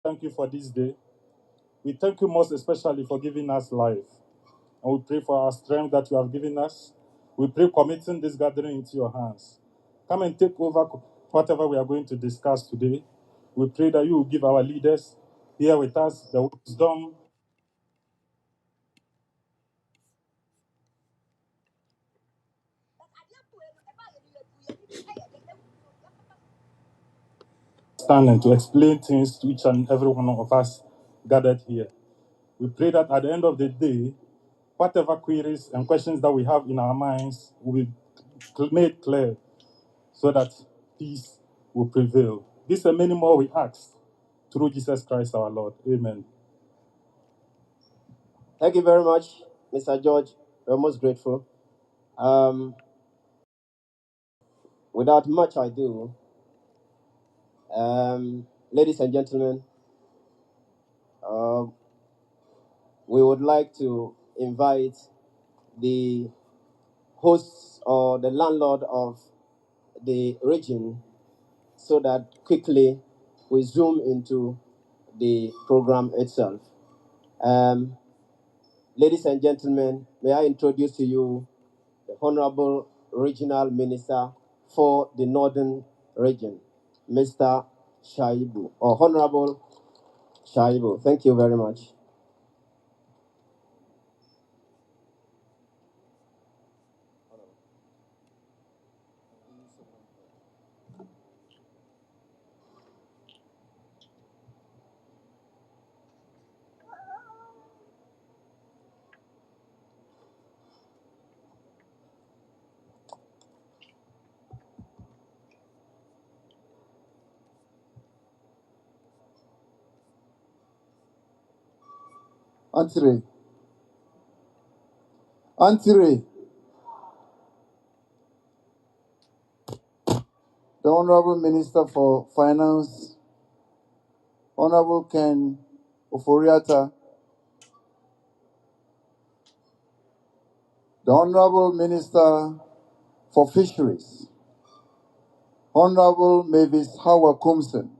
Thank you for this day. We thank you most especially for giving us life. And we pray for our strength that you have given us. We pray committing this gathering into your hands. Come and take over whatever we are going to discuss today. We pray that you will give our leaders here with us the wisdom, understanding to explain things to each and every one of us gathered here. We pray that at the end of the day, whatever queries and questions that we have in our minds will be made clear so that peace will prevail. This and many more we ask through Jesus Christ our Lord. Amen. Thank you very much, Mr. George. We're most grateful. Um, Without much ado, ladies and gentlemen, uh, we would like to invite the hosts or the landlord of the region so that quickly we zoom into the program itself. Um, Ladies and gentlemen, may I introduce to you the Honorable Regional Minister for the Northern Region, Mr. Shaibu, or Honorable Shaibu. Thank you very much. Antire, Antire, the Honorable Minister for Finance, Honorable Ken Oforiata, the Honorable Minister for Fisheries, Honorable Mavis Howard Kumsen,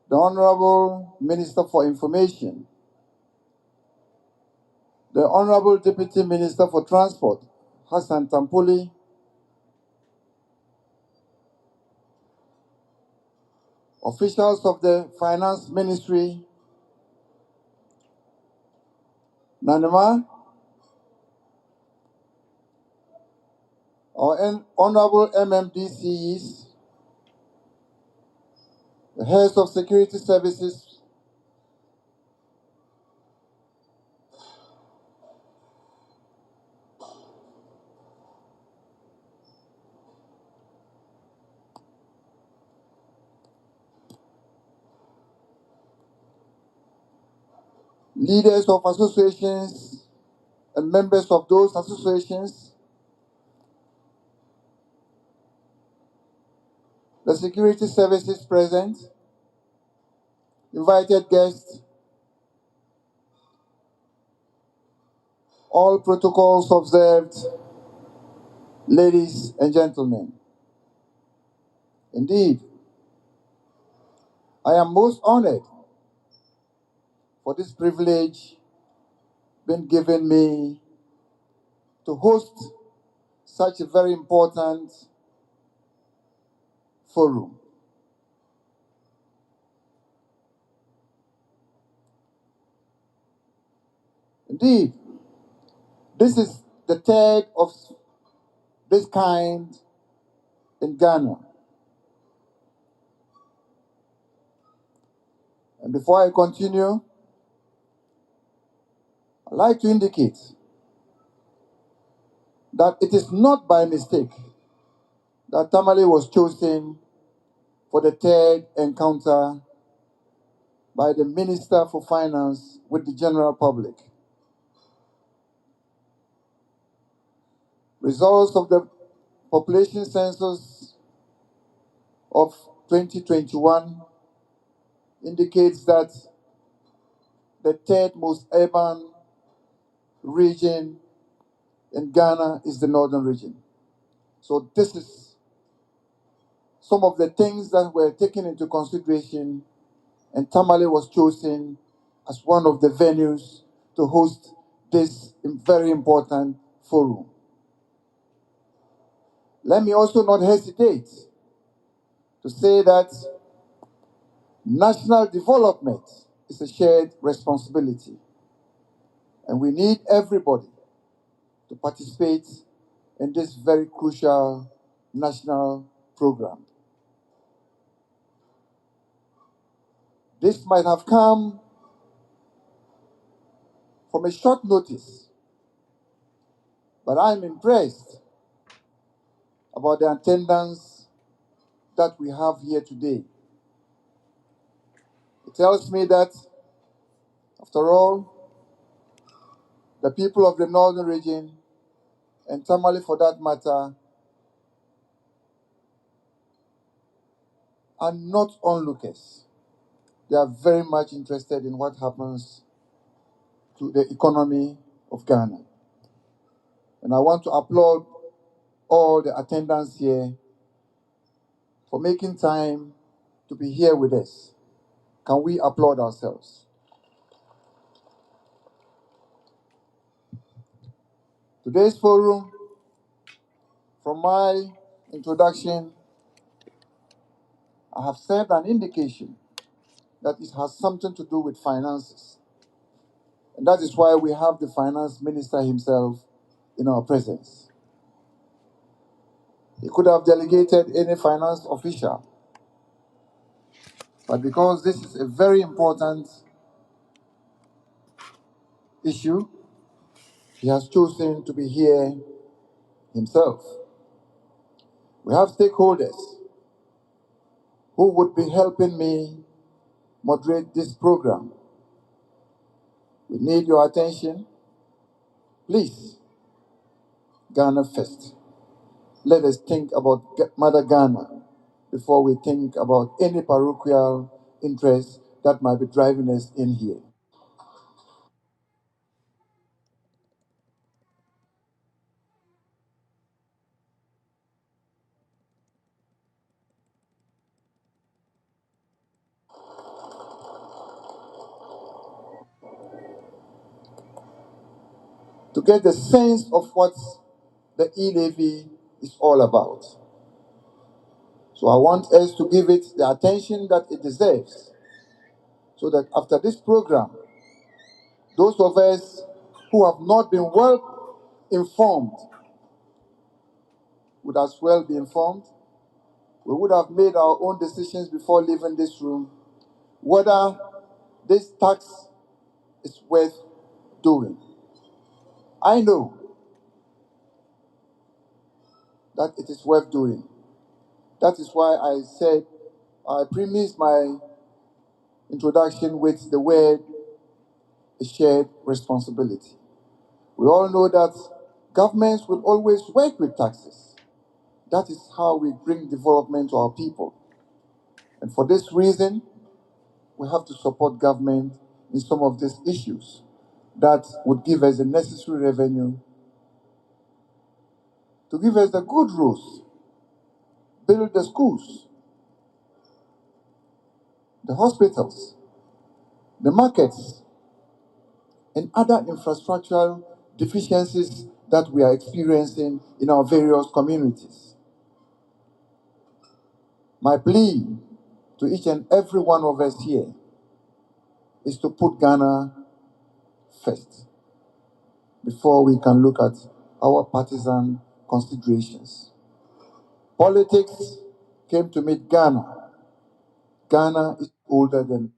the Honorable Minister for Information, the Honorable Deputy Minister for Transport, Hassan Tampuli, officials of the Finance Ministry, Nanema, our Honorable MMDCs, the heads of security services, leaders of associations and members of those associations, the security services present, invited guests, all protocols observed, ladies and gentlemen. Indeed, I am most honored for this privilege been given me to host such a very important forum. Indeed, this is the third of this kind in Ghana. And before I continue, I'd like to indicate that it is not by mistake that Tamale was chosen for the third encounter by the Minister for Finance with the general public. Results of the population census of 2021 indicates that the third most urban region in Ghana is the northern region. So this is some of the things that were taken into consideration, and Tamale was chosen as one of the venues to host this very important forum. Let me also not hesitate to say that national development is a shared responsibility, and we need everybody to participate in this very crucial national program. This might have come from a short notice, but I'm impressed about the attendance that we have here today. It tells me that, after all, the people of the northern region, and Tamale for that matter, are not onlookers. They are very much interested in what happens to the economy of Ghana. And I want to applaud all the attendants here for making time to be here with us. Can we applaud ourselves? Today's forum, from my introduction, I have set an indication that it has something to do with finances. And that is why we have the finance minister himself in our presence. He could have delegated any finance official, but because this is a very important issue, he has chosen to be here himself. We have stakeholders who would be helping me moderate this program. We need your attention. Please, Ghana first. Let us think about Mother Ghana before we think about any parochial interest that might be driving us in here. To get the sense of what the e-levy is all about. So I want us to give it the attention that it deserves, so that after this program, those of us who have not been well informed would as well be informed. We would have made our own decisions before leaving this room, whether this tax is worth doing. I know that it is worth doing. That is why I said, I premise my introduction with the word a shared responsibility. We all know that governments will always work with taxes. That is how we bring development to our people. And for this reason, we have to support government in some of these issues that would give us the necessary revenue to give us the good roads, build the schools, the hospitals, the markets, and other infrastructural deficiencies that we are experiencing in our various communities. My plea to each and every one of us here is to put Ghana first before we can look at our partisan considerations. Politics came to meet Ghana. Ghana is older than.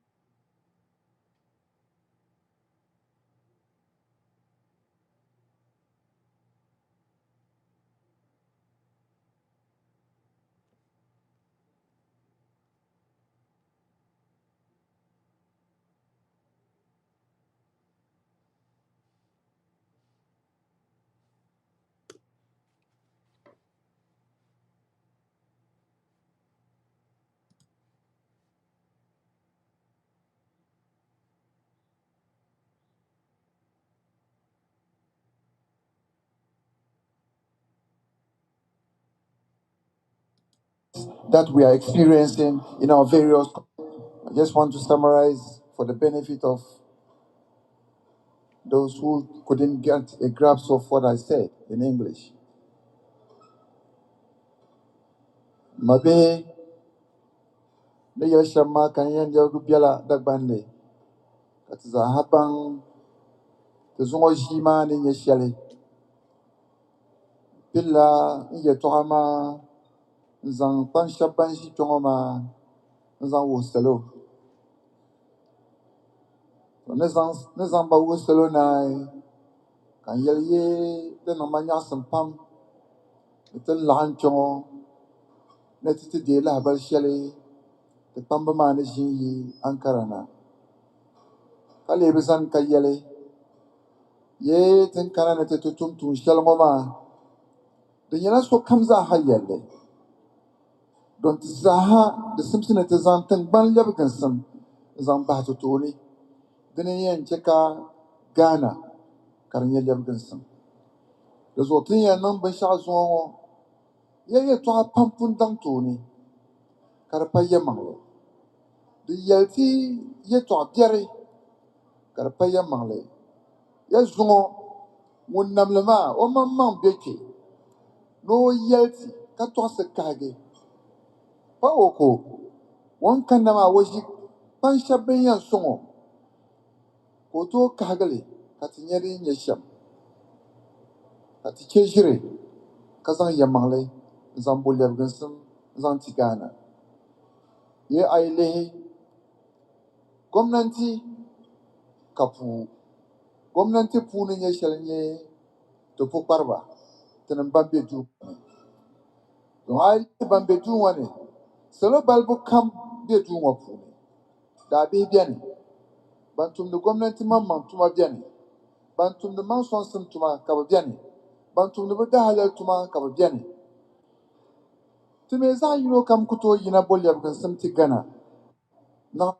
that we are experiencing in our various. I just want to summarize for the benefit of those who couldn't get a grasp of what I said in English. Mabe ne yashama kan yan jagu biala dagbande kat za habang te zongo jima ne nyeshale billa ye tohama zang pan shaban shi tongoma zang woselo ne zang ba woselo nai kan yel ye te no manya sampam te lan chongo ne te de la bal shale te pamba ma ne ji ankarana kale bizan kayele ye ten kana ne te tutum tun shalngoma de yana so kamza hayelle don zaha de simsine te zan tan ban lebgan sam zan ba to toni dene yen cheka Ghana karnya lebgan sam de zo tin yan nan ban sha zo ye to pampun dang toni kar pa ye mangle de yelti ye to tiare kar pa ye mangle ye zungo mun namlema o mamman beke no yelti ka to se kage pa oko wan kanama woji pan shabin yan songo ko to kagale kati nyeri nyesham kati chejire kazan yamangle zan bolyab gansum zan tigana ye aile gwamnati kapu gwamnati puni nyeshal nye to pokparba tanan bambe du don aile bambe du wane salo balbu kam be du ngopuni da be biane bantum de gwamnati mamman tuma biane bantum de man son sim tuma kaba biane bantum de bada halal tuma kaba biane tume za yino kam kuto yina bolyab kan sim ti gana na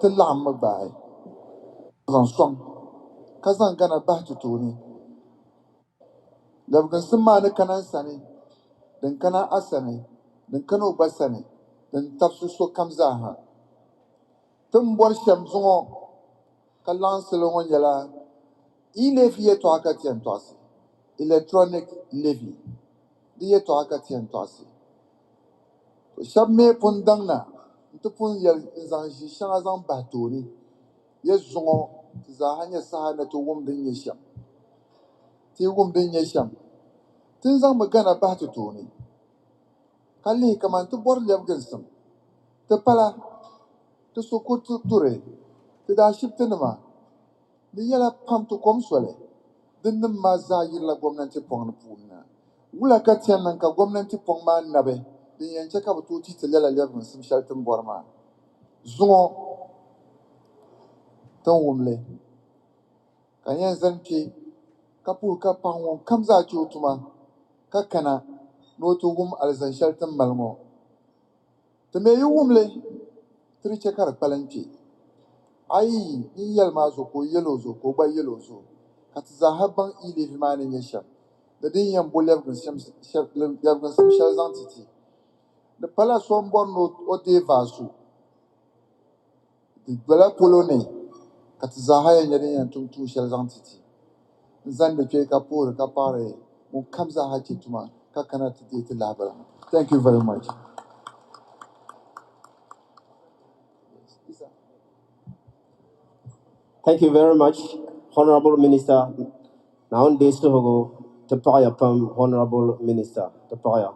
ta lam bai zan song kazan gana ba tutuni labgan sim ma ne kanan sani dan kana asane dan kano basane dan tafsu so kamza ha tum bor sham zungo kalan silongo yala levy to akatien to asi electronic levy diye to akatien to asi to shab me pun dangna to pun yal zan shi shanga zan ba tuni ye zungo za hanya sa na to wum din ye sham ti wum din ye sham tin zan magana ba to tuni kalli kaman to bor leb gansam to pala to sokoto ture to da shifta nama ni yala pam to kom sole din nim ma za yilla gwamnati pong na punna wula ka tiyan nan ka gwamnati pong ma nabe din yan ka bu to ti tele la leb gansam shaltin bor ma zungo tan wumle kan yan zanke ka pu ka pang won kam za ci utuma ka kana no to wum alzan shaltin malmo to me yu wumle tri chekar palanki ai in yalma zo ko yelo zo ko ba yelo zo kat zahaban ile fi mani nyesham da din yan bolab gun sham yab gun sam shal zantiti de pala so borno o de vasu de bala polone kat zahaya nyade yan tum tu shal zantiti zan de ke ka por ka pare mu kam zahati tuma ka kana ti de labara. Thank you very much. Thank you very much, Honorable Minister. Now, on this to go to Paya Pam, Honorable Minister, to Paya.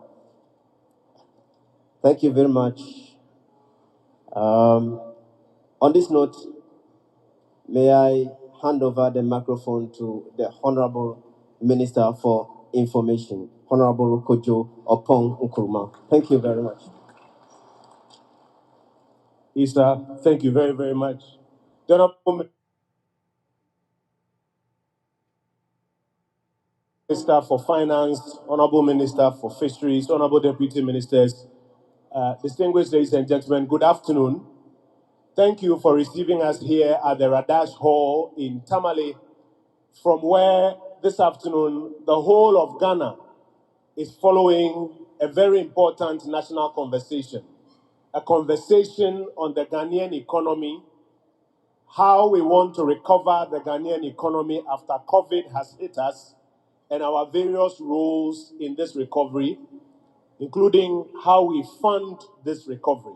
Thank you very much. Um, on this note, may I hand over the microphone to the Honorable Minister for Information, Honorable Kojo Opong Nkrumah. Thank you very much. Isa, thank you very, very much. The Honorable Minister for Finance, Honorable Minister for Fisheries, Honorable Deputy Ministers, distinguished ladies and gentlemen, good afternoon. Thank you for receiving us here at the Radash Hall in Tamale, from where this afternoon the whole of Ghana is following a very important national conversation. A conversation on the Ghanaian economy, how we want to recover the Ghanaian economy after COVID has hit us, and our various roles in this recovery, including how we fund this recovery.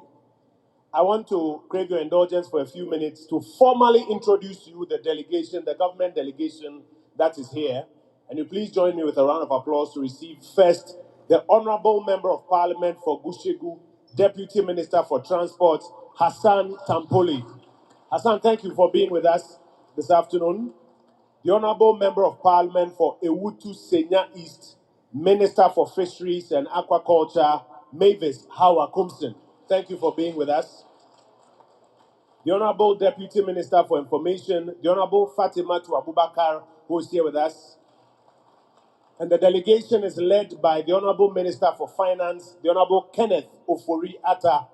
I want to crave your indulgence for a few minutes to formally introduce you the delegation, the government delegation that is here. And you please join me with a round of applause to receive first the Honorable Member of Parliament for Gushegu, Deputy Minister for Transport, Hassan Tampoli. Hassan, thank you for being with us this afternoon. The Honorable Member of Parliament for Ewutu Senya East, Minister for Fisheries and Aquaculture, Mavis Hawa Kumsin. Thank you for being with us. The Honorable Deputy Minister for Information, the Honorable Fatima Abubakar, who is here with us. And the delegation is led by the Honorable Minister for Finance, the Honorable Kenneth Ofori Atta.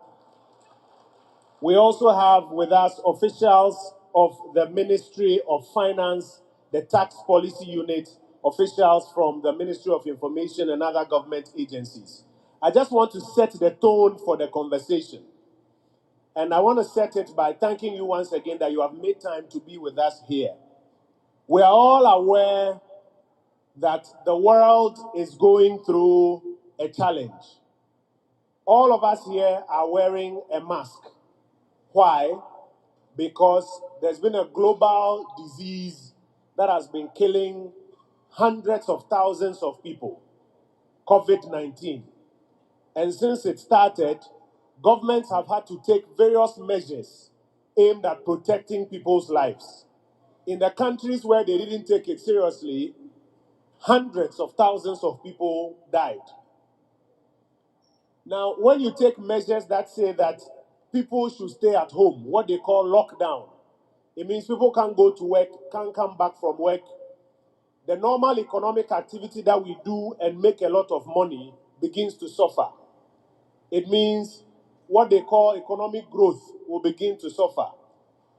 We also have with us officials of the Ministry of Finance, the Tax Policy Unit, officials from the Ministry of Information and other government agencies. I just want to set the tone for the conversation. And I want to set it by thanking you once again that you have made time to be with us here. We are all aware that the world is going through a challenge. All of us here are wearing a mask. Why? Because there's been a global disease that has been killing hundreds of thousands of people, COVID-19. And since it started, governments have had to take various measures aimed at protecting people's lives. In the countries where they didn't take it seriously, hundreds of thousands of people died. Now, when you take measures that say that people should stay at home, what they call lockdown, it means people can't go to work, can't come back from work. The normal economic activity that we do and make a lot of money begins to suffer. It means what they call economic growth will begin to suffer.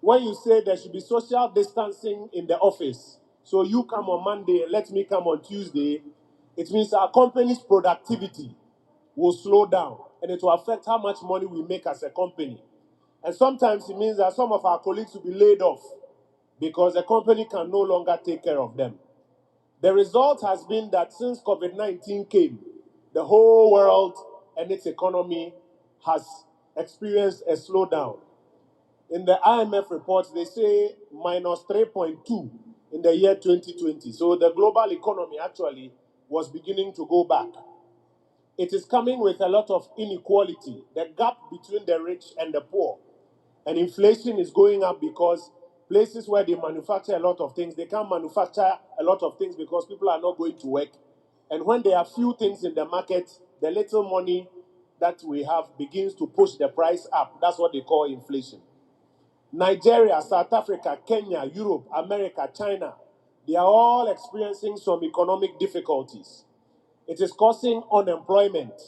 When you say there should be social distancing in the office, so you come on Monday and let me come on Tuesday, it means our company's productivity will slow down and it will affect how much money we make as a company. And sometimes it means that some of our colleagues will be laid off because the company can no longer take care of them. The result has been that since COVID-19 came, the whole world and its economy has experienced a slowdown. In the IMF reports, they say minus 3.2 in the year 2020. So the global economy actually was beginning to go back. It is coming with a lot of inequality, the gap between the rich and the poor. And inflation is going up because places where they manufacture a lot of things, they can't manufacture a lot of things because people are not going to work. And when there are few things in the market, the little money that we have begins to push the price up. That's what they call inflation. Nigeria, South Africa, Kenya, Europe, America, China, they are all experiencing some economic difficulties. It is causing unemployment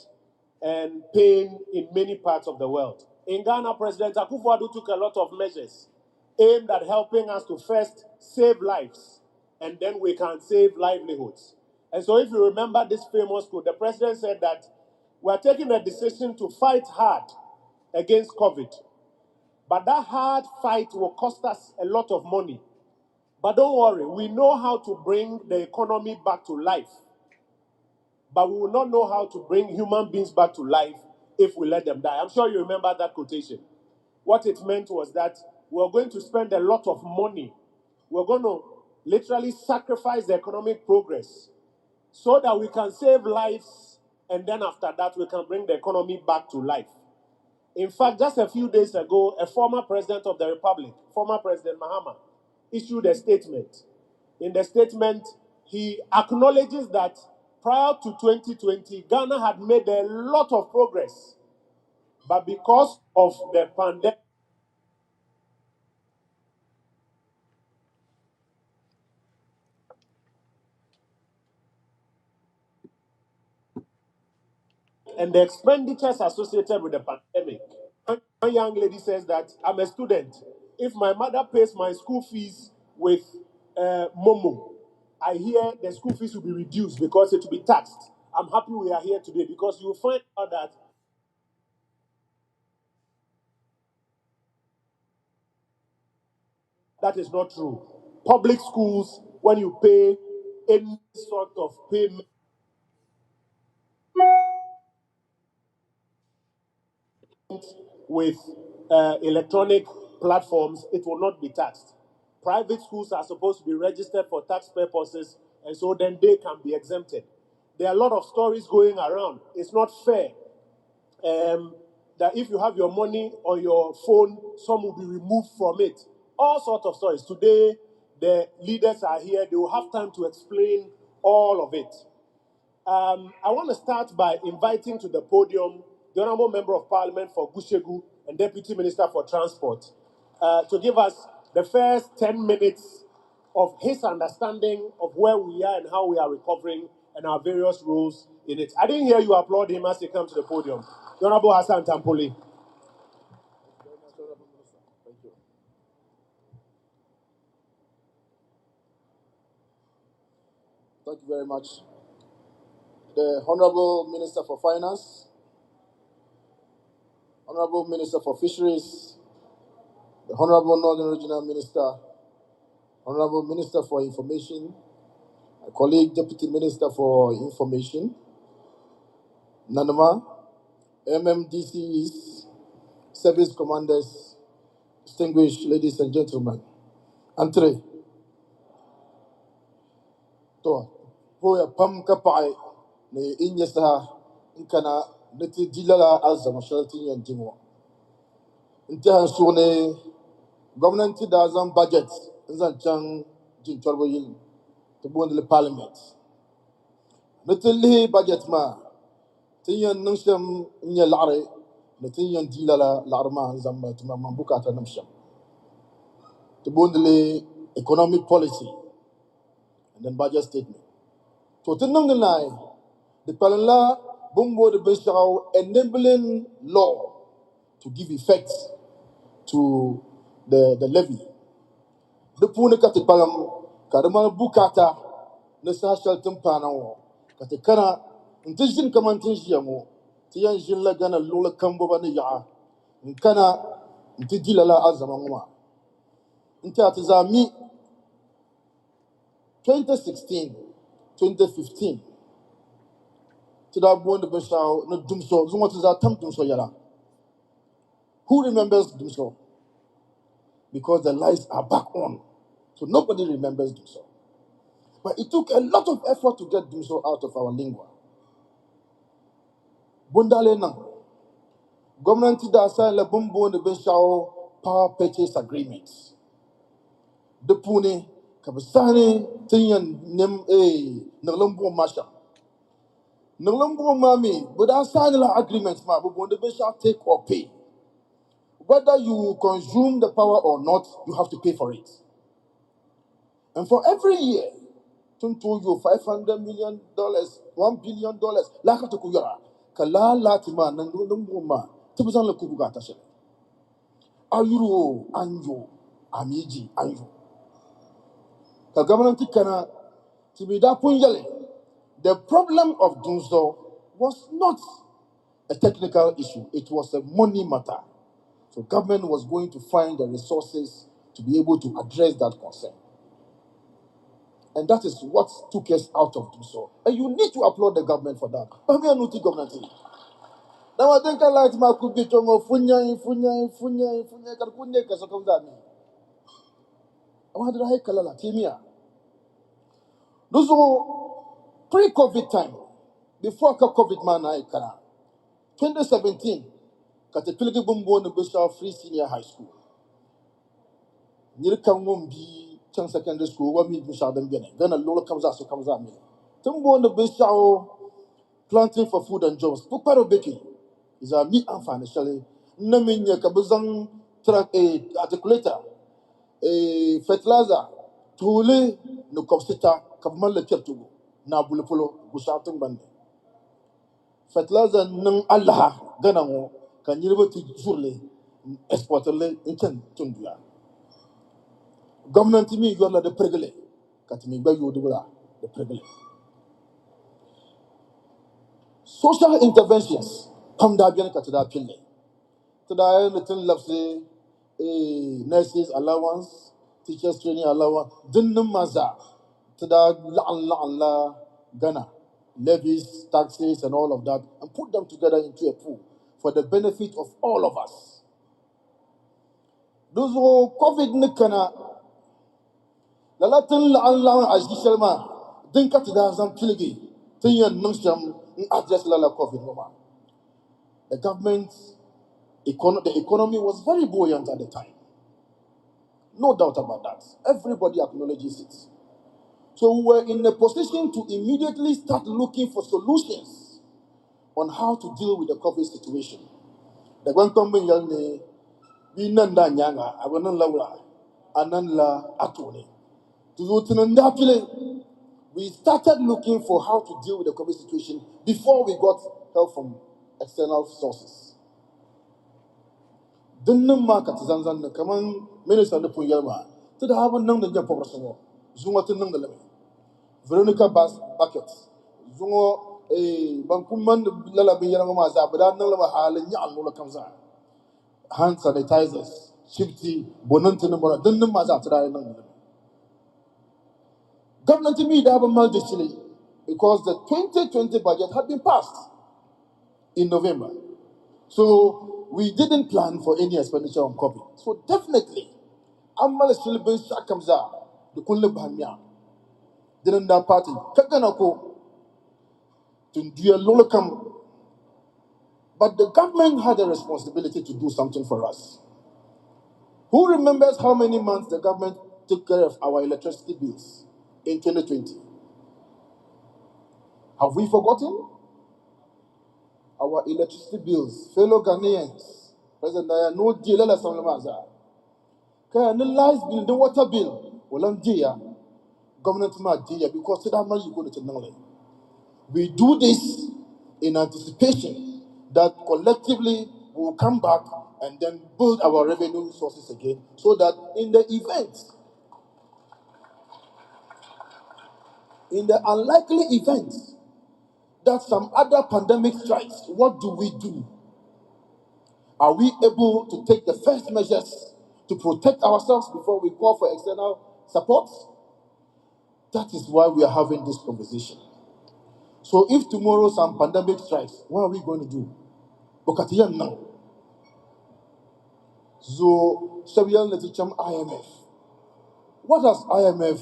and pain in many parts of the world. In Ghana, President Akufo-Addo took a lot of measures aimed at helping us to first save lives, and then we can save livelihoods. And so if you remember this famous quote, the president said that we are taking a decision to fight hard against COVID. But that hard fight will cost us a lot of money. But don't worry, we know how to bring the economy back to life. But we will not know how to bring human beings back to life if we let them die. I'm sure you remember that quotation. What it meant was that we're going to spend a lot of money. We're going to literally sacrifice the economic progress so that we can save lives, and then after that, we can bring the economy back to life. In fact, just a few days ago, a former president of the Republic, former President Mahama, issued a statement. In the statement, he acknowledges that prior to 2020, Ghana had made a lot of progress. But because of the pandemic, and the expenditures associated with the pandemic. One young lady says that I'm a student. If my mother pays my school fees with Momo, I hear the school fees will be reduced because it will be taxed. I'm happy we are here today because you will find out that that is not true. Public schools, when you pay any sort of payment with electronic platforms, it will not be taxed. Private schools are supposed to be registered for tax purposes, and so then they can be exempted. There are a lot of stories going around. It's not fair that if you have your money on your phone, some will be removed from it. All sorts of stories. Today, the leaders are here. They will have time to explain all of it. I want to start by inviting to the podium the Honorable Member of Parliament for Gushegu and Deputy Minister for Transport to give us the first 10 minutes of his understanding of where we are and how we are recovering and our various roles in it. I didn't hear you applaud him as he came to the podium. The Honorable Hassan Tampoli. Thank you very much. The Honorable Minister for Finance, Honorable Minister for Fisheries, the Honorable Northern Regional Minister, Honorable Minister for Information, my colleague Deputy Minister for Information, Nanama, MMDCs, Service Commanders, distinguished ladies and gentlemen, Entre, to, Poya Pam Kapai, Ne Inyasa, Nkana, Neti Dilala Alzama Shelty and Jimo. Intahan Sune, Government doesn't budget, isn't Chang Jin Torboyin, to bond the Parliament. Natalie budget ma, Tiyan Nusham in your Larry, Natiyan Dilala Larma Zamba to Mambukata Namsham. To bond the economic policy and then budget statement. So to Nanganai, the Palala Bumbo the Bishao enabling law to give effect to the levy. The Punakati Palam, Kadama Bukata, Nasa Shelton Panao, Katakana, and Tishin Kamantijiamo, Tian Jilla Gana Lula Kambovania, and Kana, Tidilala Azamama. In Tatizami 2016, 2015, to that one the Bishao, no Dumso, what is our Tam Dumso Yala? Who remembers Dumso? Because the lights are back on. So nobody remembers Dumso. But it took a lot of effort to get Dumso out of our lingua. Bundalena. Government da sign le bumbo ne Bishao power purchase agreements. The Pune, Kabasani, Tinyan, Nem Nalumbo Masha. Nalumbo Mami, but I sign the agreements, ma, but when the Bishao take or pay. Whether you consume the power or not, you have to pay for it. And for every year, told you $500 million, $1 billion, Laka to Kuyara, Kala Latima, Nanguma, Tibuzan la Kubugata. Ayuro, Anjo, Amiji, Anjo. The government kana to be that punjale. The problem of Dunzo was not a technical issue, it was a money matter. So government was going to find the resources to be able to address that concern. And that is what took us out of Dunzo. And you need to applaud the government for that. But we are not the government. Now I think I like my could be tongue funya, Karkunya, Kasakamdami. I wanted to hike Kalala, Timia. Those were pre-COVID time, before COVID man I kana. 2017, Katapilgi Bumbo and Bishop Free Senior High School. Nilkamum B, Chang Secondary School, what me Bishop and Bene. Then a Lola comes out, so comes out me. Tumbo and the Bishop planting for food and jobs. Pukaro baking is a meat and financially. Naminya Kabuzang track a articulator, a fertilizer, Tule, no Copsita, Kabmal Leptugo, now Bulapolo, Bushatung Bande. fertilizer nang Allah gana ngo kan yirba ti jurle exporterle inchan tunduya government mi yola de pregle katimi ba yodubula de pregle social interventions come da bien katada pille tada little lapse nurses allowance teachers training allowance dinnin maza tada la gana levies taxes and all of that and put them together into a pool for the benefit of all of us. Those who COVID nikana la latin la ajishalma dinka tada zam piligi tiyan nungsham address la COVID mama. The government the economy was very buoyant at the time. No doubt about that. Everybody acknowledges it. So we were in a position to immediately start looking for solutions on how to deal with the COVID situation. The Gwantombe Yalne, we nanda nyanga, abanan laura, anan la atone. We started looking for how to deal with the COVID situation before we got help from external sources. Dunnan ma ka zanzan da kaman minister da puyarma to da haban nan da jafa rasu zuma tun nan da lami Veronica Bucket zungo ban kumman lala bin yaran ma za bada nan lama halin ya allo kamza hand sanitizers shifty bonan tun bara dunnan ma za ta da nan government me da ban mal dishili because the 2020 budget had been passed in November. So we didn't plan for any expenditure on COVID. So definitely, Amal still been shakamza, the Kulli Banya. Didn't that party? Kakanako to do a lolokam. But the government had a responsibility to do something for us. Who remembers how many months the government took care of our electricity bills in 2020? Have we forgotten? Our electricity bills, fellow Ghanaians, President Daya, no deal, let us kaya the light bill, the water bill, walang dia, government ma dia because that money you go to Nangale. We do this in anticipation that collectively we will come back and then build our revenue sources again, so that in the unlikely event that some other pandemic strikes, what do we do? Are we able to take the first measures to protect ourselves before we call for external support? That is why we are having this conversation. So if tomorrow some pandemic strikes, what are we going to do? Bokatiyan now. So Shabiyan Leticham IMF. What has IMF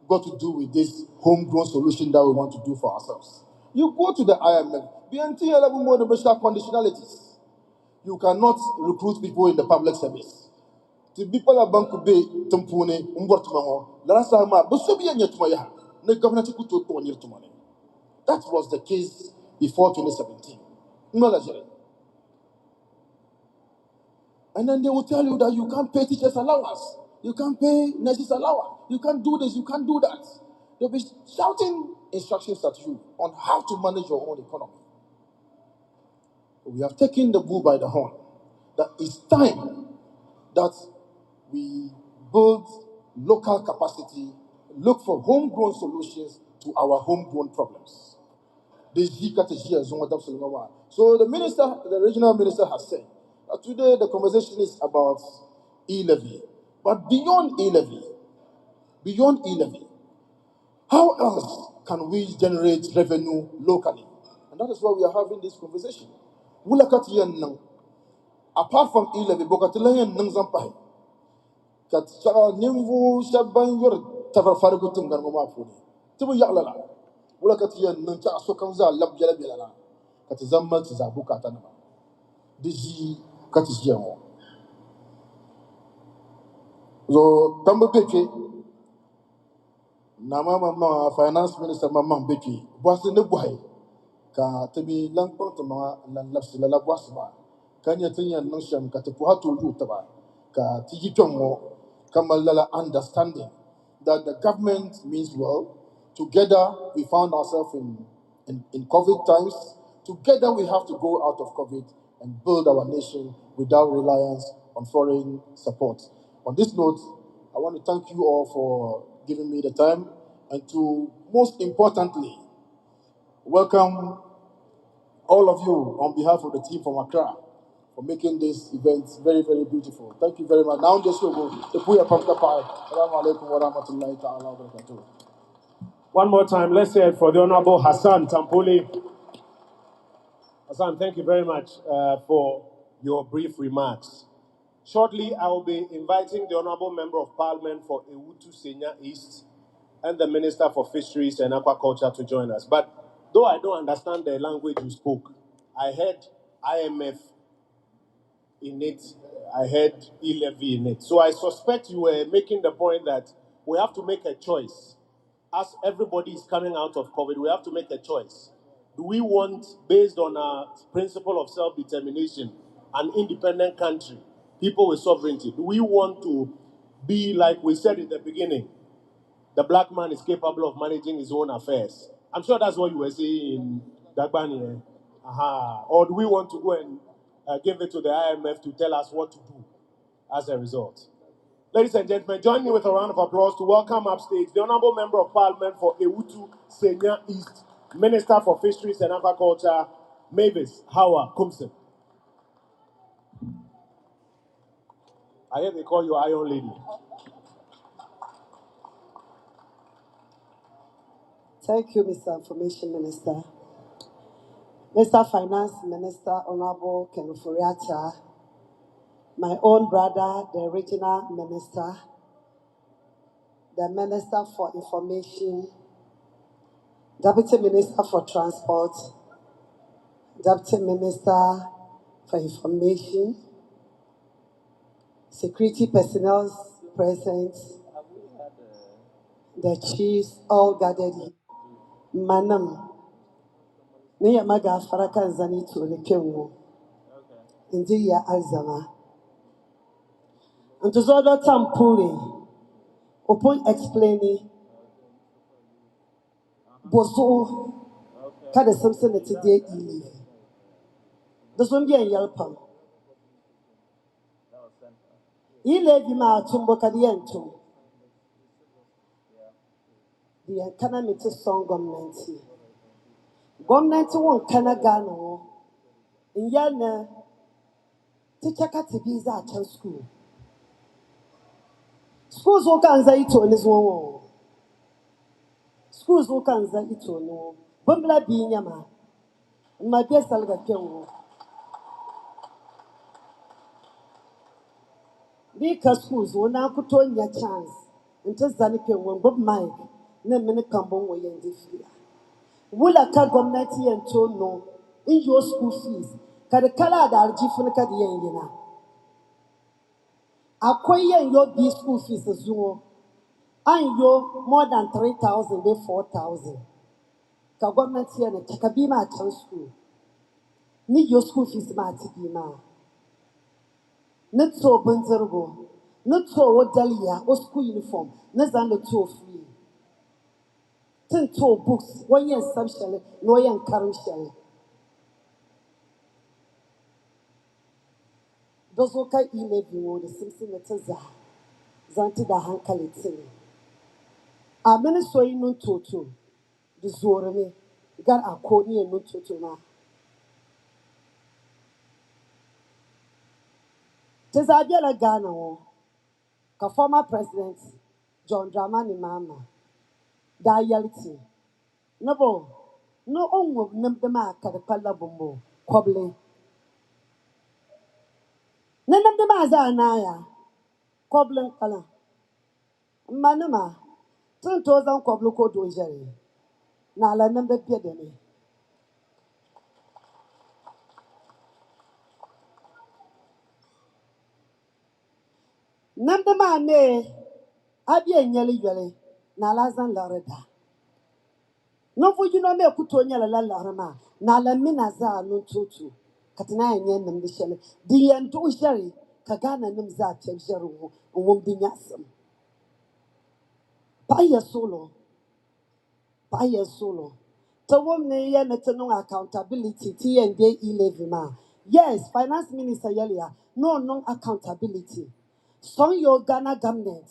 got to do with this homegrown solution that we want to do for ourselves? You go to the IMF, BNT 11 more conditionalities. You cannot recruit people in the public service. The people of Banku Bay, Tumpune, Umbortumango, Larasama, Busubian Yetmaya, the governor to money. That was the case before 2017. And then they will tell you that you can't pay teachers allowance, you can't pay nurses allowance, you can't do this, you can't do that. They'll be shouting instructions at you on how to manage your own economy. We have taken the bull by the horn. That it's time that we build local capacity, look for homegrown solutions to our homegrown problems. So the minister, the regional minister has said that today the conversation is about e-levy. But beyond e-levy, how else can we generate revenue locally? And that is why we are having this conversation. Apart from e-levy, Bokatilayan Nangzampai, Kat Nimvu Shaban Yor Tavarfarigutum Garmapuni, Tibu Yalala, Ulakatian Nanta Sokanza Lab Yalabella, Katizama Tizabukatanama, Digi Katisiamo. So Tambo Peke, Nama Mama, Finance Minister Mamma Beki, was in the boy, Ka Tabi Lampotama, Lapsilla Wasma, Kanyatian Nosham Katapuatu Utaba, Ka Tijitongo, Kamalala understanding that the government means well. Together, we found ourselves in COVID times. Together we have to go out of COVID and build our nation without reliance on foreign support. On this note, I want to thank you all for giving me the time and to, most importantly, welcome all of you on behalf of the team from Accra for making this event very, very beautiful. Thank you very much. Now, this will go. Assalamu alaikum wa rahmatullahi ta'ala wa barakatuh. One more time, let's hear it for the Honorable Hassan Tampoli. Hassan, thank you very much for your brief remarks. Shortly, I will be inviting the Honorable Member of Parliament for Ewutu Senya East and the Minister for Fisheries and Aquaculture to join us. But though I don't understand the language you spoke, I heard IMF in it, I heard e-levy in it. So I suspect you were making the point that we have to make a choice. As everybody is coming out of COVID, we have to make a choice. Do we want, based on our principle of self-determination, an independent country, people with sovereignty? Do we want to be, like we said in the beginning, the black man is capable of managing his own affairs? I'm sure that's what you were saying in Dagbani. Aha. Or do we want to go and give it to the IMF to tell us what to do as a result? Ladies and gentlemen, join me with a round of applause to welcome upstage the Honorable Member of Parliament for Ewutu Senya East, Minister for Fisheries and Aquaculture, Mavis Hawa Kumsen. I hear they call you Iron Lady. Thank you, Mr. Information Minister. Mr. Finance Minister, Honorable Kenufuriacha, my own brother, the Regional Minister, the Minister for Information, Deputy Minister for Transport, Deputy Minister for Information, Security personnel present, the chiefs all gathered here. Manam, ne ya maga faraka zani to ne kenwo. Inji ya alzama. Ntuzodo tampuli. Upon explaining, boso kada something that today ili. This one be a yelpam. Ile di ma tumbo kadiento. The economy to song government. Government won't Kanagano. In Yana, teacher visa at school. Schools will can say it on his own. Schools will can say it on. Bumbla being yama. My dear Salga Kenwo. Because schools will now put on your chance. And just Zanikin when Bob Mike, no minute come way in this year. Will a car government and told no in your school fees. Kadakala da Arjifunika the Yena. Acquire your B school fees as you and your more than 3,000, they 4,000. Ka government here and Chakabima at school. Need your school fees, Matibima. Not so Bunzergo, not so what Dalia or school uniform, not than the 2 free. 10 books, 1 year subshell, no year current shell. Those who can email you the Simpson Metaza, Zantida Hankalitini. A minister in no toto, the Zorame, got a cony and no toto now. Tezabela Ghana, ka former president John Dramani Mama, Diality. No, no one will name the mark at the Palabumbo, Cobbly. None of the Mazanaya, Cobbling Color. Manama, 10,000 Cobloco Dojari. Now, I number Piedemy. Number man, Abby and Yelly Yelly, Nalazan Loretta. No, for you know me, Kutonia la Larama, Nala Minaza no tutu, Katana and Yen and Michelle, the end to Sherry, Kagana Nimza, Temsharu, won't be Yassam. Buy a solo. tawom ne ye ne no accountability ti and day 11 ma. Yes, finance minister yelia no accountability. Son yo Ghana government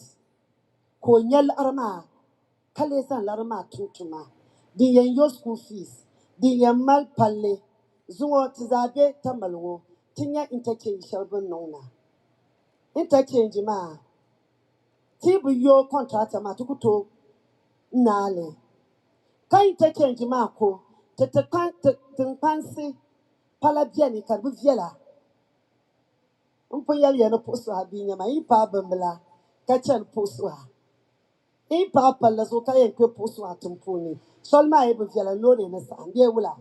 ko nyel arma kalesan larma tutuma. Di yen yo school fees, di yen mal palle, zuwo tizabe tamalwo, tinya interchange shelbon nona. Interchange ma, tibu yo contract ma tukuto nale. Ka interchange ma ko, tepansi pala biani karbu viela. Umpo yel yeno poso habinya ma ipa bambla, kachan poso ha. Ipa pala zo kayen kwe poso ha tumpuni. Solma ebe viela lori na sa, ndiye wula.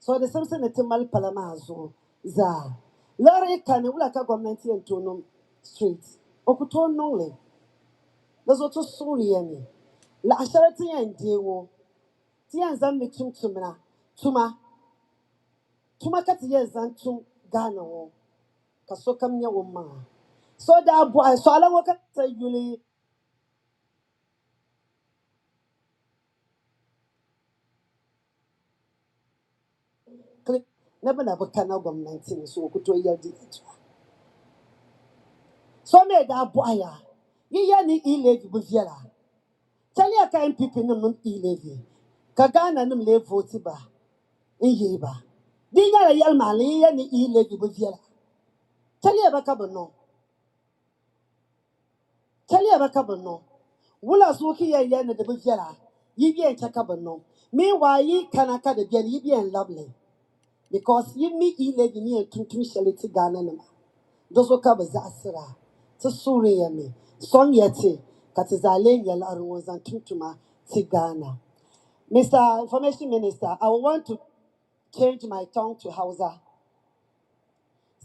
So the Samson etimal palamazo za. Lori kane wula ka government yen tono street. Okuto nongle. Nazo to suri yemi. La asharati yen dewo. Tiyan zan mi tumtumna. Tuma. Tuma kati yen zan tum Ghana wo. Kaso kam nya wo ma. So da boy so ala waka ta yuli click. Never na bukana government ni so okuto yen di. So me da boy ya. Ye ni ile di buviela. Tell ya ka MPP num ilevy. Kagana num le vote ba. Inye ba. Dinya la yal mali ya ni ilevy bu viela. Tell ya baka bono. Tell ya baka bono. Wula suki ya na de bu viela. Yi bien chaka bono. Meanwhile yi kanaka de bien yi bien lovely. Because yi mi ilevy ni entuntum sheleti Ghana nama. Dozo ka ba za asira. Ta suri ya mi. Son yeti. Katizale yal arunwazan tuntuma ti Ghana. Mr. Information Minister, I want to change my tongue to Hausa.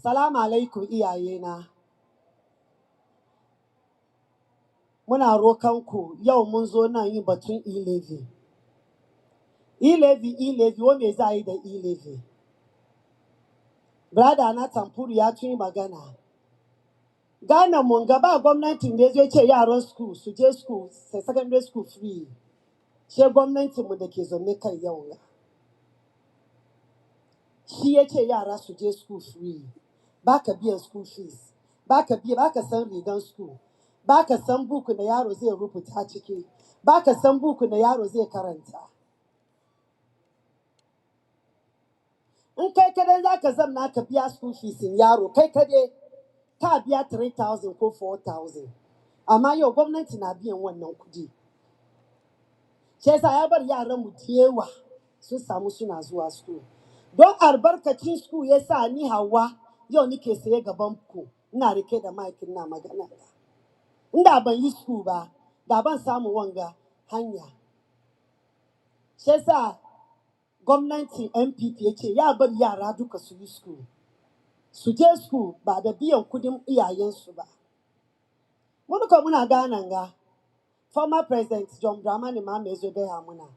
Salam alaikum iyayena. Muna rokanku yau mun zo nan yin batun e-levy. E-levy, wa me za yi da e-levy? Brada na Tampuru ya tuni magana. Ghana mun gaba gwamnatin da zai ce yaran school su je school, secondary school free. She gwamnatin mu da ke zaune kan yau ga. Shi ya ce yara su je school free. Baka biyan school fees. Baka san rigan school. Baka san buku da yaro zai rubuta ciki. Baka san buku da yaro zai karanta. In kai kadai zaka zamna ka biya school fees in yaro, kai kadai ka biya 3,000 ko 4,000. Amma yau gwamnati na biyan wannan kudi. Shi yasa ya bar yaran mu diyewa sun samu suna zuwa school. Don albarkacin school yasa ni Hawa yau nike saye gaban ku. Ina rike da mic na magana. Inda ban yi school ba, da ban samu wanga hanya. Shi yasa gwamnati MPP ya ce ya bar yara duka su yi school. Su je school ba da biyan kudin iyayensu ba. Mun ko muna ganan ga former president John Dramani Mahama zo gaya muna.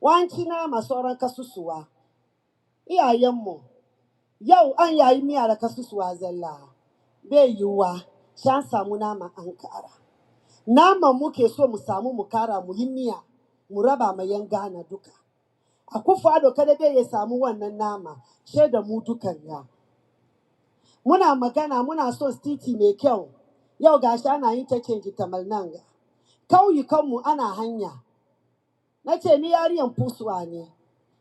Wanci na masoran kasusuwa. Iyayenmu yau an yayi miya da kasusuwa zalla. Bai yiwuwa shan samu nama an kara. Nama muke so mu samu mu kara mu yi miya mu raba ma yan Ghana duka. Akufo-Addo kada bai ya samu wannan nama she da mu dukan ya. Muna magana muna so titi mai kyau. Yau gashi ana yin ta change tamal nan ga. Kauyukanmu ana hanya. Nace ni yariyan fusuwa ne.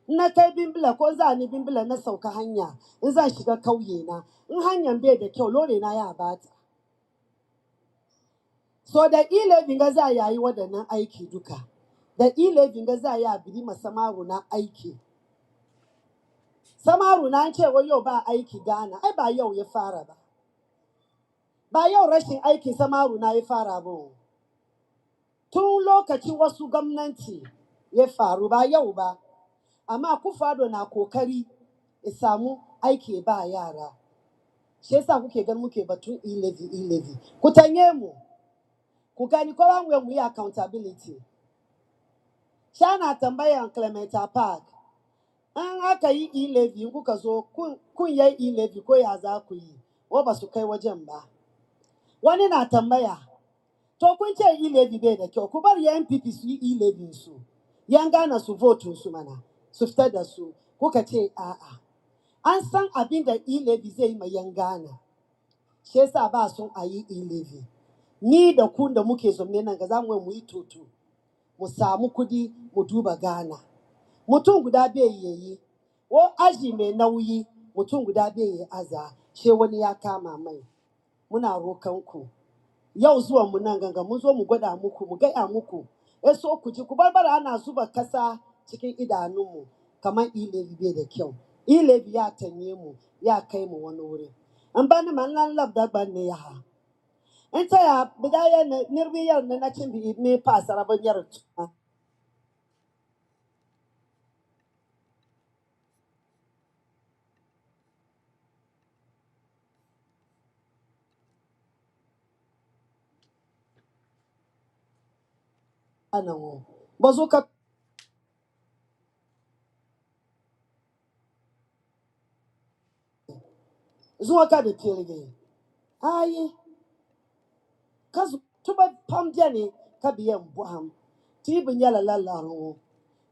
Na kai Bimbila ko za ni Bimbila na sauka hanya in zan shiga kauye na. In hanyar bai da kyau lore na ya bata. So da e-levy ga za yayi wadannan aiki duka. Da e-levy ga za ya biri ma Samaru na aiki. Samaru na an ce wai yau ba aiki Ghana. Ai ba yau ya fara ba. Ba yau rashin aiki Samaru na ya fara ba. Tun lokacin wasu gwamnati ya faru ba yau ba. Amma Akufo-Addo na kokari ya samu aiki ba yara. Shi yasa kuke gan muke batun e-levy. Ku tanye mu. Ku gani ko ban mu yi accountability. Shana tambayan Clementa Park. An aka yi e-levy kuka zo kun yi e-levy ko ya za ku yi. Wa ba su kai wajen ba. Wani na tambaya. To kun ce e-levy bai da kyau. Ku bar ya MPP su yi e-levy su. Yangana su vote sumana. Suftada su. Kukate Ansan abinda e-levy zai ma yangana. Shi yasa ba son a yi e-levy. Ni da kun da muke zaune nan ga zamu mu yi tutu. Mu samu kudi mu duba Ghana. Mutum guda bai yayi. Wo aji mai nauyi mutum guda bai yi aza. She wani ya kama mai. Muna rokan ku. Yau zuwan mu nan ganga mun zo mu gwada muku mu gaya muku. So ku ji ku barbara ana zuba kasa cikin idanunmu kamar e-levy bai da kyau. E-levy ya tanye mu ya kai mu wani wuri. An bani man lan labda ban ne ya ha. Enta ya bidaya na nirbiyar na cin bi me pasara ban yar tuma. Ana wo. Bazo ka zuwa ka da tirge. Ayi kazu tuba pam jani ka biyan buham. Ti bin yala lalaro.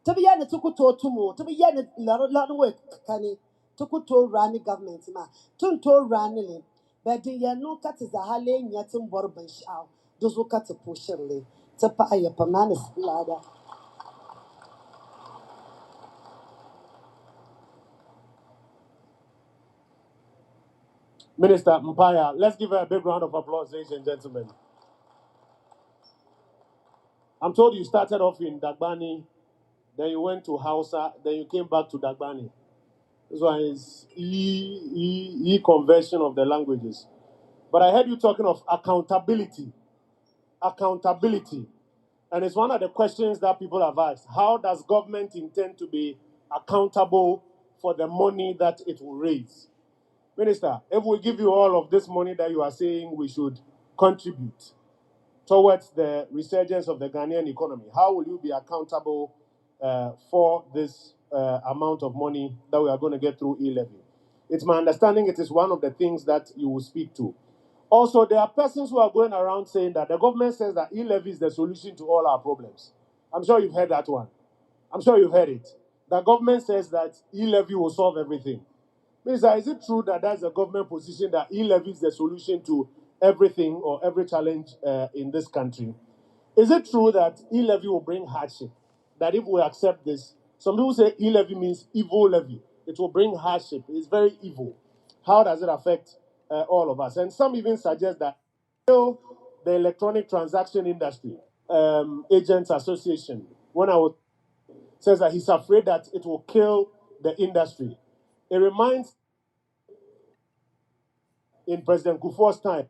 Tabi yana tukuto tumo, tabi yana laro we kani, tukuto rani government ma, tunto rani le, bedi yano kati zahale nyatin borban shao, dozo kati pushirle, tapa ayapamani splada. Minister Mpaya, let's give her a big round of applause, ladies and gentlemen. I'm told you started off in Dagbani, then you went to Hausa, then you came back to Dagbani. This one is conversion of the languages. But I heard you talking of accountability. Accountability. And it's one of the questions that people have asked. How does government intend to be accountable for the money that it will raise? Minister, if we give you all of this money that you are saying we should contribute towards the resurgence of the Ghanaian economy, how will you be accountable for this amount of money that we are going to get through e-levy? It's my understanding it is one of the things that you will speak to. Also, there are persons who are going around saying that the government says that e-levy is the solution to all our problems. I'm sure you've heard that one. I'm sure you've heard it. The government says that e-levy will solve everything. Minister, is it true that that's the government position that e-levy is the solution to everything or every challenge in this country? Is it true that e-levy will bring hardship? That if we accept this, some people say e-levy means evil levy. It will bring hardship. It's very evil. How does it affect all of us? And some even suggest that the electronic transaction industry agents association, when I was says that he's afraid that it will kill the industry. It reminds in President Kufuor's time.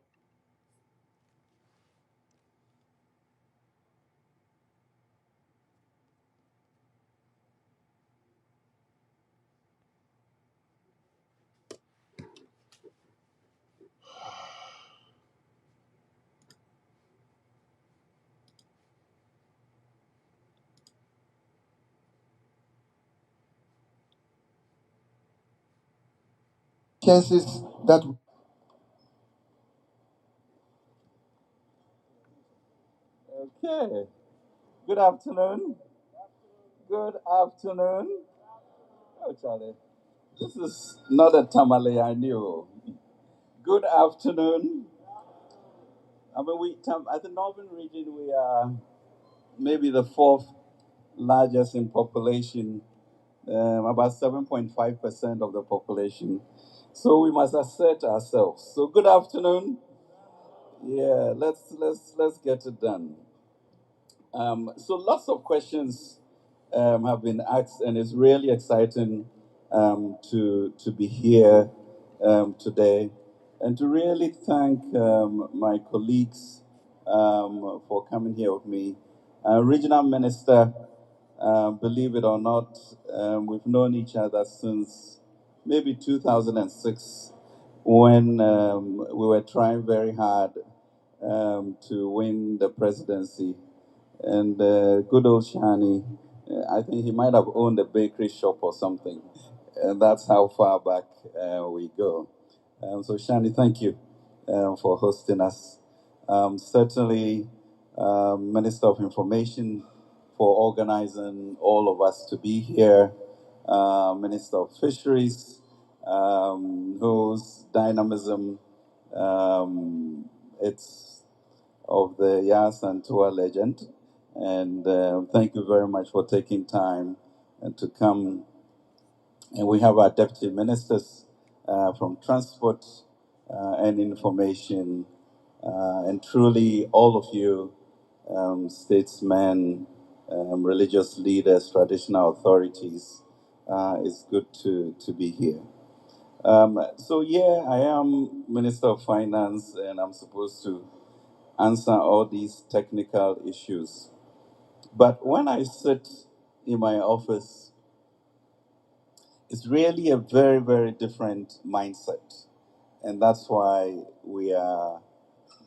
Chances that Okay. Good afternoon. Good afternoon. Oh, Charlie. This is not a tamale I knew. Good afternoon. I mean, at the northern region, we are maybe the fourth largest in population, about 7.5% of the population. So we must assert ourselves. So good afternoon. Yeah, let's get it done. So lots of questions have been asked, and it's really exciting to be here today, and to really thank my colleagues for coming here with me. Regional Minister, believe it or not, we've known each other since maybe 2006 when we were trying very hard to win the presidency. And good old Shani, I think he might have owned a bakery shop or something. And that's how far back we go. So, Shani, thank you for hosting us. Certainly, Minister of Information for organizing all of us to be here. Minister of Fisheries, whose dynamism it's of the Yas and Tua legend. And thank you very much for taking time and to come. And we have our deputy ministers from transport and information, and truly all of you, statesmen, religious leaders, traditional authorities. It's good to be here. So yeah, I am Minister of Finance, and I'm supposed to answer all these technical issues. But when I sit in my office, it's really a very, very different mindset. And that's why we are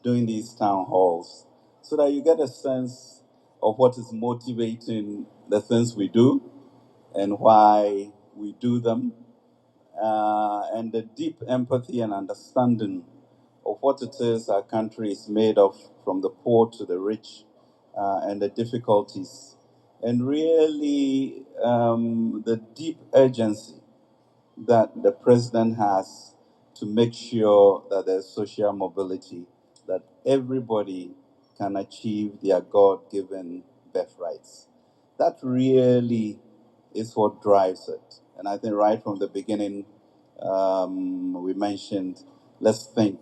doing these town halls, so that you get a sense of what is motivating the things we do and why we do them, and the deep empathy and understanding of what it is our country is made of, from the poor to the rich, and the difficulties, and really the deep urgency that the president has to make sure that there's social mobility, that everybody can achieve their God-given birthrights. That really is what drives it. And I think right from the beginning, we mentioned, let's think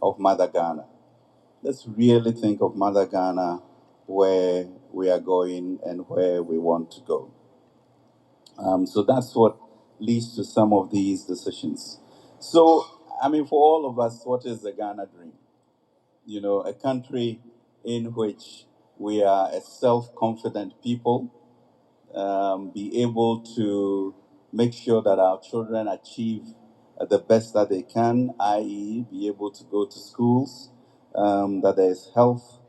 of Mother Ghana. Let's really think of Mother Ghana, where we are going and where we want to go. So that's what leads to some of these decisions. So, I mean, for all of us, what is the Ghana dream? You know, a country in which we are a self-confident people, be able to make sure that our children achieve the best that they can, i.e., be able to go to schools, that there is health,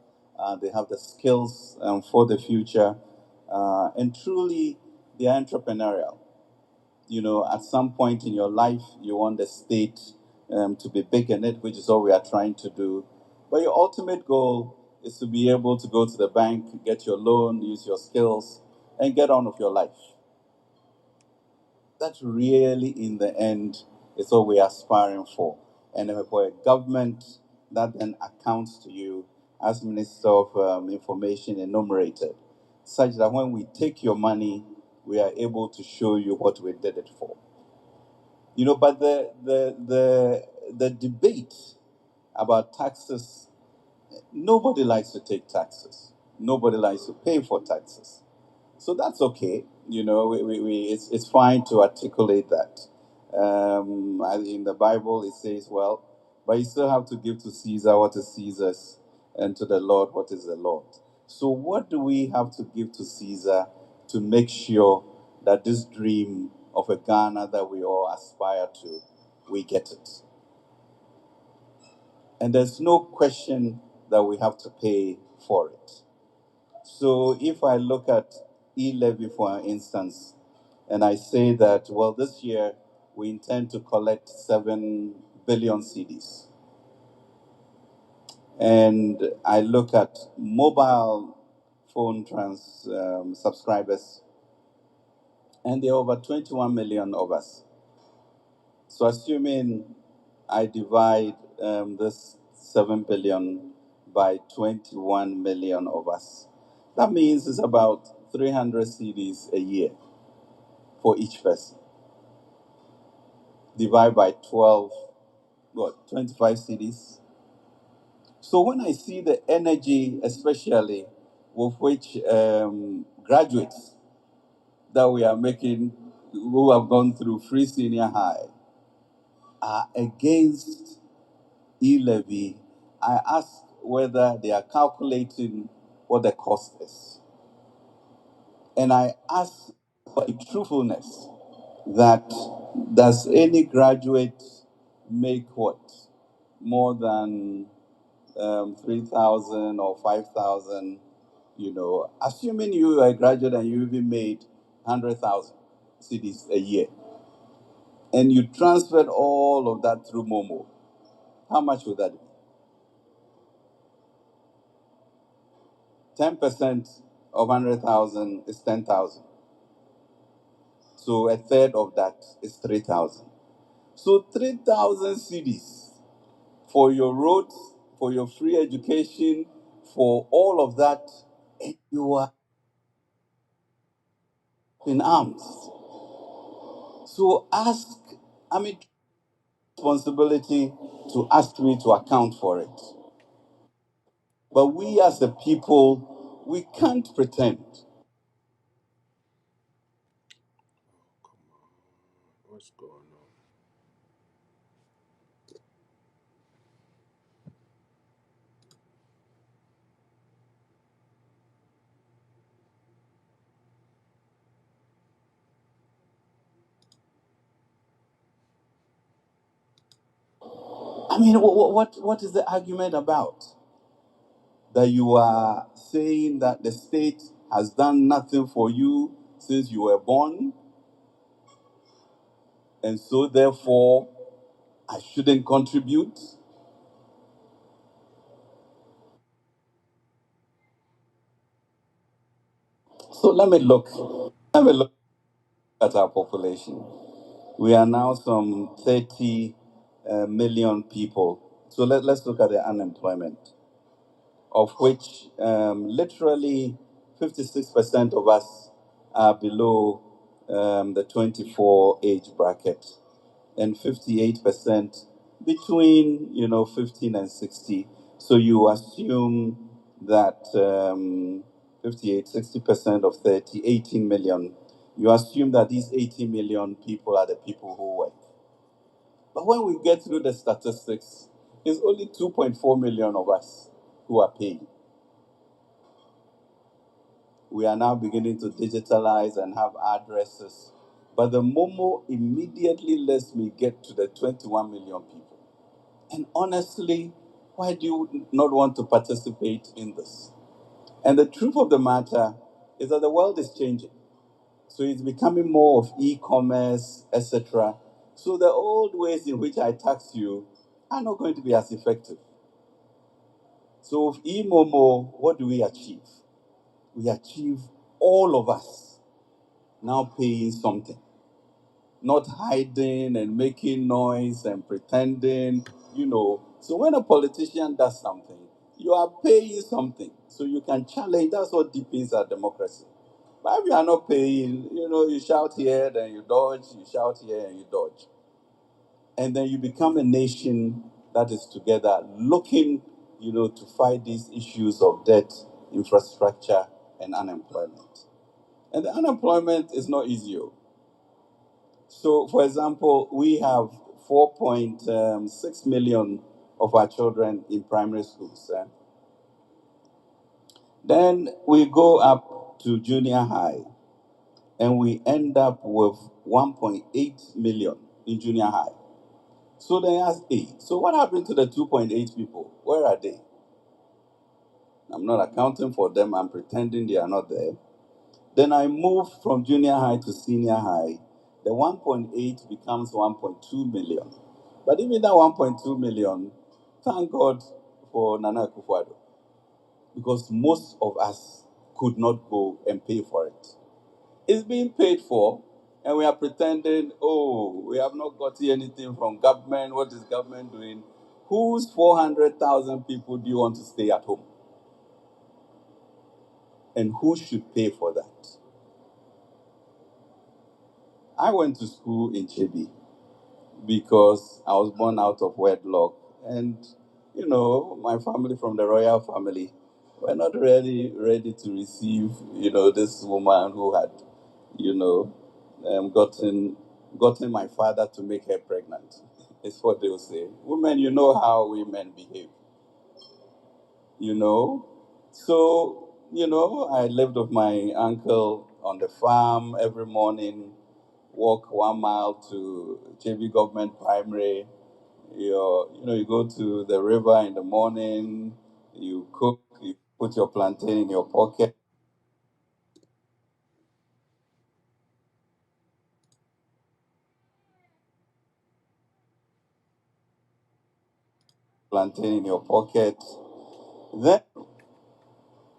they have the skills for the future, and truly they are entrepreneurial. You know, at some point in your life, you want the state to be big in it, which is all we are trying to do. But your ultimate goal is to be able to go to the bank, get your loan, use your skills, and get on with your life. That's really, in the end, is what we're aspiring for. And for a government that then accounts to you, as Minister of Information enumerated, such that when we take your money, we are able to show you what we did it for. You know, but the debate about taxes, nobody likes to take taxes. Nobody likes to pay for taxes. So that's okay. You know, it's fine to articulate that. In the Bible, it says, well, but you still have to give to Caesar what is Caesar's, and to the Lord what is the Lord. So what do we have to give to Caesar to make sure that this dream of a Ghana that we all aspire to, we get it? And there's no question that we have to pay for it. So if I look at e-levy, for instance, and I say that, well, this year we intend to collect 7 billion cedis, and I look at mobile phone subscribers, and there are over 21 million of us. So assuming I divide this 7 billion by 21 million of us, that means it's about 300 cedis a year for each person. Divide by 12, what, 25 cedis? So when I see the energy, especially with which graduates that we are making, who have gone through free senior high, are against e-levy, I ask whether they are calculating what the cost is. And I ask for truthfulness, that does any graduate make what? More than 3,000 or 5,000, you know, assuming you are a graduate and you even made 100,000 cedis a year, and you transferred all of that through Momo, how much would that be? 10% of 100,000 is 10,000. So a third of that is 3,000. So 3,000 CDs for your roads, for your free education, for all of that, and you are in arms. So ask, I mean, responsibility to ask me to account for it. But we as a people, we can't pretend. What's going on? I mean, what is the argument about? That you are saying that the state has done nothing for you since you were born, and so therefore I shouldn't contribute? So let me look at our population. We are now some 30 million people. So let's look at the unemployment, of which literally 56% of us are below the 24 age bracket, and 58% between 15 and 60. So you assume that 58, 60% of 30, 18 million. You assume that these 18 million people are the people who work. But when we get through the statistics, it's only 2.4 million of us who are paying. We are now beginning to digitalize and have addresses. But the Momo immediately lets me get to the 21 million people. And honestly, why do you not want to participate in this? And the truth of the matter is that the world is changing. So it's becoming more of e-commerce, etc. So the old ways in which I tax you are not going to be as effective. So with e-momo, what do we achieve? We achieve all of us now paying something, not hiding and making noise and pretending. So when a politician does something, you are paying something. So you can challenge. That's what deepens our democracy. But if you are not paying, you shout here, then you dodge, you shout here and you dodge. And then you become a nation that is together looking, to fight these issues of debt, infrastructure, and unemployment. And the unemployment is not easy. So, for example, we have 4.6 million of our children in primary schools. Then we go up to junior high, and we end up with 1.8 million in junior high. So then ask 8. So what happened to the 2.8 people? Where are they? I'm not accounting for them. I'm pretending they are not there. Then I move from junior high to senior high. The 1.8 becomes 1.2 million. But even that 1.2 million, thank God for Nana Akufo-Addo, because most of us could not go and pay for it. It's being paid for, and we are pretending, oh, we have not got anything from government. What is government doing? Whose 400,000 people do you want to stay at home? And who should pay for that? I went to school in Chebi because I was born out of wedlock. And, my family, from the royal family, were not really ready to receive, this woman who had, you know, gotten my father to make her pregnant. It's what they'll say. Women, you know how women behave, you know. So, I lived with my uncle on the farm every morning, walk 1 mile to JB Government Primary. You go to the river in the morning, you cook, you put your plantain in your pocket, plantain in your pocket. Then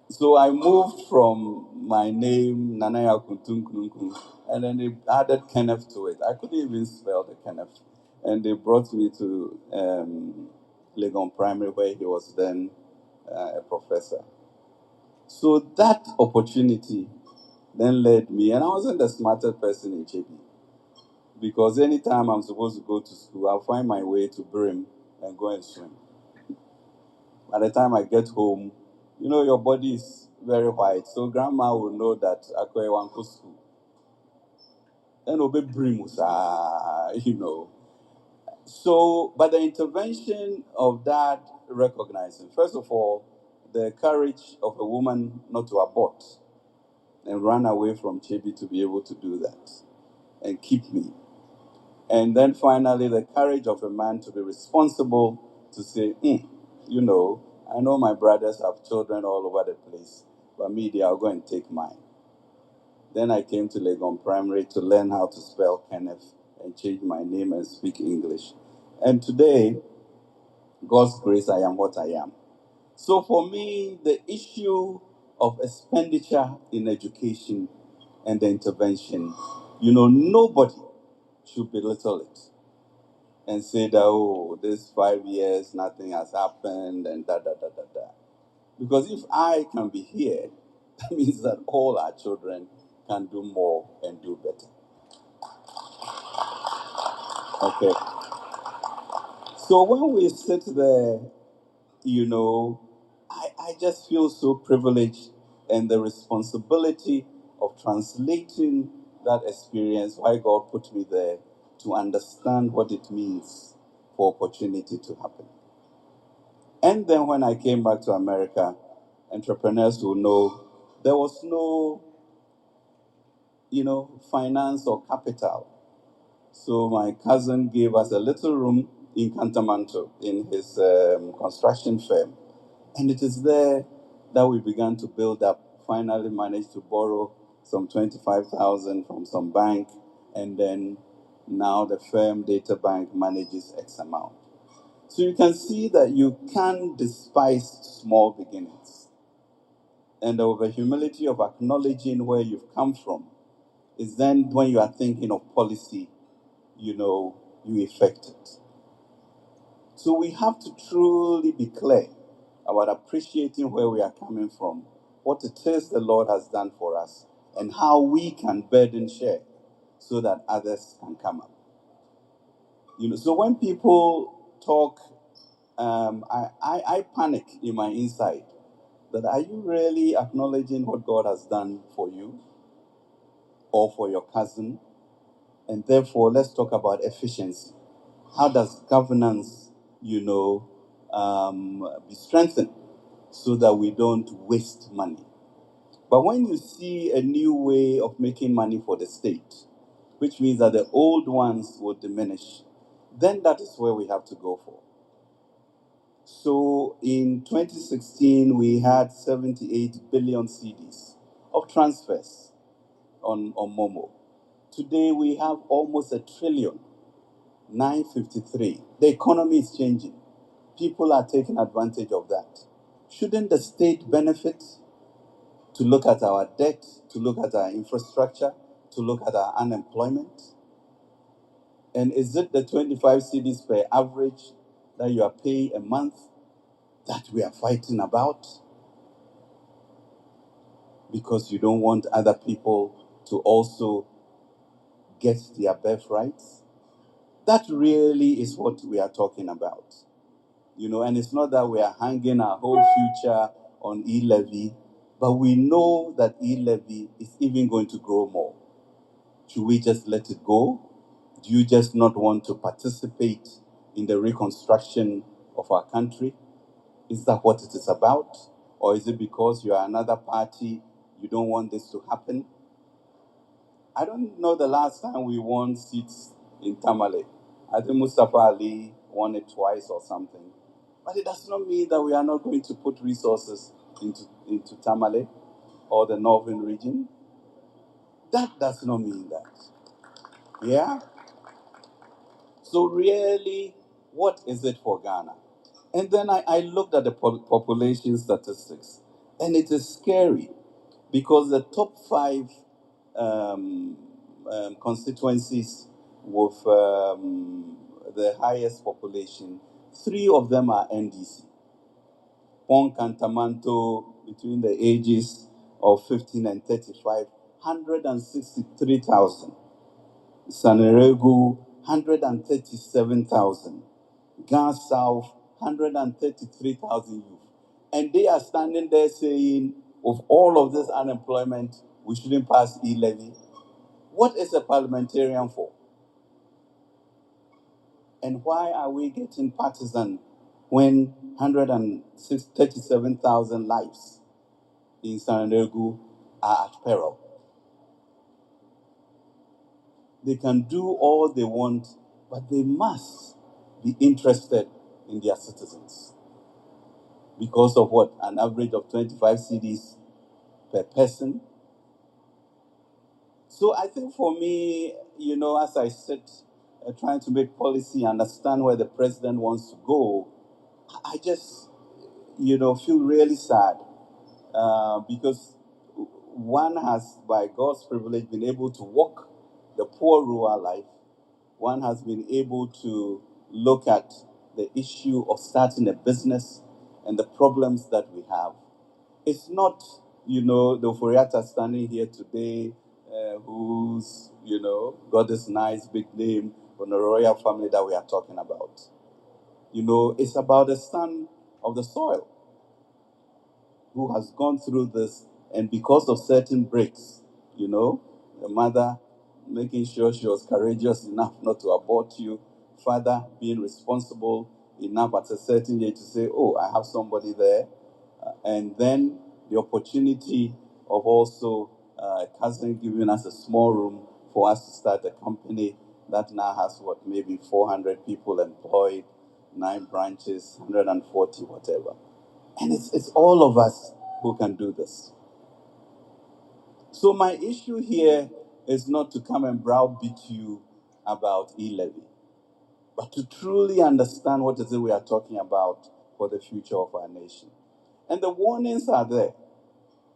So I moved from my name, Nanaya Kuntun Kunkun, and then they added Kenneth to it. I couldn't even spell the Kenneth. And they brought me to Legon Primary, where he was then a professor. So that opportunity then led me, and I wasn't the smartest person in JB, because anytime I'm supposed to go to school, I'll find my way to Brim and go and swim. By the time I get home, your body is very white, so grandma will know that Akwe Wanko school. Then Obe Brim was, So, but the intervention of that recognizing, first of all, the courage of a woman not to abort and run away from Chebi to be able to do that and keep me. And then finally, the courage of a man to be responsible to say, I know my brothers have children all over the place, but me, I'll go and take mine. Then I came to Legon Primary to learn how to spell Kenneth and change my name and speak English. And today, God's grace, I am what I am. So for me, the issue of expenditure in education and the intervention, nobody should belittle it and say that, oh, this 5 years, nothing has happened and da da da da da. Because if I can be here, that means that all our children can do more and do better. Okay. So when we sit there, I just feel so privileged, and the responsibility of translating that experience, why God put me there, to understand what it means for opportunity to happen. And then when I came back to America, entrepreneurs will know there was no, finance or capital. So my cousin gave us a little room in Cantamanto in his construction firm. And it is there that we began to build up, finally managed to borrow some 25,000 from some bank. And then now the firm Data Bank manages X amount. So you can see that you can despise small beginnings. And the humility of acknowledging where you've come from is then when you are thinking of policy, you effect it. So we have to truly be clear about appreciating where we are coming from, what it is the Lord has done for us, and how we can burden share so that others can come up. So when people talk, I panic in my inside that, are you really acknowledging what God has done for you or for your cousin? And therefore, let's talk about efficiency. How does governance, be strengthened so that we don't waste money? But when you see a new way of making money for the state, which means that the old ones will diminish, then that is where we have to go for. So in 2016, we had 78 billion CDs of transfers on Momo. Today, we have almost a trillion, 953. The economy is changing. People are taking advantage of that. Shouldn't the state benefit to look at our debt, to look at our infrastructure, to look at our unemployment? And is it the 25 cedis per average that you are paying a month that we are fighting about? Because you don't want other people to also get their birthrights? That really is what we are talking about. And it's not that we are hanging our whole future on e-levy, but we know that e-levy is even going to grow more. Should we just let it go? Do you just not want to participate in the reconstruction of our country? Is that what it is about? Or is it because you are another party, you don't want this to happen? I don't know the last time we won seats in Tamale. I think Mustafa Ali won it twice or something. But it does not mean that we are not going to put resources into Tamale or the northern region. That does not mean that. Yeah? So really, what is it for Ghana? And then I looked at the population statistics. And it is scary because the top five um, constituencies with the highest population, three of them are NDC. Pong Cantamanto, between the ages of 15 and 35, 163,000. Saneregu, 137,000. Gas South, 133,000 youth. And they are standing there saying, of all of this unemployment, we shouldn't pass e-levy. What is a parliamentarian for? And why are we getting partisan when 137,000 lives in Saneregu are at peril? They can do all they want, but they must be interested in their citizens. Because of what? An average of 25 cedis per person. So I think for me, as I sit trying to make policy, understand where the president wants to go, I just, feel really sad because one has, by God's privilege, been able to walk the poor rural life. One has been able to look at the issue of starting a business and the problems that we have. It's not, the Foriata standing here today, who's, got this nice big name from the royal family that we are talking about. It's about the son of the soil who has gone through this, and because of certain breaks, the mother making sure she was courageous enough not to abort you, father being responsible enough at a certain age to say, oh, I have somebody there, and then the opportunity of also a cousin giving us a small room for us to start a company that now has maybe 400 people employed, 9 branches, 140, whatever. And it's all of us who can do this. So my issue here is not to come and browbeat you about e-levy, but to truly understand what is it we are talking about for the future of our nation. And the warnings are there.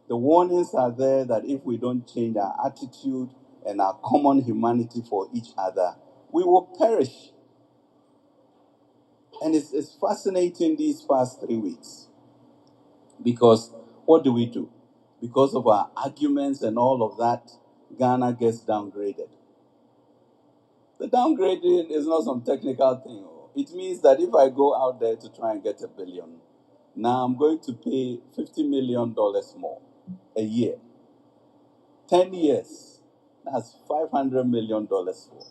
The warnings are there that if we don't change our attitude and our common humanity for each other, we will perish. And it's fascinating these past 3 weeks. Because what do? Because of our arguments and all of that, Ghana gets downgraded. The downgrading is not some technical thing. It means that if I go out there to try and get $1 billion, now I'm going to pay $50 million more a year. 10 years, that's $500 million for.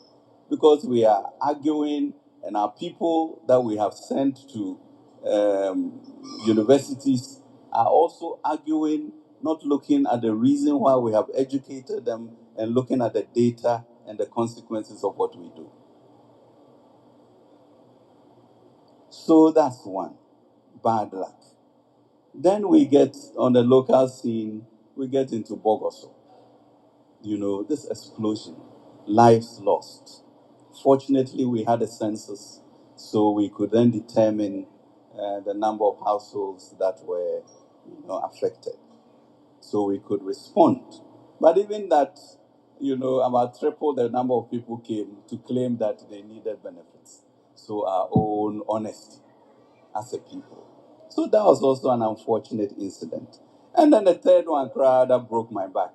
Because we are arguing, and our people that we have sent to universities are also arguing, not looking at the reason why we have educated them and looking at the data and the consequences of what we do. So that's one. Bad luck. Then we get on the local scene, we get into Bogoso. This explosion, lives lost. Fortunately, we had a census, so we could then determine the number of households that were affected. So we could respond. But even that, about triple the number of people came to claim that they needed benefits. So our own honesty as a people. So that was also an unfortunate incident. And then the third one, crowd that broke my back,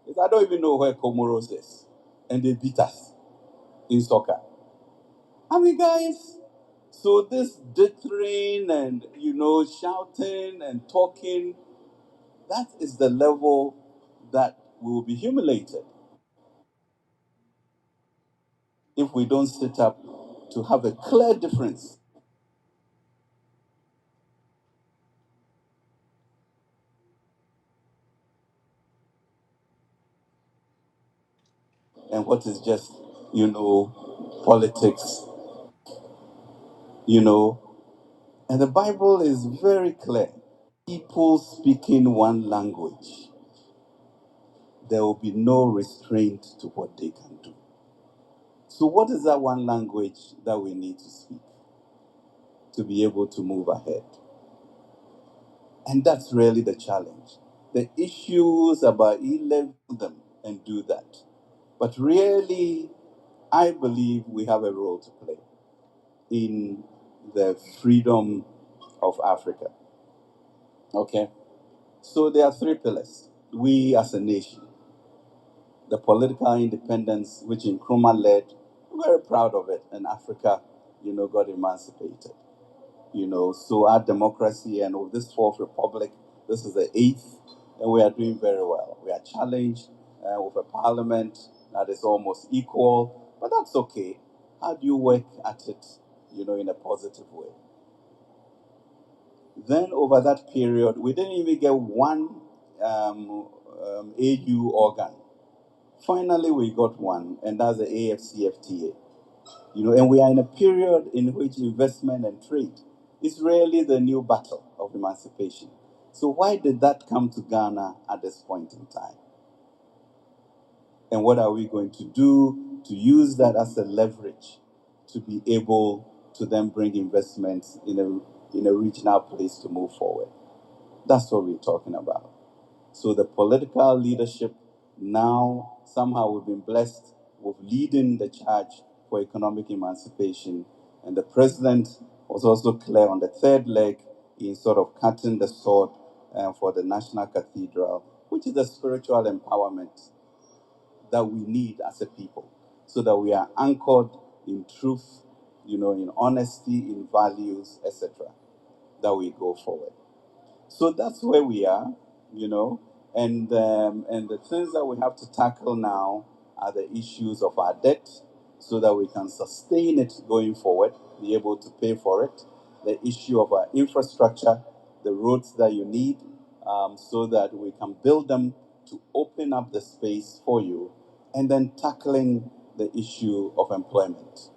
is I don't even know where Comoros is. And they beat us in soccer. I mean, guys, so this dithering and, shouting and talking, that is the level that we will be humiliated if we don't sit up to have a clear difference. And what is just, politics, you know. And the Bible is very clear. People speaking one language, there will be no restraint to what they can do. So, what is that one language that we need to speak to be able to move ahead? And that's really the challenge. The issues about e-level them and do that. But really, I believe we have a role to play in the freedom of Africa. Okay? So there are three pillars. We as a nation, the political independence, which Nkrumah led, we're very proud of it, and Africa, got emancipated. So our democracy and with this fourth republic, this is the eighth, and we are doing very well. We are challenged with a parliament that is almost equal, but that's okay. How do you work at it, in a positive way? Then over that period, we didn't even get one AU organ. Finally, we got one, and that's the AFCFTA. And we are in a period in which investment and trade is really the new battle of emancipation. So why did that come to Ghana at this point in time? And what are we going to do to use that as a leverage to be able to then bring investments in a regional place to move forward? That's what we're talking about. So the political leadership now, somehow we've been blessed with leading the charge for economic emancipation. And the president was also clear on the third leg in sort of cutting the sword for the National Cathedral, which is the spiritual empowerment that we need as a people, so that we are anchored in truth, in honesty, in values, etc., that we go forward. So that's where we are, and the things that we have to tackle now are the issues of our debt, so that we can sustain it going forward, be able to pay for it. The issue of our infrastructure, the roads that you need, so that we can build them to open up the space for you, and then tackling the issue of employment.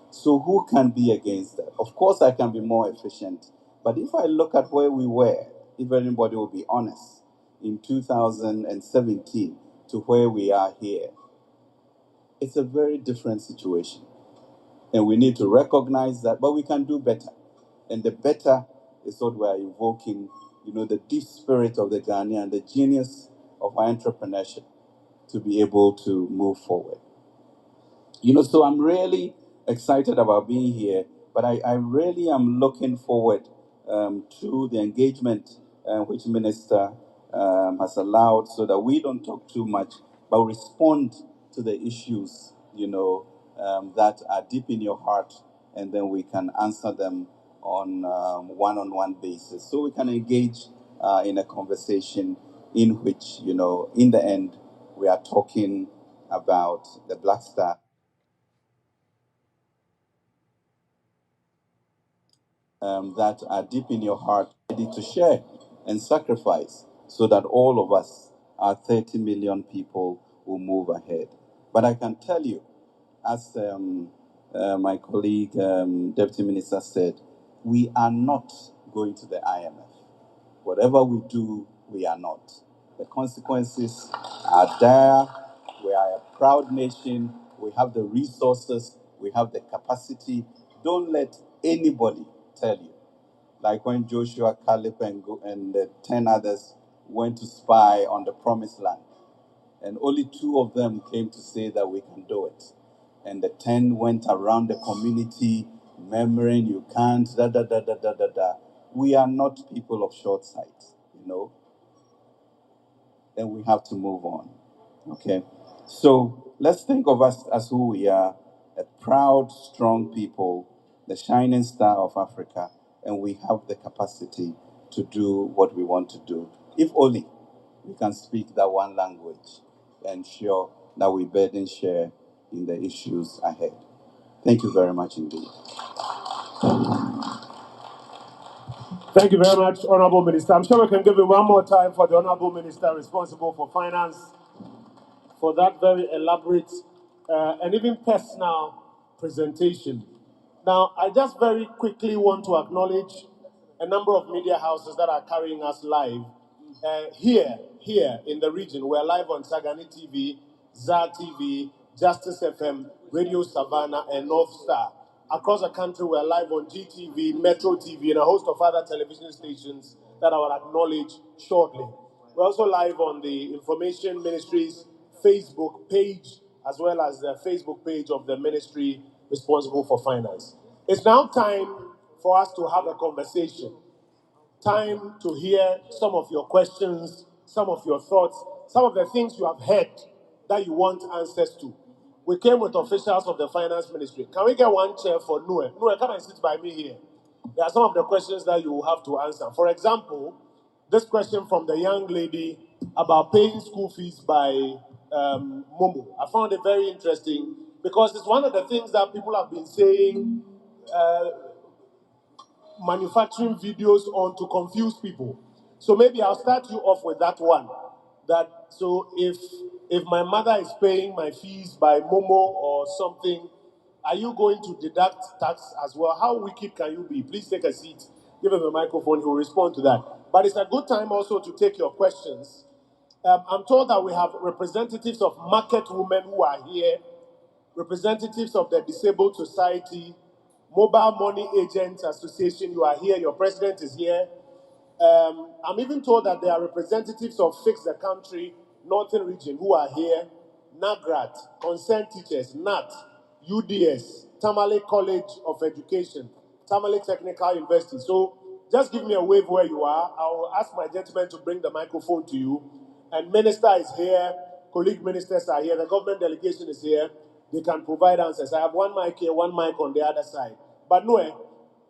So who can be against that? Of course, I can be more efficient. But if I look at where we were, if anybody will be honest, in 2017 to where we are here, it's a very different situation. And we need to recognize that, but we can do better. And the better is what we are invoking, the deep spirit of the Ghanaian, the genius of our entrepreneurship to be able to move forward. So I'm really excited about being here, but I really am looking forward to the engagement which Minister has allowed, so that we don't talk too much, but respond to the issues, that are deep in your heart, and then we can answer them on one-on-one basis. So we can engage in a conversation in which, in the end, we are talking about the Black Star that are deep in your heart, ready to share and sacrifice, so that all of us, our 30 million people, will move ahead. But I can tell you, as my colleague, Deputy Minister said, we are not going to the IMF. Whatever we do, we are not. The consequences are dire. We are a proud nation. We have the resources. We have the capacity. Don't let anybody tell you. Like when Joshua, Caleb, and the 10 others went to spy on the promised land, and only two of them came to say that we can do it. And the 10 went around the community murmuring, you can't, da da da da da da da. We are not people of short sight, and we have to move on. Okay? So let's think of us as who we are, a proud, strong people, the shining star of Africa, and we have the capacity to do what we want to do. If only we can speak that one language and ensure that we burden share in the issues ahead. Thank you very much indeed. Thank you very much, Honorable Minister. I'm sure we can give you one more time for the Honorable Minister responsible for finance for that very elaborate and even personal presentation. Now, I just very quickly want to acknowledge a number of media houses that are carrying us live here in the region. We're live on Sagani TV, ZAR TV, Justice FM, Radio Savannah, and North Star. across the country. We're live on GTV, Metro TV, and a host of other television stations that I will acknowledge shortly. We're also live on the Information Ministry's Facebook page, as well as the Facebook page of the ministry responsible for finance. It's now time for us to have a conversation. Time to hear some of your questions, some of your thoughts, some of the things you have heard that you want answers to. We came with officials of the finance ministry. Can we get one chair for Noe? Noe, come and sit by me here. There are some of the questions that you will have to answer. For example, this question from the young lady about paying school fees by Momo. I found it very interesting because it's one of the things that people have been saying, manufacturing videos on to confuse people. So maybe I'll start you off with that one. So if my mother is paying my fees by Momo or something, are you going to deduct tax as well? How wicked can you be? Please take a seat. Give him a microphone. He will respond to that. But it's a good time also to take your questions. I'm told that we have representatives of market women who are here, representatives of the Disabled Society, Mobile Money Agents Association. You are here. Your president is here. I'm even told that there are representatives of Fix the Country, Northern Region, who are here. NAGRAT, Concerned Teachers, NAT, UDS, Tamale College of Education, Tamale Technical University. So just give me a wave where you are. I will ask my gentleman to bring the microphone to you. And minister is here, colleague ministers are here, the government delegation is here. They can provide answers. I have one mic here, one mic on the other side. But no,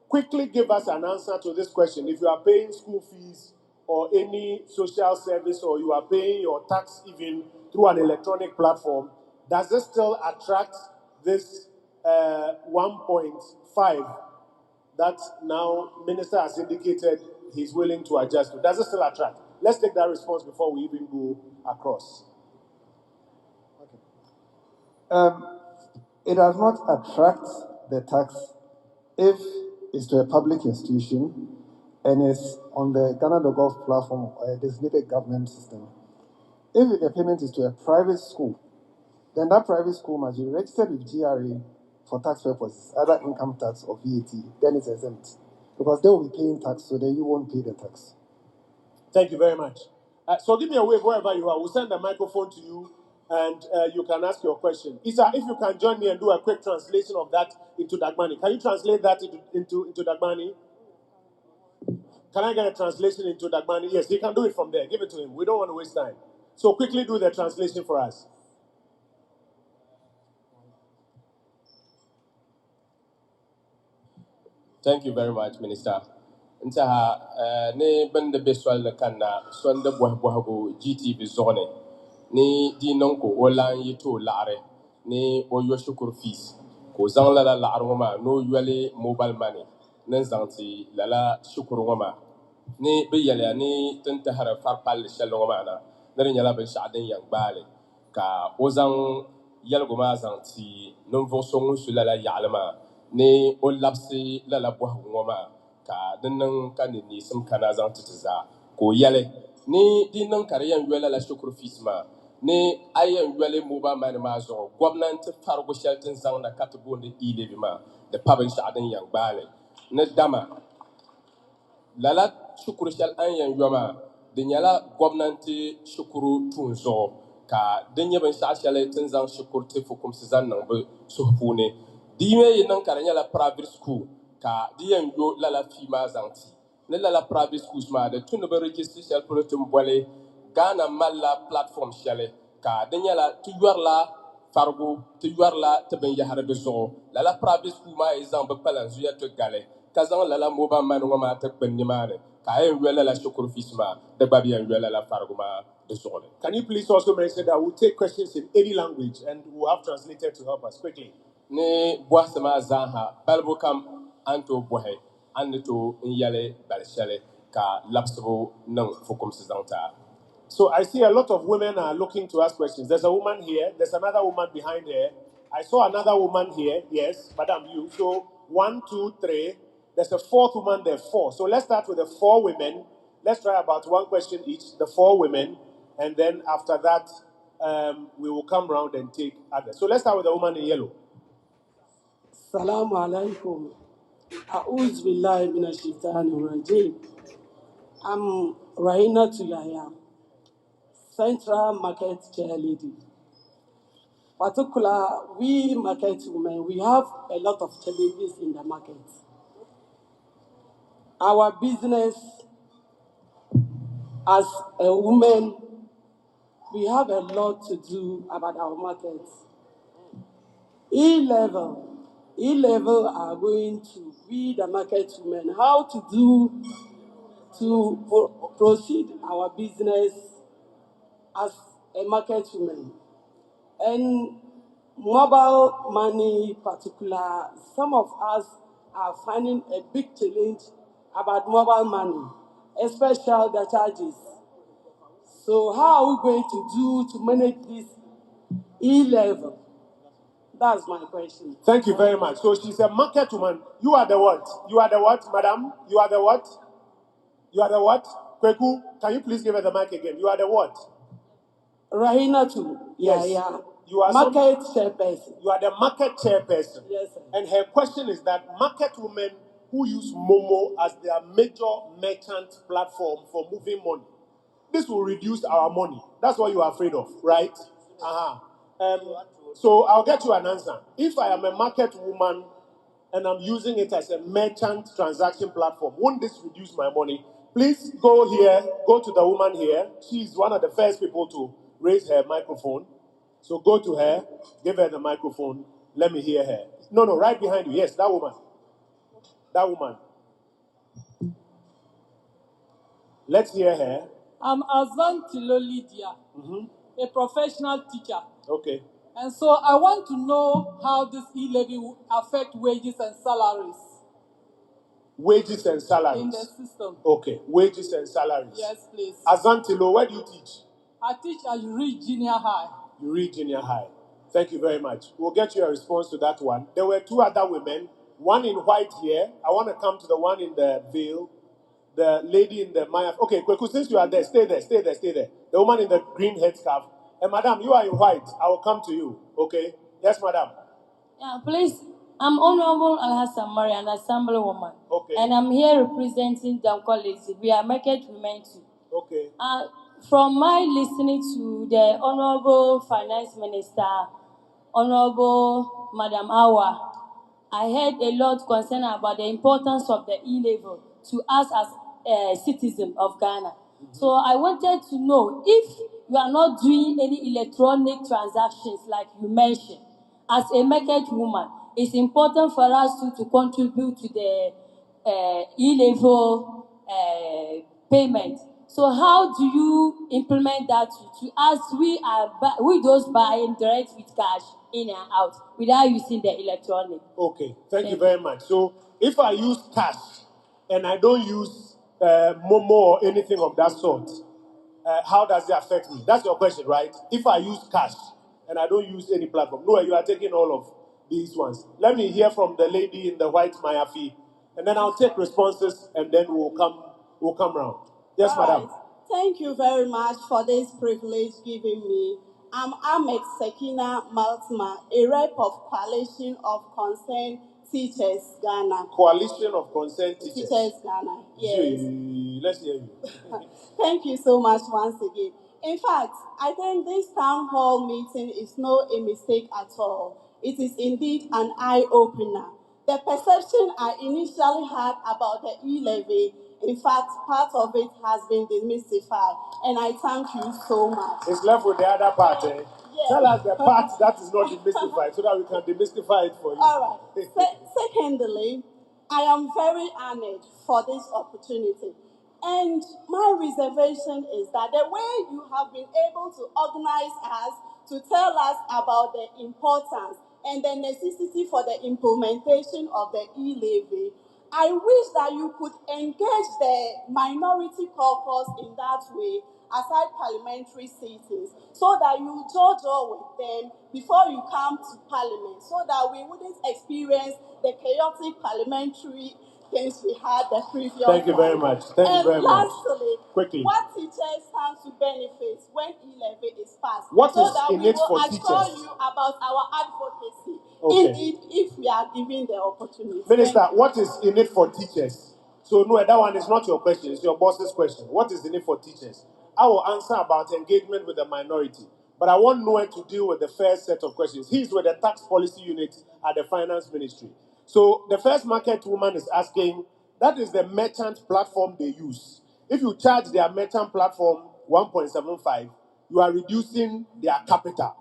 quickly give us an answer to this question. If you are paying school fees or any social service, or you are paying your tax even through an electronic platform, does this still attract this 1.5 that now minister has indicated he's willing to adjust to? Does it still attract? Let's take that response before we even go across. It does not attract the tax if it's to a public institution and it's on the Ghana.gov platform or a designated government system. If the payment is to a private school, then that private school must be registered with GRA for tax purposes, either income tax or VAT, then it's exempt. Because they will be paying tax, so then you won't pay the tax. Thank you very much. So give me a wave wherever you are. We'll send the microphone to you, and you can ask your question. Isa, if you can join me and do a quick translation of that into Dagmani. Can you translate that into Dagmani? Can I get a translation into Dagmani? Yes, he can do it from there. Give it to him. We don't want to waste time. So quickly do the translation for us. Thank you very much, Minister. Ntaha ne bende beswal na kanna swanda buhabuhabu GTV zone ni di nonko olan yito lare ni o yo shukur fees ko zang la lare ngoma no yale mobile money nan zangti lala shukur ngoma ni be yale ni tanta hara farpal shal ngoma na nare nyala ben shadin yang bale ka o zang yal goma zangti non vo songu sulala yalma ni o lapsi lala buhabu ngoma ka dinnan ka ni sim kana zang titiza ko yale ni dinnan kariyan yele la shukru fisma ni ayan yele muba man ma zo gwamnati fargo sheltin zang na katubo ni ile bima da pabin sha'adin yang bale ni dama lala shukuru shɛli an yɛn yɔma di nyɛla gɔmnanti shukuru tuun zuɣu ka di nyɛ binshɛɣu shɛli ti ni zaŋ shikuriti fukumsi zaŋ niŋ bi suhu puuni di yi niŋ ka di nyɛla private school ka di yɛn yo lala fii maa zaŋ ti ni lala private schools maa di tu ni bi registri shɛli polo ti ni bɔli Ghana malila platform shɛli ka di nyɛla ti yɔrila farigu ti yɔrila ti binyɛhari di zuɣu lala private school maa yi zaŋ bi kpalanzuya ti gali ka zaŋ lala mobile money ŋɔ maa ti kpini nimaani ka a yɛn yɔ lala shukuru fees maa di gba bi yɛn yɔ lala farigu maa di zuɣu ni. Can you please also mention that we'll take questions in any language and we'll have translators to help us quickly? Ni bɔhisi maa zaaha balibu kam an tooi bɔhi an ni tooi n yɛli bali shɛli ka labisibu niŋ fukumsi zaŋ taa. So I see a lot of women are looking to ask questions. There's a woman here. There's another woman behind her. I saw another woman here. Yes, Madam, you. So 1, 2, 3. There's a fourth woman there, 4. So let's start with the 4 women. Let's try about one question each, the 4 women. And then after that, we will come round and take others. So let's start with the woman in yellow. Assalamu alaikum. A'udhu billahi minash shaitanir rajim. I'm Rahina Tuyaya, Central Market Chair Lady. Particular, we market women, we have a lot of challenges in the market. Our business as a woman, we have a lot to do about our market. E-level are going to be the market women, how to do to proceed our business as a market woman. And mobile money particular, some of us are finding a big challenge about mobile money, especially the charges. So how are we going to do to manage this E-level? That's my question. Thank you very much. So she's a market woman. You are the what? You are the what, madam? You are the what? You are the what? Kweku, can you please give her the mic again? You are the what? Rahina too. Yes. Yeah. You are market chairperson. You are the market chairperson. Yes, sir. And her question is that market women who use Momo as their major merchant platform for moving money, this will reduce our money. That's what you are afraid of, right? So I'll get you an answer. If I am a market woman and I'm using it as a merchant transaction platform, won't this reduce my money? Please go here, go to the woman here. She's one of the first people to raise her microphone. So go to her, give her the microphone, let me hear her. No, right behind you. Yes, that woman. That woman. Let's hear her. I'm Azan Tilo Lydia, a professional teacher. Okay. And so I want to know how this e-levy will affect wages and salaries. Wages and salaries. In the system. Okay, wages and salaries. Yes, please. Azan Tilo, where do you teach? I teach at Reed Junior High. You read junior high. Thank you very much. We'll get you a response to that one. There were two other women, one in white here. I want to come to the one in the veil, the lady in the Maya. Okay, Kweku, since you are there, stay there. The woman in the green headscarf. And madam, you are in white. I will come to you. Okay? Yes, madam. Yeah, please. I'm Honorable Alhassan Mari, an assembly woman. Okay. And I'm here representing Dam College. We are market women too. Okay. From my listening to the Honorable Finance Minister, Honorable Madam Awa, I heard a lot concern about the importance of the E-level to us as citizens of Ghana. So I wanted to know if you are not doing any electronic transactions like you mentioned, as a market woman, it's important for us to contribute to the E-level payment. So how do you implement that to us? We those buying direct with cash in and out without using the electronic. Okay, thank you very much. So if I use cash and I don't use Momo or anything of that sort, how does it affect me? That's your question, right? If I use cash and I don't use any platform. No, you are taking all of these ones. Let me hear from the lady in the white Mayafi, and then I'll take responses, and then we'll come round. Yes, all madam. Right. Thank you very much for this privilege given me. I'm Ahmed Sekina Maltma, a rep of Coalition of Concerned Teachers Ghana. Coalition of Concerned Teachers. Ghana, yes. Let's hear you. Thank you so much once again. In fact, I think this town hall meeting is no a mistake at all. It is indeed an eye-opener. The perception I initially had about the e-levy, in fact, part of it has been demystified, and I thank you so much. It's left with the other part, eh? Yes. Tell us the part that is not demystified so that we can demystify it for you. All right. Secondly, I am very honored for this opportunity. And my reservation is that the way you have been able to organize us to tell us about the importance and the necessity for the implementation of the e-levy, I wish that you could engage the minority caucus in that way aside parliamentary sittings so that you judge with them before you come to parliament so that we wouldn't experience the chaotic parliamentary things we had the previous time. Thank you very much. Thank you very much. Lastly, quickly, what teachers stand to benefit when e-levy is passed? What so is that in we it will for assure teachers? you about our advocacy Okay. Indeed, if we are given the opportunity. Minister, Thank you. what is in it for teachers? So no, that one is not your question, it's your boss's question. What is in it for teachers? I will answer about engagement with the minority. But I want Noah to deal with the first set of questions. He's with the tax policy unit at the finance ministry. So the first market woman is asking, that is the merchant platform they use. If you charge their merchant platform 1.75, you are reducing their capital.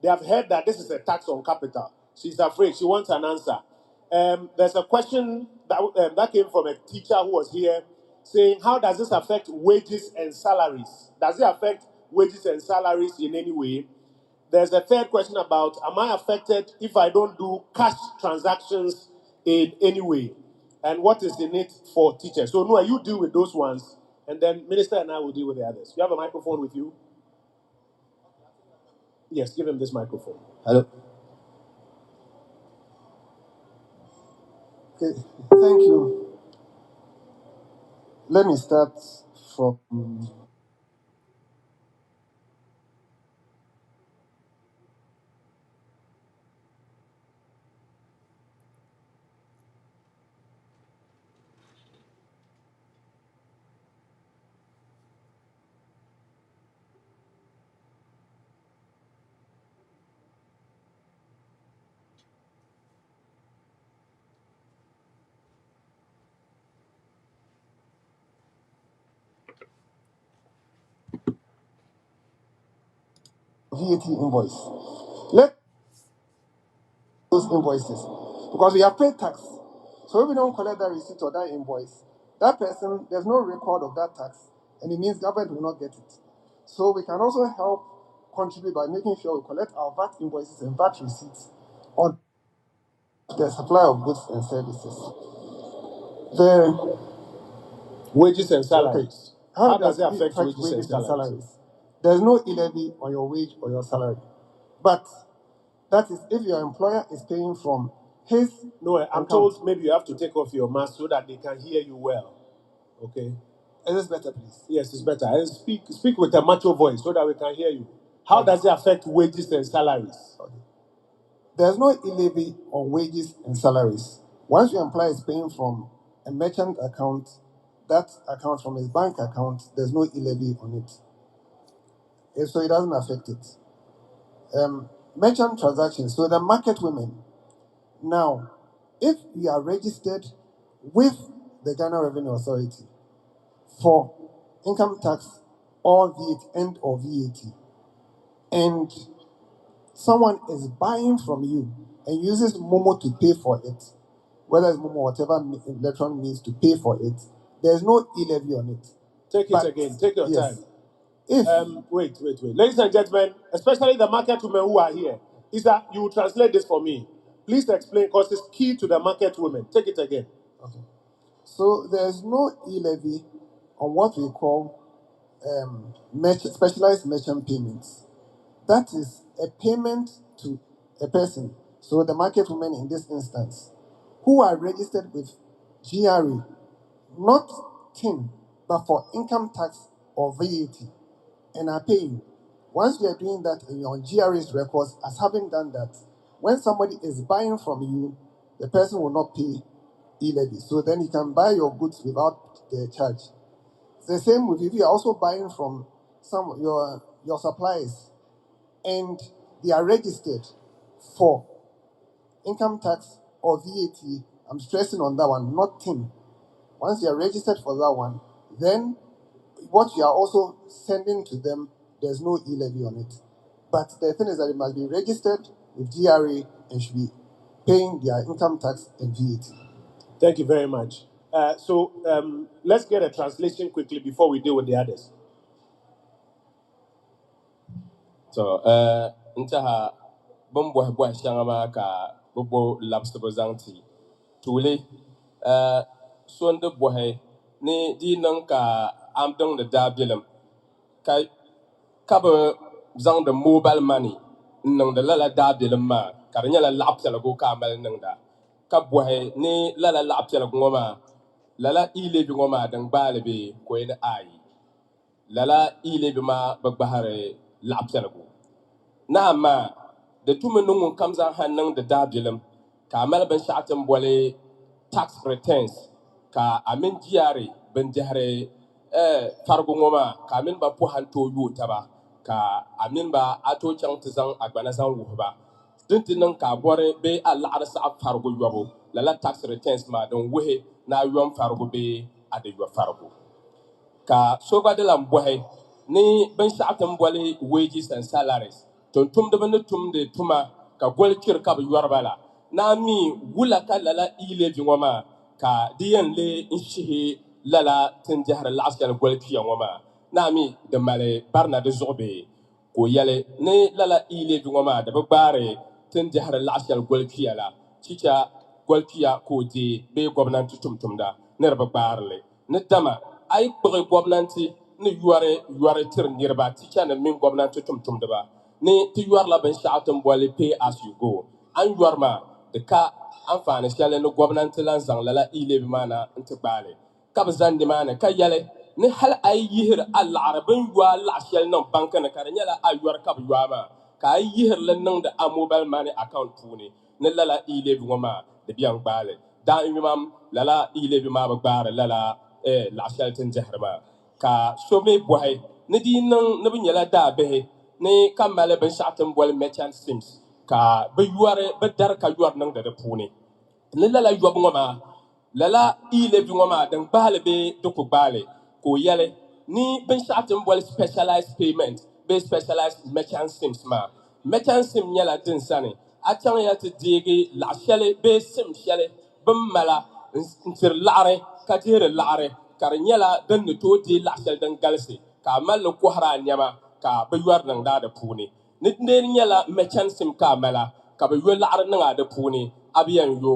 They have heard that this is a tax on capital. She's afraid. She wants an answer. There's a question that came from a teacher who was here saying, how does this affect wages and salaries? Does it affect wages and salaries in any way? There's a third question about, am I affected if I don't do cash transactions in any way? And what is in it for teachers? So, Noah, you deal with those ones, and then Minister and I will deal with the others. You have a microphone with you? Yes, give him this microphone. Hello. Okay, thank you. Let me start from VAT invoice. Let those invoices because we have paid tax. So if we don't collect that receipt or that invoice, that person, there's no record of that tax, and it means government will not get it. So we can also help contribute by making sure we collect our VAT invoices and VAT receipts on the supply of goods and services. The Wages and okay, salaries. how How does does it it affect affect wages and wages and salaries? salaries? There's no e-levy on your wage or your salary, but that is if your employer is paying from his No, I'm account. told maybe you have to take off your mask so that they can hear you well. Okay? Is this better, please? Yes, it's better. And speak with a macho voice so that we can hear you. How does it affect wages and salaries? Okay. There's no e-levy on wages and salaries. Once your employer is paying from a merchant account, that account from his bank account, there's no e-levy on it. So it doesn't affect it. Merchant transactions, so the market women. Now, if you are registered with the Ghana Revenue Authority for income tax or VAT and or VAT, and someone is buying from you and uses Momo to pay for it, whether it's Momo or whatever electronic means to pay for it, there's no e-levy on it. Take it again. Take your Yes, time. if Wait. Ladies and gentlemen, especially the market women who are here, is that you will translate this for me. Please explain because it's key to the market women. Take it again. okay, so there's no e-levy on what we call specialized merchant payments. That is a payment to a person, so the market women in this instance, who are registered with GRA, not TIN, but for income tax or VAT, and are paying. Once you are doing that and you're on GRA's records as having done that, when somebody is buying from you, the person will not pay e-levy. So then you can buy your goods without the charge. It's the same with if you're also buying from some your suppliers and they are registered for income tax or VAT. I'm stressing on that one, not TIN. Once you are registered for that one, then what you are also sending to them, there's no e-levy on it. But the thing is that it must be registered with GRA and should be paying their income tax and VAT. Thank you very much. Let's get a translation quickly before we deal with the others. So, ntaha bumbuh shanga ma ka bubo labs to bazanti. Tuli, son de bohe ni di nang ka amdong the dabilum. Kai kaba zang the mobile money nang the lala dabilum ma karnya la lapsa la go kamal nang da. Ka bohe ni lala lapsa la ngoma lala ile bi ngoma dang bale bi ko ina ai. Lala ile bi ma bagbahare lapsa la go. Na ma the two men who comes out hanging the dabilum, ka Melbourne Shatten Bolle tax returns, ka Amin Giari, Ben Jahre, Fargo Moma, ka Amin ba Puhanto Yu Taba, ka Amin ba Ato Chang Tizang Agbanazan Wuba. Dintinan ka bore be a lot of Fargo Yabo, la tax returns ma don't we na yum Fargo be at the Fargo. Ka soba de lambohe ni ben shaatam bole wages and salaries ton tum de ben tum de tuma ka gol kir ka bala na mi wula ka lala ile bi ngoma ka diyan le inshihi lala tin jahar la askal gol piya ngoma na mi de male barna de zobe ko yale ni lala ile bi ngoma de bare tin jahar la askal gol piya la chicha gol piya ko de be gobnan tum tum da ner ba barle ni dama ay kpagi gobnanti ni yuare tir nirba ticha na min gobnanti tum deba ni ti yuar la ben shaatum bole pay as you go an yuar ma de ka an fani shale no gobnanti lan zang la ile bi mana inti bale ka bazandi mana ka yale ni hal ay yihir al arabin yuar la shal no banka na karanya la ay yuar ka yuama ka ay yihir lan nang da mobile money account puni ni la ile bi ngoma de biang bale da imam la ile bi ma ba bare la la shal tin jahrama ka some boy ne di nan ne bi nyala da be ne kamale ben shatam bol merchant sims ka be yuare be dar ka yuar nan da puni ne la yob ngoma lala ile bi ngoma dan bale be to ko bale ko yale ni ben shatam bol specialized payment be specialized merchant sims ma merchant sim nyala din sane a chang ya te digi la shale be sim shale bum mala ntir la'are ka dihiri la'are ka di nyɛla din ni tooi deei laɣashɛli din galisi ka a mali li kɔhiri a niɛma ka bɛ yɔri niŋda di puuni ni dee nyɛla mɛchanisim ka a mala ka bɛ yo laɣari niŋa di puuni a bi yɛn yo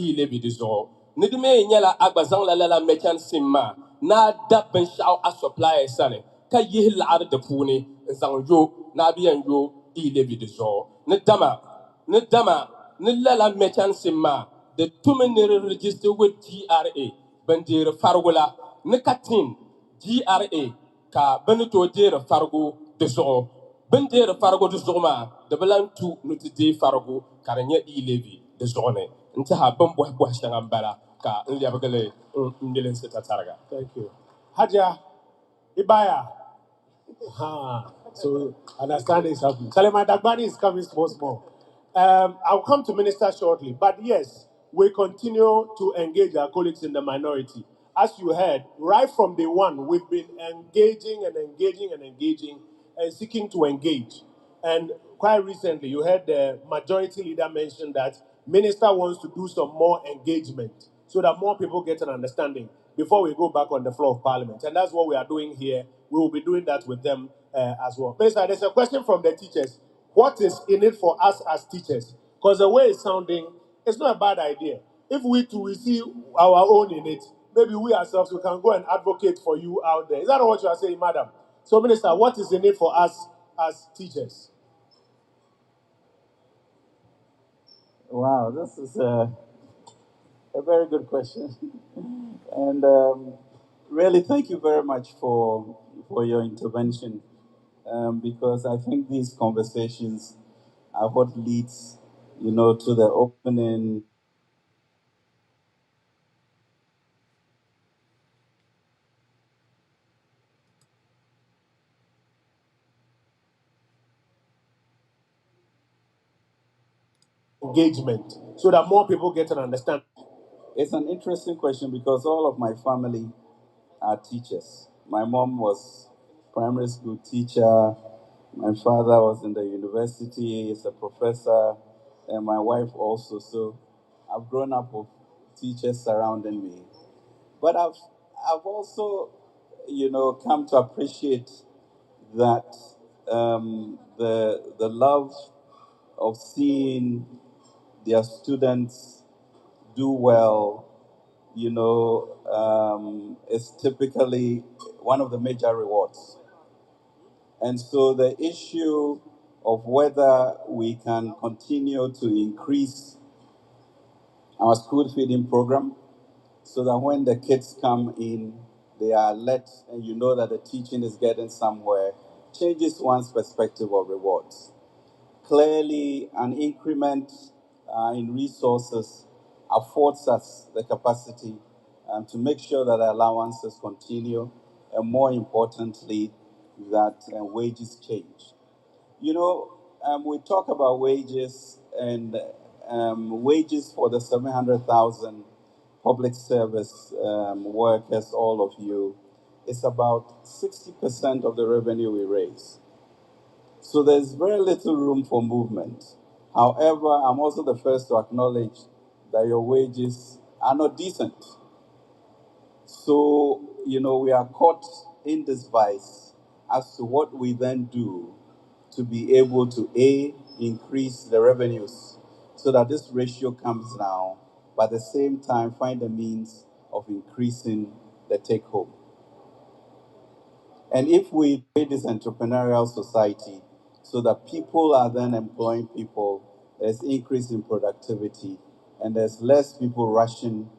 e-levi di zuɣu ni di mee nyɛla a gba zaŋla lala mɛchanisim maa na a da binshɛɣu a supplier sani ka yihi laɣari di puuni n zaŋ yo na a bi yɛn yo e-levi di zuɣu ni lala mɛchanisim maa the two-minute register with GRA, Bandir Fargola, Nikatin, GRA, Ka Benito de Fargo de Zo, Bendir Fargo de Zoma, the Belan to Nutide Fargo, Karanya E. Levy, the Zone, Ntaha Bumbo Buashangambara, Ka Liabagale, Milan Setataraga. Thank you. Haja, Ibaya. So understanding is happening. Salema Dagbani is coming small. I'll come to Minister shortly, but yes, we continue to engage our colleagues in the minority. As you heard, right from day one, we've been engaging and seeking to engage. And quite recently, you heard the majority leader mention that minister wants to do some more engagement so that more people get an understanding before we go back on the floor of parliament. And that's what we are doing here. We will be doing that with them as well. Minister, there's a question from the teachers. What is in it for us as teachers? Because the way it's sounding, it's not a bad idea. If we too we see our own in it, maybe we ourselves we can go and advocate for you out there. Is that what you are saying, madam? So, Minister, what is in it for us as teachers? Wow, this is a very good question. And really, thank you very much for your intervention, because I think these conversations are what leads, to the opening. Engagement so that more people get an understanding. It's an interesting question because all of my family are teachers. My mom was primary school teacher. My father was in the university. He's a professor, and my wife also. So I've grown up with teachers surrounding me. But I've also, come to appreciate that the love of seeing their students do well, is typically one of the major rewards. And so the issue of whether we can continue to increase our school feeding program so that when the kids come in, they are let and you know that the teaching is getting somewhere, changes one's perspective of rewards. Clearly, an increment in resources affords us the capacity to make sure that allowances continue, and more importantly, that wages change. You know, we talk about wages, and wages for the 700,000 public service workers, all of you, is about 60% of the revenue we raise. So there's very little room for movement. However, I'm also the first to acknowledge that your wages are not decent. So, we are caught in this vice as to what we then do to be able to A, increase the revenues so that this ratio comes down, but at the same time find a means of increasing the take home. And if we create this entrepreneurial society so that people are then employing people, there's increase in productivity, and there's less people rushing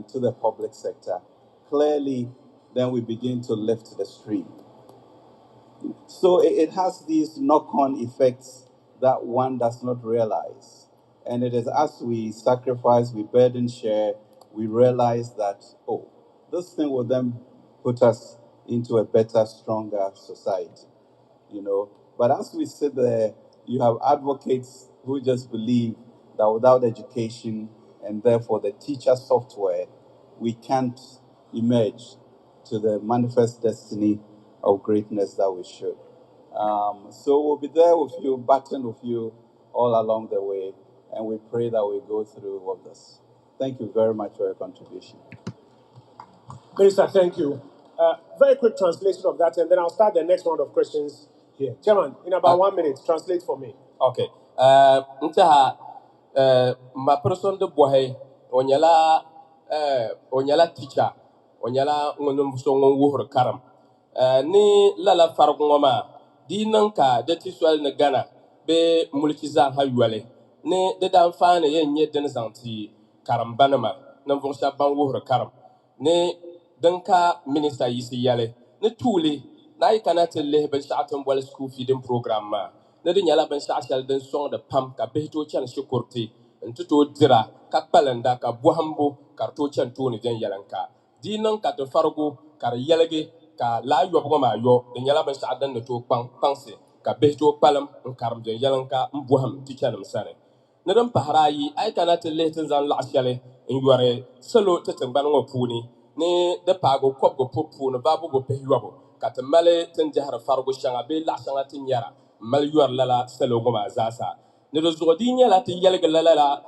to the public sector, clearly then we begin to lift the stream. So it has these knock-on effects that one does not realize. And it is as we sacrifice, we burden share, we realize that, oh, this thing will then put us into a better, stronger society, But as we sit there, you have advocates who just believe that without education and therefore the teacher software, we can't emerge to the manifest destiny of greatness that we should. So we'll be there with you, battling with you all along the way, and we pray that we go through all this. Thank you very much for your contribution. Minister, thank you. Very quick translation of that, and then I'll start the next round of questions here. Chairman, in about 1 minute, translate for me. Okay. Ma person de boy onyala teacher onyala ngunum so ngun wuhur karam. Ni lala farko ngoma di nanka de tiswal na Ghana be mulkiza ha yuale ni de dan fane yen nye den zanti karam banama nan vonsha ban wuhur karam ni danka minister yisi yale ni tuli na yi kana tille ben sha'atan wal school feeding program ma na di nyala ben sha'ashal den song de pam ka behto chan shukurti ntuto dira ka palanda ka buhambo karto chan tuni den yalanka di nanka to fargo kar yalege ka la yobgo ma yo de nyala ben sha'adan de to pangse ka behto palam karam den yalanka mbuham ti chanam sane na dan paharayi ay kana tille tin zan la'ashale in yore salo tetin ban ngo puni ni de pago kobgo popu no babu bo pehyuabo kat male tin jahar fargo shanga be la shanga tin yara mal yor lala salo ngoma zasa ni do zodi nyala ti yelga lala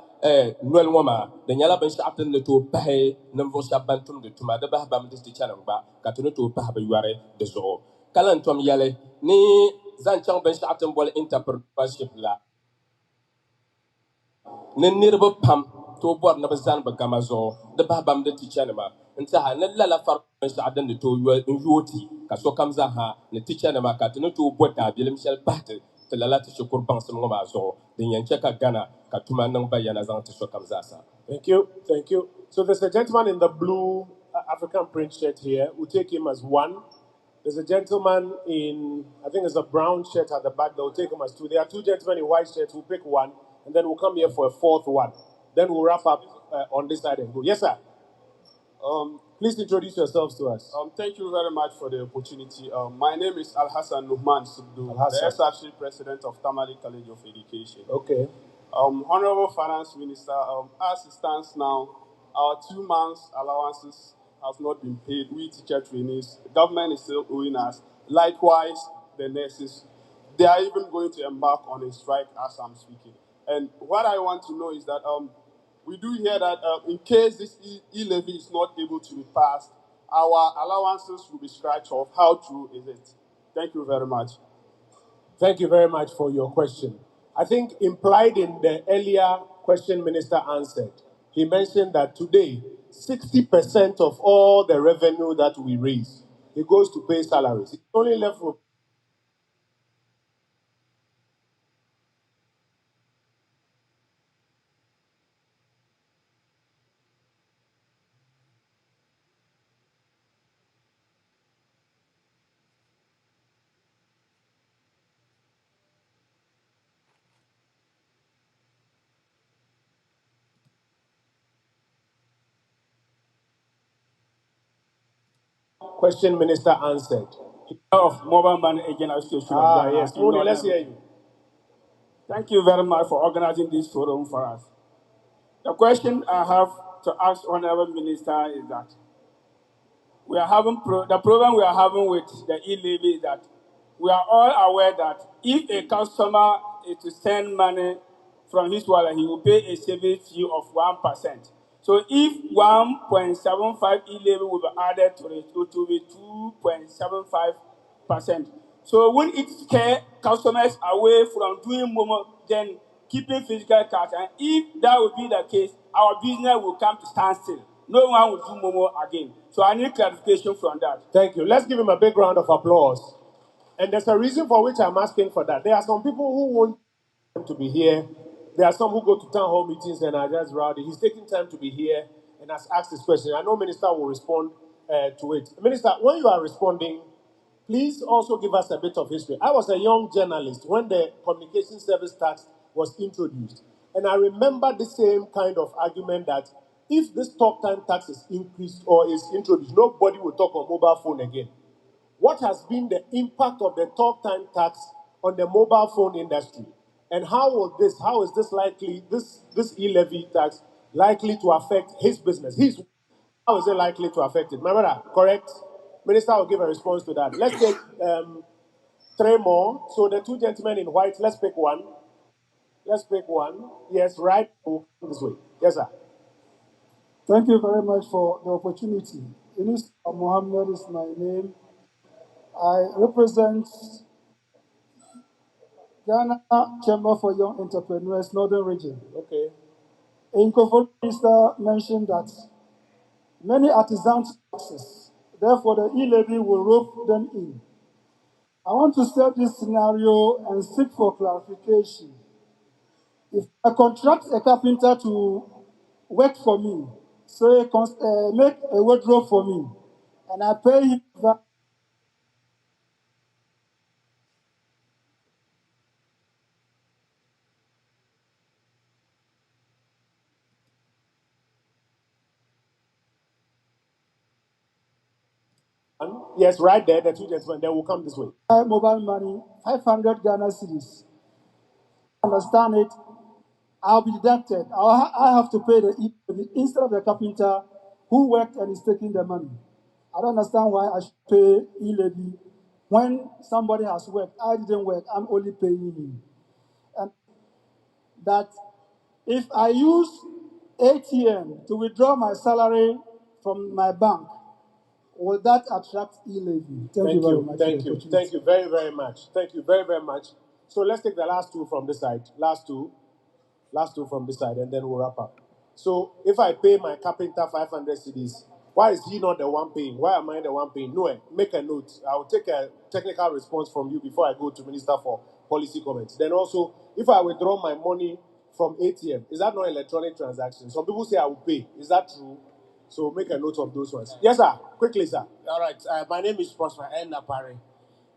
noel ngoma de nyala ban shaftin ne to pahe nan vo shaban tum de tuma de bah bam disti chanan ba kat no to bah ba yore de zo kalan tom yale ni zan chang ban shaftin bol entrepreneurship la ni niriba pam to bor na bazan ba gama zo de ba bam de teacher ma nta ha na la far ben sa'adan de to yoti ka so kam za ha ni teacher ma ka to to bota bilim shel bahte to la ta shukur ban sun ma zo din yanke ka gana ka tuma nan bayana zan ta so kam za sa. Thank you. Thank you. So there's a gentleman in the blue African print shirt here. We'll take him as one. There's a gentleman in, I think it's a brown shirt at the back. They'll take him as two. There are two gentlemen in white shirts. We'll pick one, and then we'll come here for a fourth one. Then we'll wrap up on this side and go. Yes, sir. Please introduce yourselves to us. Thank you very much for the opportunity. My name is Al Hassan Nuhman Subdu, the SRC President of Tamale College of Education. Okay. Honorable Finance Minister, as it stands now, our 2 months allowances have not been paid. We teacher trainees, the government is still owing us. Likewise, the nurses, they are even going to embark on a strike as I'm speaking. And what I want to know is that we do hear that in case this e-levy is not able to be passed, our allowances will be scratched off. How true is it? Thank you very much. Thank you very much for your question. I think implied in the earlier question Minister answered, he mentioned that today, 60% of all the revenue that we raise, it goes to pay salaries. It's only left for Question Minister answered. Of Mobile Money Agent Association of Ghana. Yes. in Mooney, let's Northern hear Region. you. Thank you very much for organizing this forum for us. The question I have to ask Honorable Minister is that we are having the problem we are having with the e-levy is that we are all aware that if a customer is to send money from his wallet, he will pay a service fee of 1%. So if 1.75 e-levy will be added to it, it will be 2.75%. So when it scare customers away from doing Momo, then keeping physical cash, and if that would be the case, our business will come to standstill. No one will do Momo again. So I need clarification from that. Thank you. Let's give him a big round of applause. And there's a reason for which I'm asking for that. There are some people who want him to be here. There are some who go to town hall meetings and are just rowdy. He's taking time to be here and has asked this question. I know Minister will respond to it. Minister, when you are responding, please also give us a bit of history. I was a young journalist when the communication service tax was introduced. And I remember the same kind of argument that if this talk time tax is increased or is introduced, nobody will talk on mobile phone again. What has been the impact of the talk time tax on the mobile phone industry? And how is this likely, this e-levy tax likely to affect his business? How is it likely to affect it? My brother, correct? Minister will give a response to that. Let's take three more. So the two gentlemen in white, let's pick one. Let's pick one. Yes, right. This way. Yes, sir. Thank you very much for the opportunity. Inis Mohammed is my name. I represent Ghana Chamber for Young Entrepreneurs, Northern Region. Okay. Inkofo Minister mentioned that many artisans taxes, therefore the e-levy will rope them in. I want to set this scenario and seek for clarification. If I contract a carpenter to work for me, say make a wardrobe for me, and I pay him Yes, right there, the two gentlemen, they will come this way. mobile money, 500 Ghana cedis. Understand it, I'll be deducted. I have to pay the e-levy instead of the carpenter who worked and is taking the money. I don't understand why I should pay e-levy when somebody has worked. I didn't work, I'm only paying him. And that if I use ATM to withdraw my salary from my bank, will that attract e-levy? Thank you very much. Thank you very, very much. Thank you very, very much. So let's take the last two from this side. Last two from this side, and then we'll wrap up. So if I pay my carpenter 500 cedis, why is he not the one paying? Why am I the one paying? No, make a note. I will take a technical response from you before I go to Minister for Policy Comments. Then also, if I withdraw my money from ATM, is that not electronic transaction? Some people say I will pay. Is that true? So make a note of those ones. Yes, sir. Quickly, sir. All right. My name is Prosper N. Napari.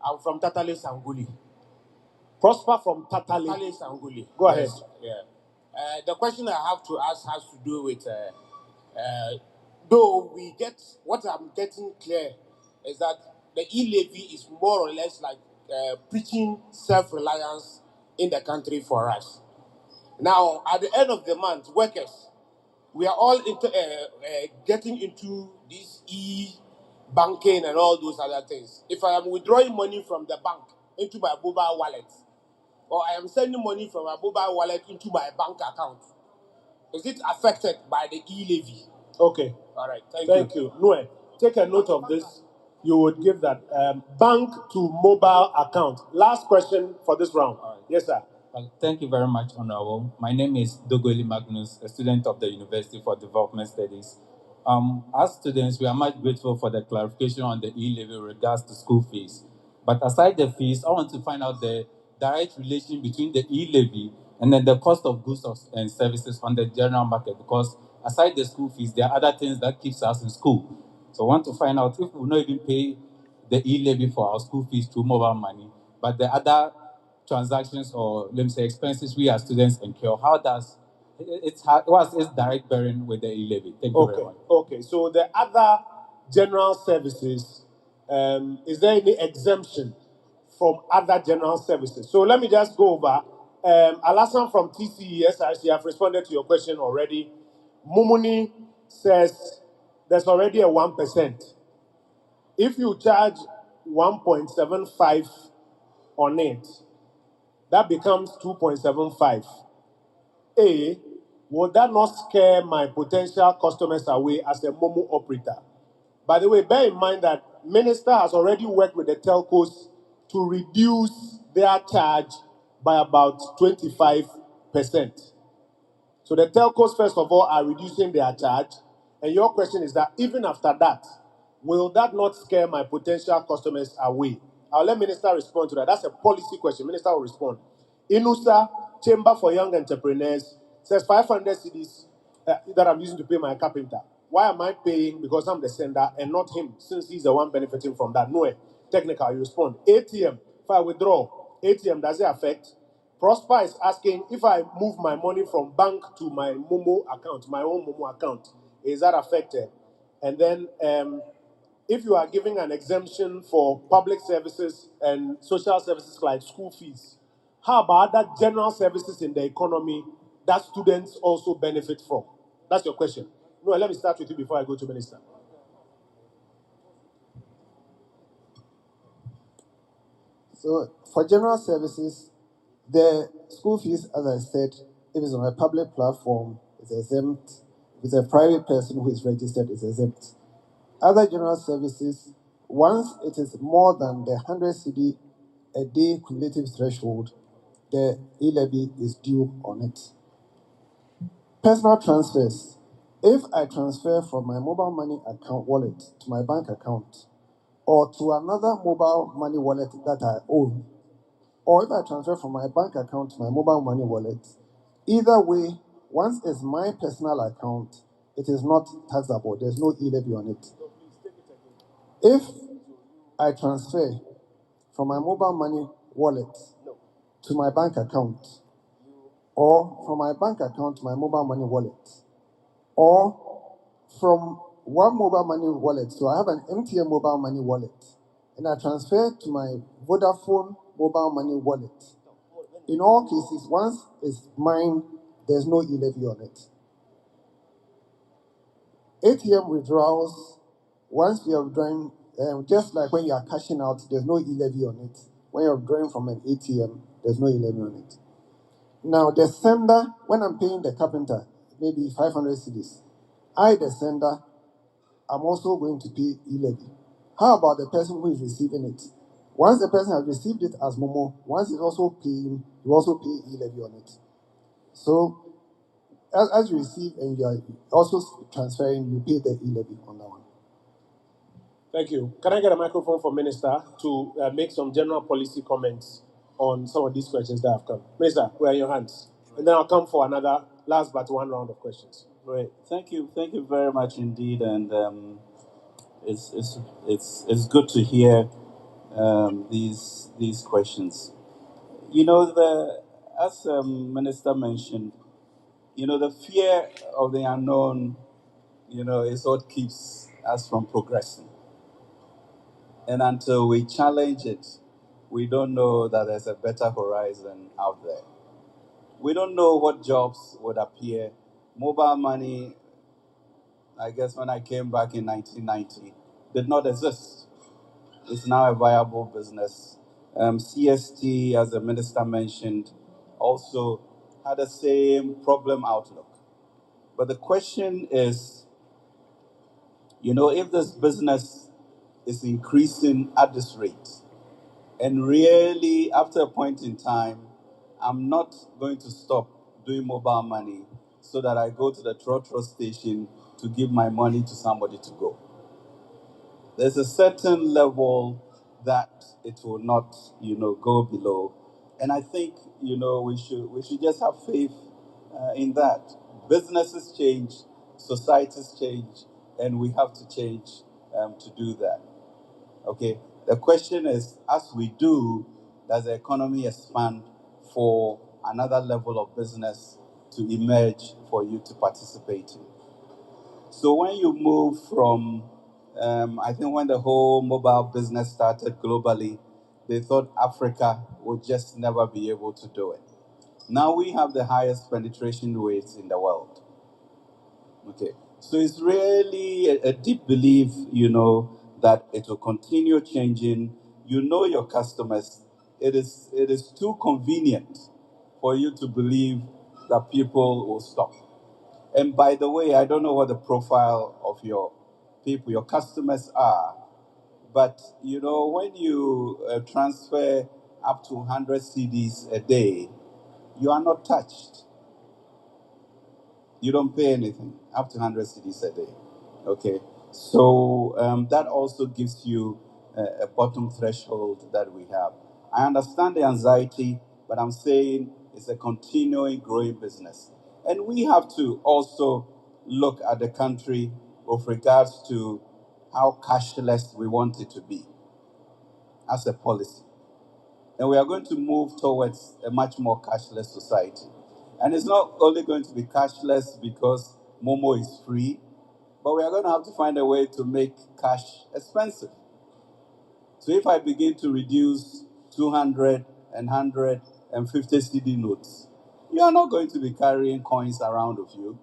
I'm from Tatale Sanguli. Prosper from Tatale. Tatale Sanguli. Go ahead. Yeah. The question I have to ask has to do with, though we get, what I'm getting clear is that the e-levy is more or less like preaching self-reliance in the country for us. Now, at the end of the month, workers, we are all getting into this e-banking and all those other things. If I am withdrawing money from the bank into my mobile wallet, or I am sending money from my mobile wallet into my bank account, is it affected by the e-levy? Okay. All right. Thank you. Noe, take a note of this. You would give that bank to mobile account. Last question for this round. Yes, sir. Thank you very much, Honorable. My name is Dogoli Magnus, a student of the University for Development Studies. As students, we are much grateful for the clarification on the e-levy in regards to school fees. But aside the fees, I want to find out the direct relation between the e-levy and then the cost of goods and services on the general market, because aside the school fees, there are other things that keeps us in school. So I want to find out if we will not even pay the e-levy for our school fees through mobile money, but the other transactions or let me say expenses we as students incur, how does what's its direct bearing with the e-levy? Thank you very much. Okay. So the other general services Is there any exemption from other general services? So let me just go over. Alasan from TCES, I have responded to your question already. Mumuni says there's already a 1%. If you charge 1.75 on it, that becomes 2.75. A, would that not scare my potential customers away as a Momo operator? By the way, bear in mind that Minister has already worked with the telcos to reduce their charge by about 25%. So the telcos, first of all, are reducing their charge. And your question is that even after that, will that not scare my potential customers away? I'll let Minister respond to that. That's a policy question. Minister will respond. Inusa, Chamber for Young Entrepreneurs, says 500 cedis that I'm using to pay my carpenter. Why am I paying? Because I'm the sender and not him, since he's the one benefiting from that. No, technical, you respond. ATM, if I withdraw, ATM, does it affect? Prosper is asking if I move my money from bank to my Momo account, my own Momo account, is that affected? And then if you are giving an exemption for public services and social services like school fees, how about other general services in the economy that students also benefit from? That's your question. No, let me start with you before I go to Minister. So for general services, the school fees, as I said, if it's on a public platform, it's exempt. If it's a private person who is registered, it's exempt. Other general services, once it is more than the 100 CD a day cumulative threshold, the e-levy is due on it. Personal transfers. If I transfer from my mobile money account wallet to my bank account, or to another mobile money wallet that I own, or if I transfer from my bank account to my mobile money wallet, either way, once it's my personal account, it is not taxable. There's no e-levy on it. If I transfer from my mobile money wallet to my bank account, or from my bank account to my mobile money wallet, or from one mobile money wallet, so I have an MTN mobile money wallet, and I transfer to my Vodafone mobile money wallet. In all cases, once it's mine, there's no e-levy on it. ATM withdrawals, once you have drawn, just like when you are cashing out, there's no e-levy on it. When you're drawing from an ATM, there's no e-levy on it. Now, the sender, when I'm paying the carpenter, maybe 500 cedis, I, the sender, I'm also going to pay e-levy. How about the person who is receiving it? Once the person has received it as Momo, once he's also paying, you also pay e-levy on it. So, as you receive and you are also transferring, you pay the e-levy on that one. Thank you. Can I get a microphone for Minister to make some general policy comments on some of these questions that have come? Minister, where are your hands? And then I'll come for another last but one round of questions. Great. Thank you very much indeed, and it's good to hear these questions. You know, as Minister mentioned, you know, the fear of the unknown, you know, is what keeps us from progressing. And until we challenge it, we don't know that there's a better horizon out there. We don't know what jobs would appear. Mobile money, I guess when I came back in 1990, did not exist. It's now a viable business. CST, as the minister mentioned, also had the same problem outlook. But the question is, you know, if this business is increasing at this rate, and really after a point in time, I'm not going to stop doing mobile money so that I go to the trotro station to give my money to somebody to go. There's a certain level that it will not, you know, go below. And I think, you know, we should just have faith in that. Businesses change, societies change, and we have to change to do that. Okay. The question is, as we do, does the economy expand for another level of business to emerge for you to participate in? So when you move from I think when the whole mobile business started globally, they thought Africa would just never be able to do it. Now we have the highest penetration rates in the world. Okay. So it's really a deep belief, that it will continue changing. You know your customers. It is too convenient for you to believe that people will stop. And by the way, I don't know what the profile of your people, your customers are, but when you transfer up to 100 CDs a day, you are not touched. You don't pay anything up to 100 CDs a day. Okay. So that also gives you a bottom threshold that we have. I understand the anxiety, but I'm saying it's a continuing growing business. And we have to also look at the country with regards to how cashless we want it to be as a policy. And we are going to move towards a much more cashless society. And it's not only going to be cashless because Momo is free, but we are going to have to find a way to make cash expensive. So if I begin to reduce 200 and 150 CD notes, you are not going to be carrying coins around with you.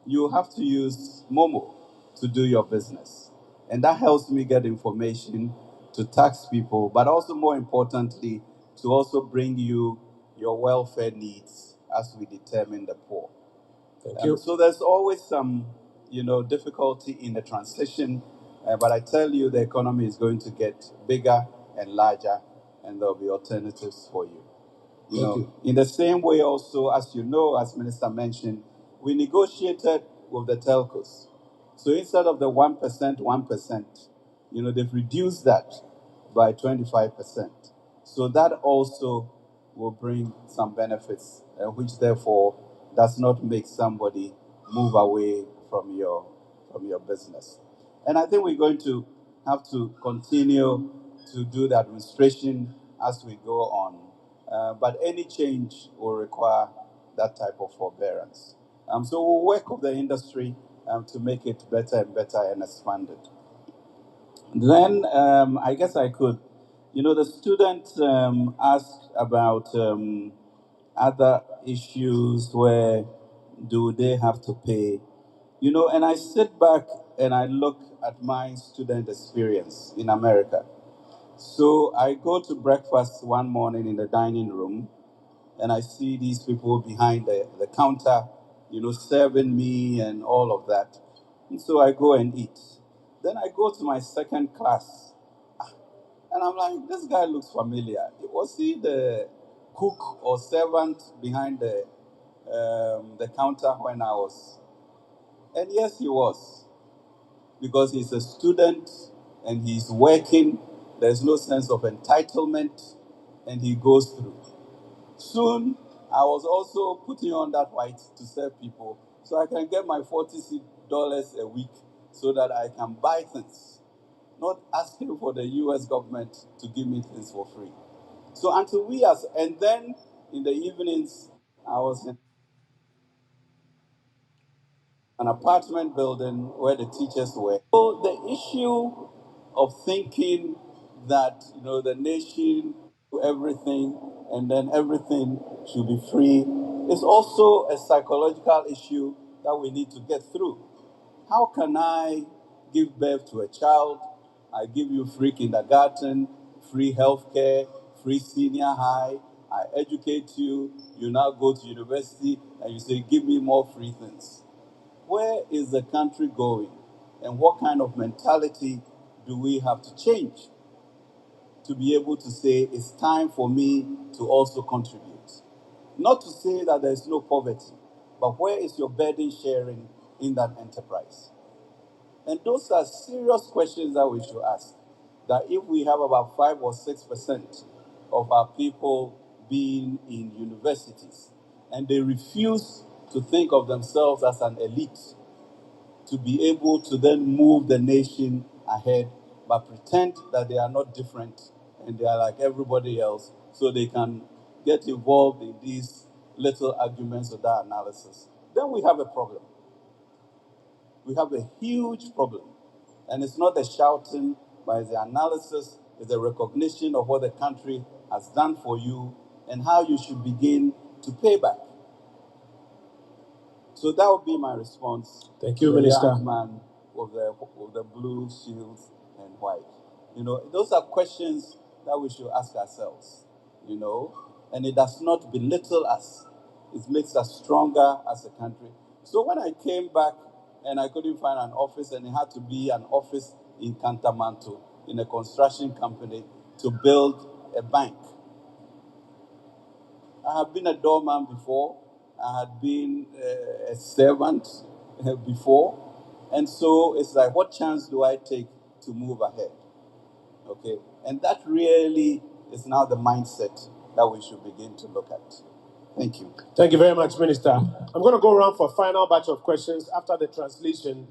You have to use Momo to do your business. And that helps me get information to tax people, but also more importantly, to also bring you your welfare needs as we determine the poor. Thank you. So there's always some, difficulty in the transition, but I tell you, the economy is going to get bigger and larger, and there'll be alternatives for you. In the same way, also, as you know, as Minister mentioned, we negotiated with the telcos. So instead of the 1%, they've reduced that by 25%. So that also will bring some benefits, which therefore does not make somebody move away from your business. And I think we're going to have to continue to do the administration as we go on. But any change will require that type of forbearance. So we'll work with the industry to make it better and better and expand it. Then I guess I could, the student asked about other issues where do they have to pay, and I sit back and I look at my student experience in America. So I go to breakfast one morning in the dining room and I see these people behind the counter, serving me and all of that. And so I go and eat. Then I go to my second class and I'm like, this guy looks familiar. Was he the cook or servant behind the counter when I was? And yes, he was, because he's a student and he's working. There's no sense of entitlement, and he goes through. Soon, I was also putting on that white to serve people so I can get my $40 a week so that I can buy things, not asking for the US government to give me things for free. So until and then in the evenings, I was in an apartment building where the teachers were. So the issue of thinking that the nation do everything and then everything should be free is also a psychological issue that we need to get through. How can I give birth to a child? I give you free kindergarten, free healthcare, free senior high. I educate you. You now go to university and you say, give me more free things. Where is the country going? And what kind of mentality do we have to change to be able to say it's time for me to also contribute? Not to say that there's no poverty, but where is your burden sharing in that enterprise? And those are serious questions that we should ask. That if we have about 5 or 6% of our people being in universities and they refuse to think of themselves as an elite, to be able to then move the nation ahead, but pretend that they are not different and they are like everybody else, so they can get involved in these little arguments without analysis, then we have a problem. We have a huge problem. And it's not the shouting, but it's the analysis, it's the recognition of what the country has done for you and how you should begin to pay back. So that would be my response Thank to you, the Minister. young man with the blue shields and white. Those are questions that we should ask ourselves, and it does not belittle us. It makes us stronger as a country. So when I came back and I couldn't find an office, and it had to be an office in Cantamanto in a construction company to build a bank. I have been a doorman before. I had been a servant before. And so it's like, what chance do I take to move ahead? Okay. And that really is now the mindset that we should begin to look at. Thank you. Thank you very much, Minister. I'm going to go around for a final batch of questions after the translation.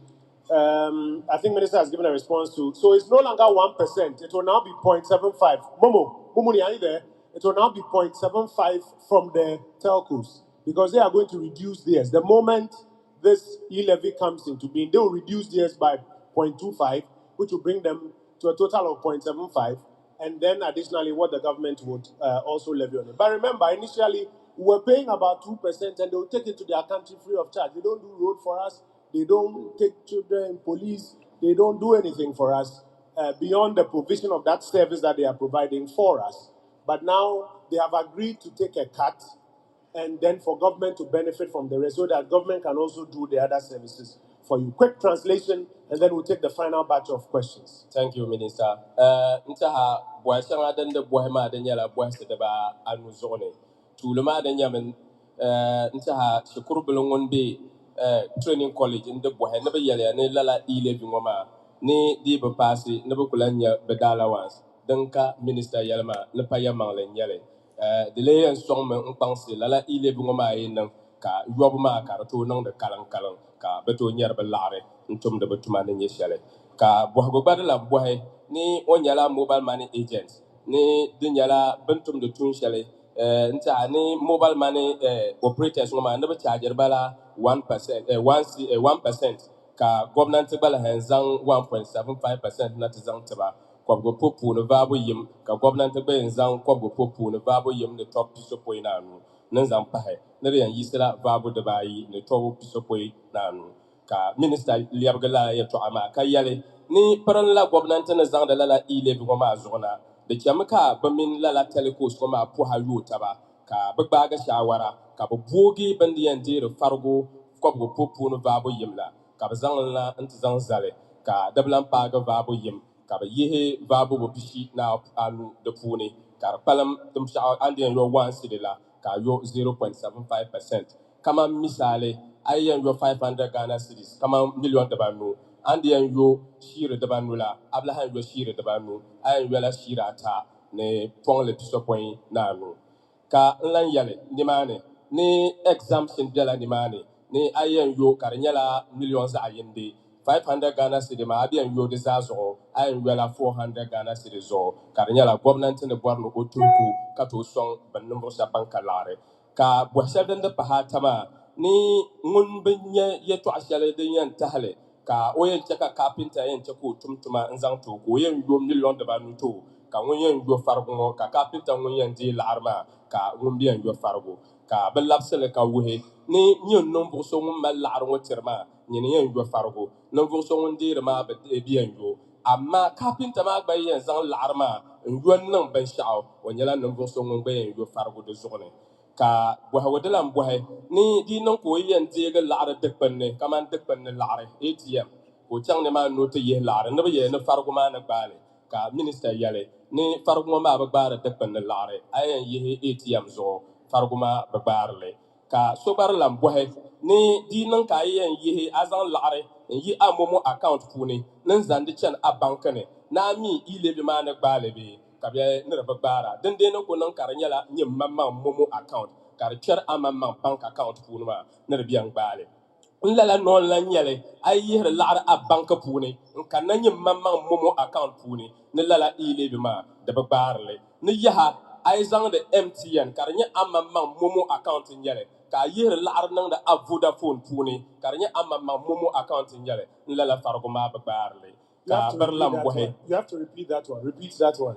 I think Minister has given a response to. So it's no longer 1%. It will now be 0.75. Momo, are you there? It will now be 0.75 from the telcos because they are going to reduce theirs. The moment this e-levy comes into being, they will reduce theirs by 0.25, which will bring them to a total of 0.75. And then additionally, what the government would also levy on it. But remember, initially, we were paying about 2%, and they will take it to their country free of charge. They don't do road for us. They don't take children, police. They don't do anything for us beyond the provision of that service that they are providing for us. But now they have agreed to take a cut and then for government to benefit from the rest so that government can also do the other services for you. Quick translation, and then we'll take the final batch of questions. Thank you, Minister. Ntaha boy sanga den de boy ma den yala boy se deba anu zone. Tuluma den yamen ntaha shukuru bulungun be training college in the boy ne be yala ne lala ile bi ngoma ne di be pasi ne be kulanya bedala wans. Danka minister yalma ne pa yamang len yale. De le en song me npangsi lala ile bi ngoma yin ka yobu ma ka to nang de kalang kalang ka beto nyer be lare ntum de betuma ne nyeshale ka bohago badala bohe ni o nyala mobile money agent ni di nyala bentum de tun shale nta ni mobile money operators ngoma ne be charger bala 1% 1% ka government bala hanzang 1.75% na tizang tiba kwabgo popu no vabo yim ka government be nzang kwabgo popu no vabo yim ne top piso point na nu nan zang pahe ne yan yisra vabo de bayi ne top piso point na nu ka minister liabgala ya to ama ka yale ni paran la government ne zang de la ile bi ma zona de chamka ba min la telecos ko ma pu ha yu taba ka ba ga shawara ka ba bogi bandiyan dire fargo kwabgo popu no vabo yimla ka ba zang la ant zang zale ka dablan pa ga vabo yim ka ba yehe vabo bo bishi na anu de puni ka palam tum sha andiyan yo 1 sidila ka yo 0.75%. Kama misale ayen yo 500 Ghana cedis kama million de banu andi en yo shire de banu la ablahan yo shire de banu ayen yo la shira ta ne pon le piso point nanu ka nlan yale nimane ni exemption de la nimane ni ayen yo karnyala million za ayende 500 Ghana cedis ma abian yo de zazo ayen yo la 400 Ghana cedis zo karnyala government ne borno otuku kato song banumbo sa bankalare ka bwasel den de pahatama ni ngun binye ye to ashale den yan tahle ka oyen chaka carpenter yen chako tumtuma nzang to ko yen yo million de banu to ka ngun yen yo fargo ka carpenter ngun yen di larma ka ngun bien yo fargo ka belapsele ka wuhe ni nyon non bo so ngun mal largo terma ni yen yo fargo non bo so ngun di ma be bien yo amma carpenter ma gba yen zang larma yon nan ban sha'aw wanyala non bo so ngun gba yen yo fargo de zone ka bɔha wadilam bɔhi ni di niŋ ka o yɛn deegi laɣari dikpunni kamani dikpunni laɣari ATM ka o chaŋ ni maa noo ti yihi laɣari ni bi yɛli ni farigu maa ni gbaali ka minista yɛli ni farigu ŋɔ maa bi gbaari dikpunni laɣari a yɛn yihi ATM zuɣu farigu maa bi gbaarili ka so barilam bɔhi ni di niŋ ka a yɛn yihi a zaŋ laɣari n yi a momo account puuni ni n zandi chani a banki ni na a mi ilebi maa ni gbaali bi ka bi niriba gbaara dindee ni ku niŋ ka di nyɛla nyim mammaŋ momo account ka di kpɛri a mammaŋ bank account puuni maa ni di biɛn gbaali n lala noon la nyɛli a yi yihiri laɣari a banki puuni n kanna nyim mammaŋ momo account puuni ni lala ilebi maa di bi gbaarili ni yaha a yi zaŋdi MTN ka di nyɛ a mammaŋ momo account n nyɛli ka yihir laɣari niŋdi a Vodafone puuni ka di nyɛ amama momo account n nyɛli n lala farigu maa bi gbaarili ka birilam bɔhi You have to repeat that one. Repeat that one.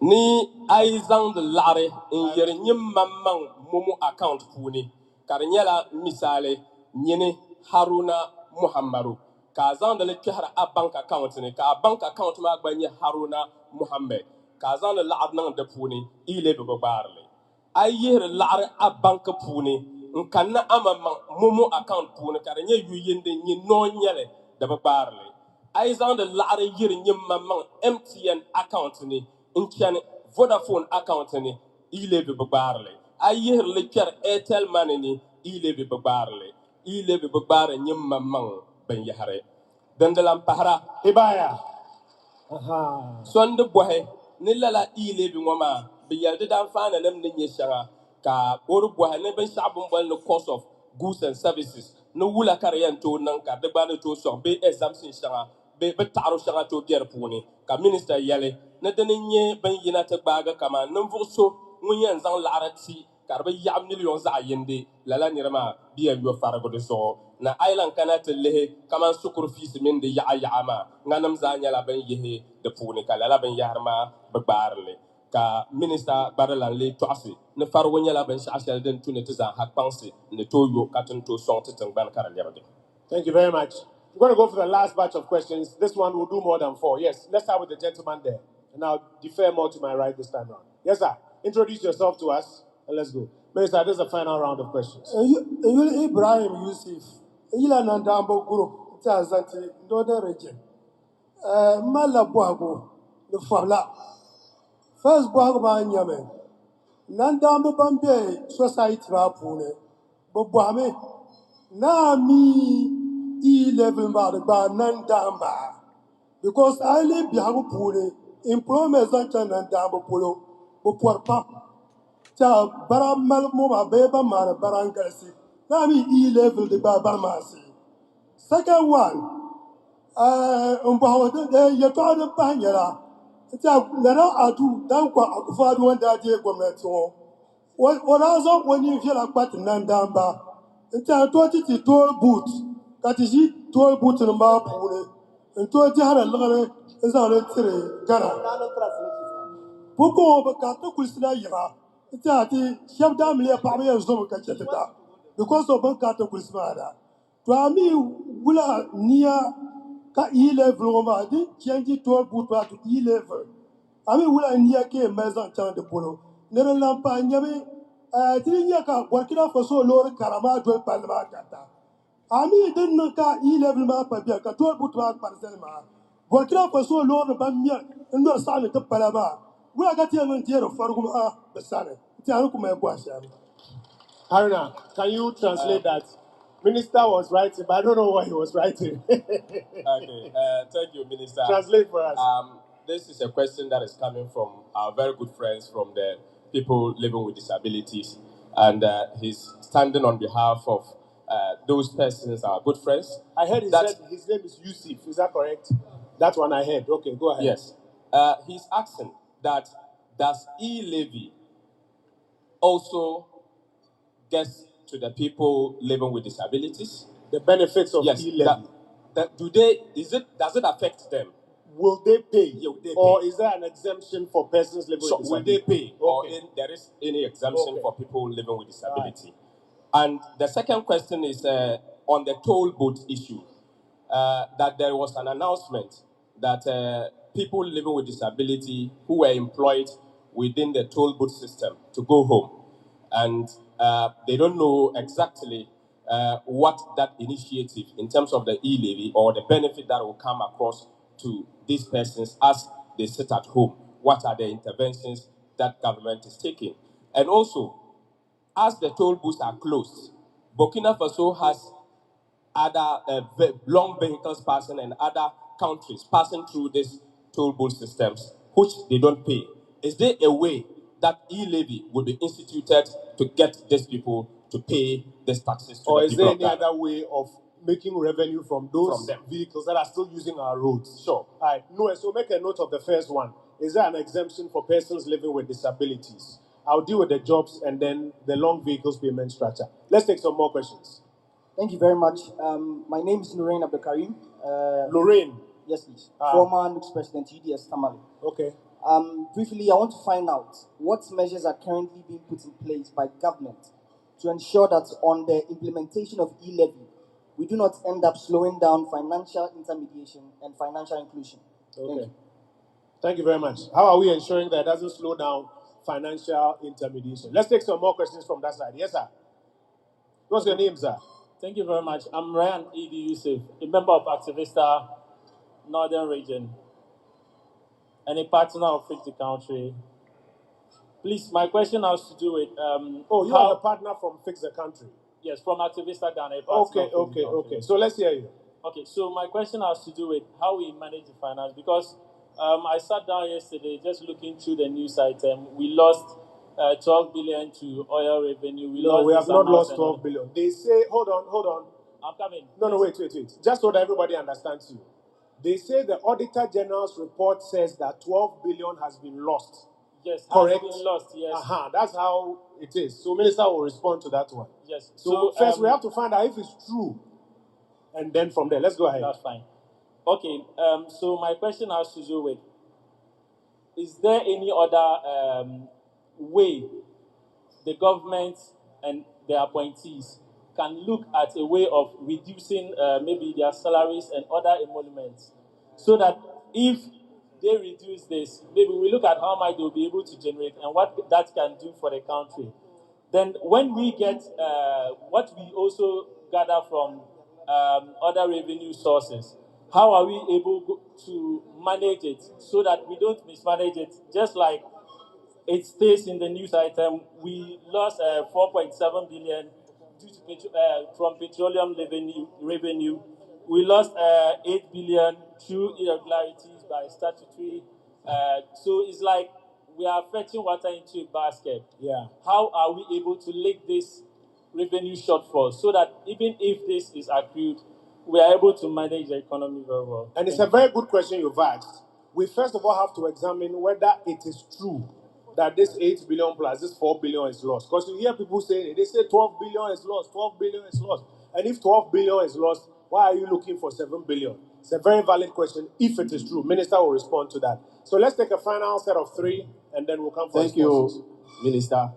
ni a yi zaŋdi laɣari n yiri nyimmaŋmaŋ momo account puuni ka di nyɛla misali nyini Haruna Muhammadu ka a zaŋdi li kpɛhiri a bank account ni ka a bank account maa gba nyɛ Haruna Muhammad ka a zaŋdi laɣari niŋ di puuni ilebi bi gbaarili a yihiri laɣari a bank puuni n kanna amamaŋ momo account puuni ka di nyɛ yuyindi nyɛ noo nyɛli di bi gbaarili a yi zaŋdi laɣari yiri nyimmaŋmaŋ MTN account ni n chani Vodafone account ni ilebi bi gbaarili a yihiri li kpɛri Airtel money ni ilebi bi gbaarili ilebi bi gbaari nyimmaŋmaŋ binyahari dindilan pahara Ibaya. Sondi bɔhi ni lala ilebi ŋɔ maa bi yɛli di danfaana nim ni nyɛ shɛŋa ka ori bɔhi ni binshaɣu bin bɔli ni cost of goods and services ni wula ka di yɛn tooi niŋ ka di gba ni tooi sɔŋ bee exemption shɛŋa bee bi taɣari shɛŋa tooi bɛ di puuni ka minista yɛli ni dini nyɛ bin yina ti gbaagi kama ninvuɣu so ŋun yɛn zaŋ laɣari ti ka di bi yaɣi miliyon zaɣ yindi lala nira maa bi yɛn yo farigu di zuɣu na island kana ti lihi kaman sukuru fiisi mini di yaɣa yaɣa maa ŋanim zaa nyɛla bin yihi di puuni ka lala binyahari maa bi gbaarili ka minista gbarilan lee tɔɣisi ni farigu nyɛla binshaɣu shɛli din tu ni ti zaa ha kpaŋsi ni tooi yo ka tin tooi sɔŋ ti tingbani ka di lɛbigi. Thank you very much. We're going to go for the last batch of questions. This one will do more than 4. Yes, let's start with the gentleman there. And I'll defer more to my right this time around. Yes, sir. Introduce yourself to us and let's go. Minister, this is the final round of questions. Ibrahim Yusuf, ila nandambo group, Tazanti, Northern region. Mala Boago, the Fabla. First Boago Banyame, Nandambo Bambe, Society Rapune, Bobuame, na mi E level ba Nandamba. Because I live Bihago Pune, employment Nandambo Polo, Bopuarpa. Ta Baramal Moma Beba Mara Barangasi. Na mi E level the Babarmasi. Second one, you told the Panyara. Nana Adu, Dankwa Akufadu one that day Gometo. What else up when you feel like what Nandamba? Until 20 toll boot, Katiji toll boot in the Mapune, and 20 had a lot is on it. Ghana. Popo Bakato Kusina Yara. Tati, Shabdam Lea Pamia Zomo Kacheta. Because of Bakato Kusmada. To Ami Wula near ka E level over, I didn't change it to a boot to E level. I mean, Wula near came Mazan Chan de Polo. Never Lampa and Yami, didn't Yaka working out for so low Karama to Palma Kata. I mean, didn't ka E level map a beer, Kato boot Parselma. Working out for so low the Bamia and no sign to Palama. We got here on Tierra Farguma, the Sun. Tiarukum Guasham. Haruna, can you translate that? Minister was writing, but I don't know what he was writing. Okay, thank you, Minister. Translate for us. This is a question that is coming from our very good friends from the people living with disabilities, and he's standing on behalf of those persons, our good friends. I heard he said his name is Yusuf. Is that correct? That one I heard. Okay, go ahead. Yes. He's asking that does e-levy also get to the people living with disabilities? The benefits of yes, e-levy. Does it affect them? Will they pay? Yeah, will they or pay? is there an exemption for persons living with Will disability? they pay? Okay. Or there is any exemption for people living with disability? Right. And the second question is on the toll booth issue. That there was an announcement that people living with disability who were employed within the toll booth system to go home. And they don't know exactly what that initiative in terms of the e-levy or the benefit that will come across to these persons as they sit at home. What are the interventions that government is taking? And also, as the toll booths are closed, Burkina Faso has other long vehicles passing and other countries passing through these toll booth systems, which they don't pay. Is there a way that e-levy will be instituted to get these people to pay these taxes to the people of Ghana? Or is there any other way of making revenue from those vehicles that are still using our roads? Sure. All right. No, so make a note of the first one. Is there an exemption for persons living with disabilities? I'll deal with the jobs and then the long vehicles payment structure. Let's take some more questions. Thank you very much. My name is Nurain Abdelkarim. Lorraine. Yes, please. Ah. Former Next President UDS Tamale. Okay. Briefly, I want to find out what measures are currently being put in place by government to ensure that on the implementation of e-levy, we do not end up slowing down financial intermediation and financial inclusion. Okay. Thank you very much. How are we ensuring that it doesn't slow down financial intermediation? Let's take some more questions from that side. Yes, sir. What's your name, sir? Thank you very much. I'm Ryan Edi Yusuf, a member of Activista Northern Region and a partner of Fix the Country. Please, my question has to do with you are the partner from Fix the Country? Yes, from Activista Ghana. Okay. So let's hear you. Okay, so my question has to do with how we manage the finance, because I sat down yesterday just looking through the news item. We lost 12 billion to oil revenue. We have not lost 12 billion. They say, hold on. I'm coming. No, wait. Just so that everybody understands you. They say the Auditor General's report says that 12 billion has been lost. Yes, correct? has been lost, yes. That's how it is. So Minister will respond to that one. Yes. So first we have to find out if it's true. And then from there, let's go ahead. That's fine. Okay, so my question has to do with, is there any other way the government and their appointees can look at a way of reducing maybe their salaries and other emoluments, so that if they reduce this, maybe we look at how much they'll be able to generate and what that can do for the country. Then when we get what we also gather from other revenue sources, how are we able to manage it so that we don't mismanage it? Just like it states in the news item, we lost 4.7 billion due to from petroleum revenue. We lost 8 billion through irregularities by statutory. So it's like we are fetching water into a basket. Yeah. How are we able to link this revenue shortfall so that even if this is accrued, we are able to manage the economy very well? And it's a very good question you've asked. We first of all have to examine whether it is true that this 8 billion plus this 4 billion is lost. Because you hear people saying, they say 12 billion is lost, 12 billion is lost. And if 12 billion is lost, why are you looking for 7 billion? It's a very valid question. If it is true, Minister will respond to that. So let's take a final set of 3, and then we'll come for responses. Thank you, Minister.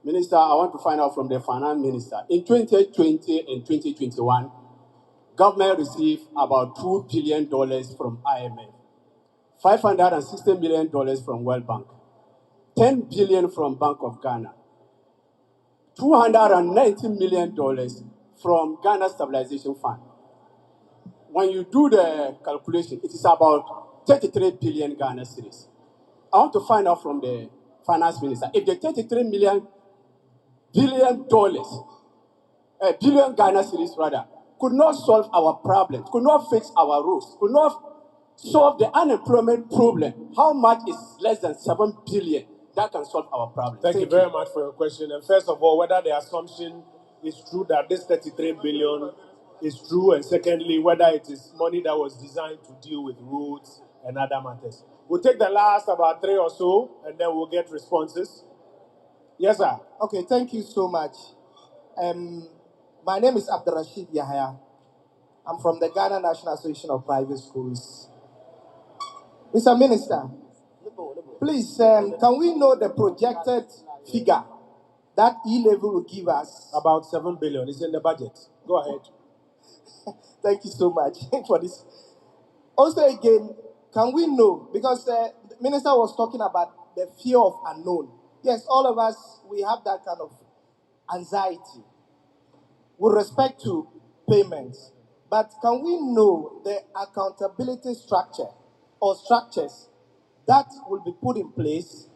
Minister, I want to find out from the Finance Minister. In 2020 and 2021, government received about $2 billion from IMF, $560 million from World Bank, $10 billion from Bank of Ghana, $290 million from Ghana Stabilization Fund. When you do the calculation, it is about 33 billion Ghana cedis. I want to find out from the Finance Minister if the 33 billion Ghana cedis rather could not solve our problems, could not fix our roads, could not solve the unemployment problem. How much is less than 7 billion that can solve our problem? Thank you very much for your question. And first of all, whether the assumption is true that this 33 billion is true, and secondly, whether it is money that was designed to deal with roads and other matters. We'll take the last about 3 or so, and then we'll get responses. Yes, sir. Okay, thank you so much. My name is Abdurrashid Yahya. I'm from the Ghana National Association of Private Schools. Mr. Minister, please, can we know the projected figure that e-level will give us? About 7 billion. It's in the budget. Go ahead. Thank you so much for this. Also, again, can we know, because the minister was talking about the fear of unknown. Yes, all of us, we have that kind of anxiety with respect to payments. But can we know the accountability structure or structures that will be put in place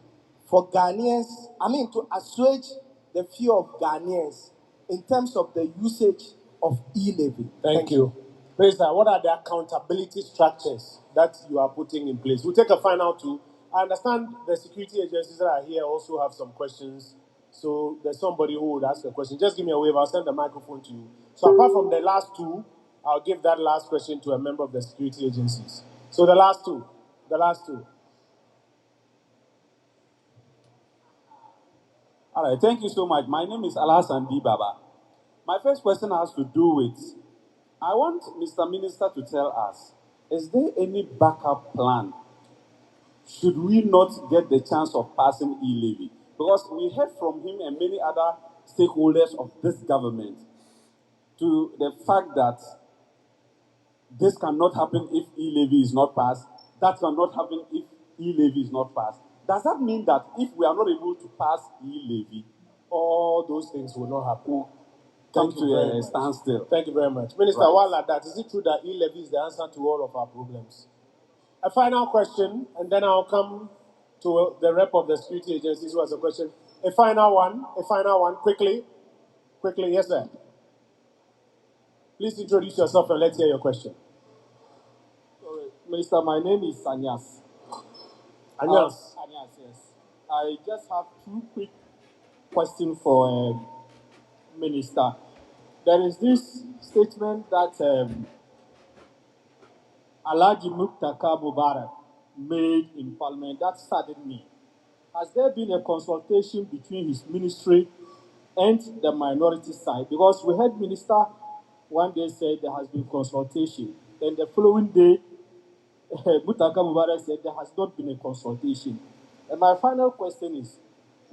for Ghanaians, to assuage the fear of Ghanaians in terms of the usage of e-levy? Thank you. Minister, what are the accountability structures that you are putting in place? We'll take a final 2. I understand the security agencies that are here also have some questions. So there's somebody who would ask a question. Just give me a wave. I'll send the microphone to you. So apart from the last 2, I'll give that last question to a member of the security agencies. So the last two. All right, thank you so much. My name is Alhassan B. Baba. My first question has to do with, I want Mr. Minister to tell us, is there any backup plan should we not get the chance of passing e-levy? Because we heard from him and many other stakeholders of this government to the fact that this cannot happen if e-levy is not passed, that cannot happen if e-levy is not passed. Does that mean that if we are not able to pass e-levy, all those things will not happen? come Thank you to very a much. standstill? Thank you very much. Minister, Right. while at that, is it true that e-levy is the answer to all of our problems? A final question, and then I'll come to the rep of the security agencies who has a question. A final one, quickly. Quickly, yes, sir. Please introduce yourself and let's hear your question. Minister, my name is Anyas. Anyas. Anyas, yes. I just have two quick questions for Minister. There is this statement that Alhaji Muktaka Mubarak made in Parliament that saddened me. Has there been a consultation between his ministry and the minority side? Because we heard Minister one day said there has been consultation. Then the following day, Mutaka Mubarak said there has not been a consultation. And my final question is,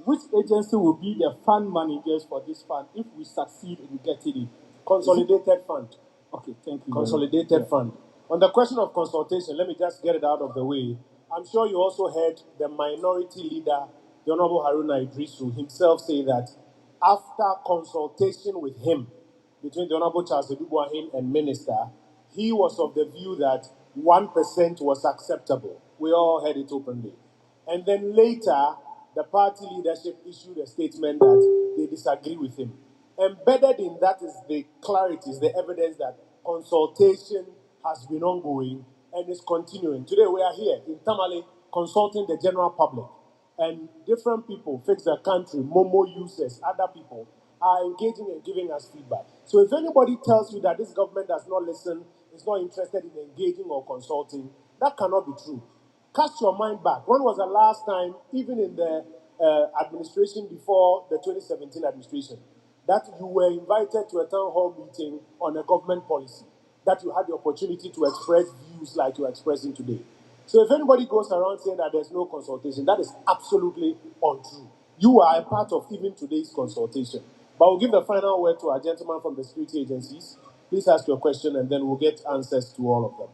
which agency will be the fund managers for this fund if we succeed in getting it? Consolidated Fund. Okay, thank you. Consolidated Fund. On the question of consultation, let me just get it out of the way. I'm sure you also heard the minority leader, the Honorable Haruna Idrisu, himself say that after consultation with him, between the Honorable Charles Edubuahin and Minister, he was of the view that 1% was acceptable. We all heard it openly. And then later, the party leadership issued a statement that they disagree with him. Embedded in that is the clarity, is the evidence that consultation has been ongoing and is continuing. Today we are here in Tamale consulting the general public, and different people, Fix the Country, Momo users, other people are engaging and giving us feedback. So if anybody tells you that this government does not listen, is not interested in engaging or consulting, that cannot be true. Cast your mind back. When was the last time, even in the administration before the 2017 administration, that you were invited to a town hall meeting on a government policy, that you had the opportunity to express views like you're expressing today? So if anybody goes around saying that there's no consultation, that is absolutely untrue. You are a part of even today's consultation. But we'll give the final word to our gentleman from the security agencies. Please ask your question and then we'll get answers to all of them.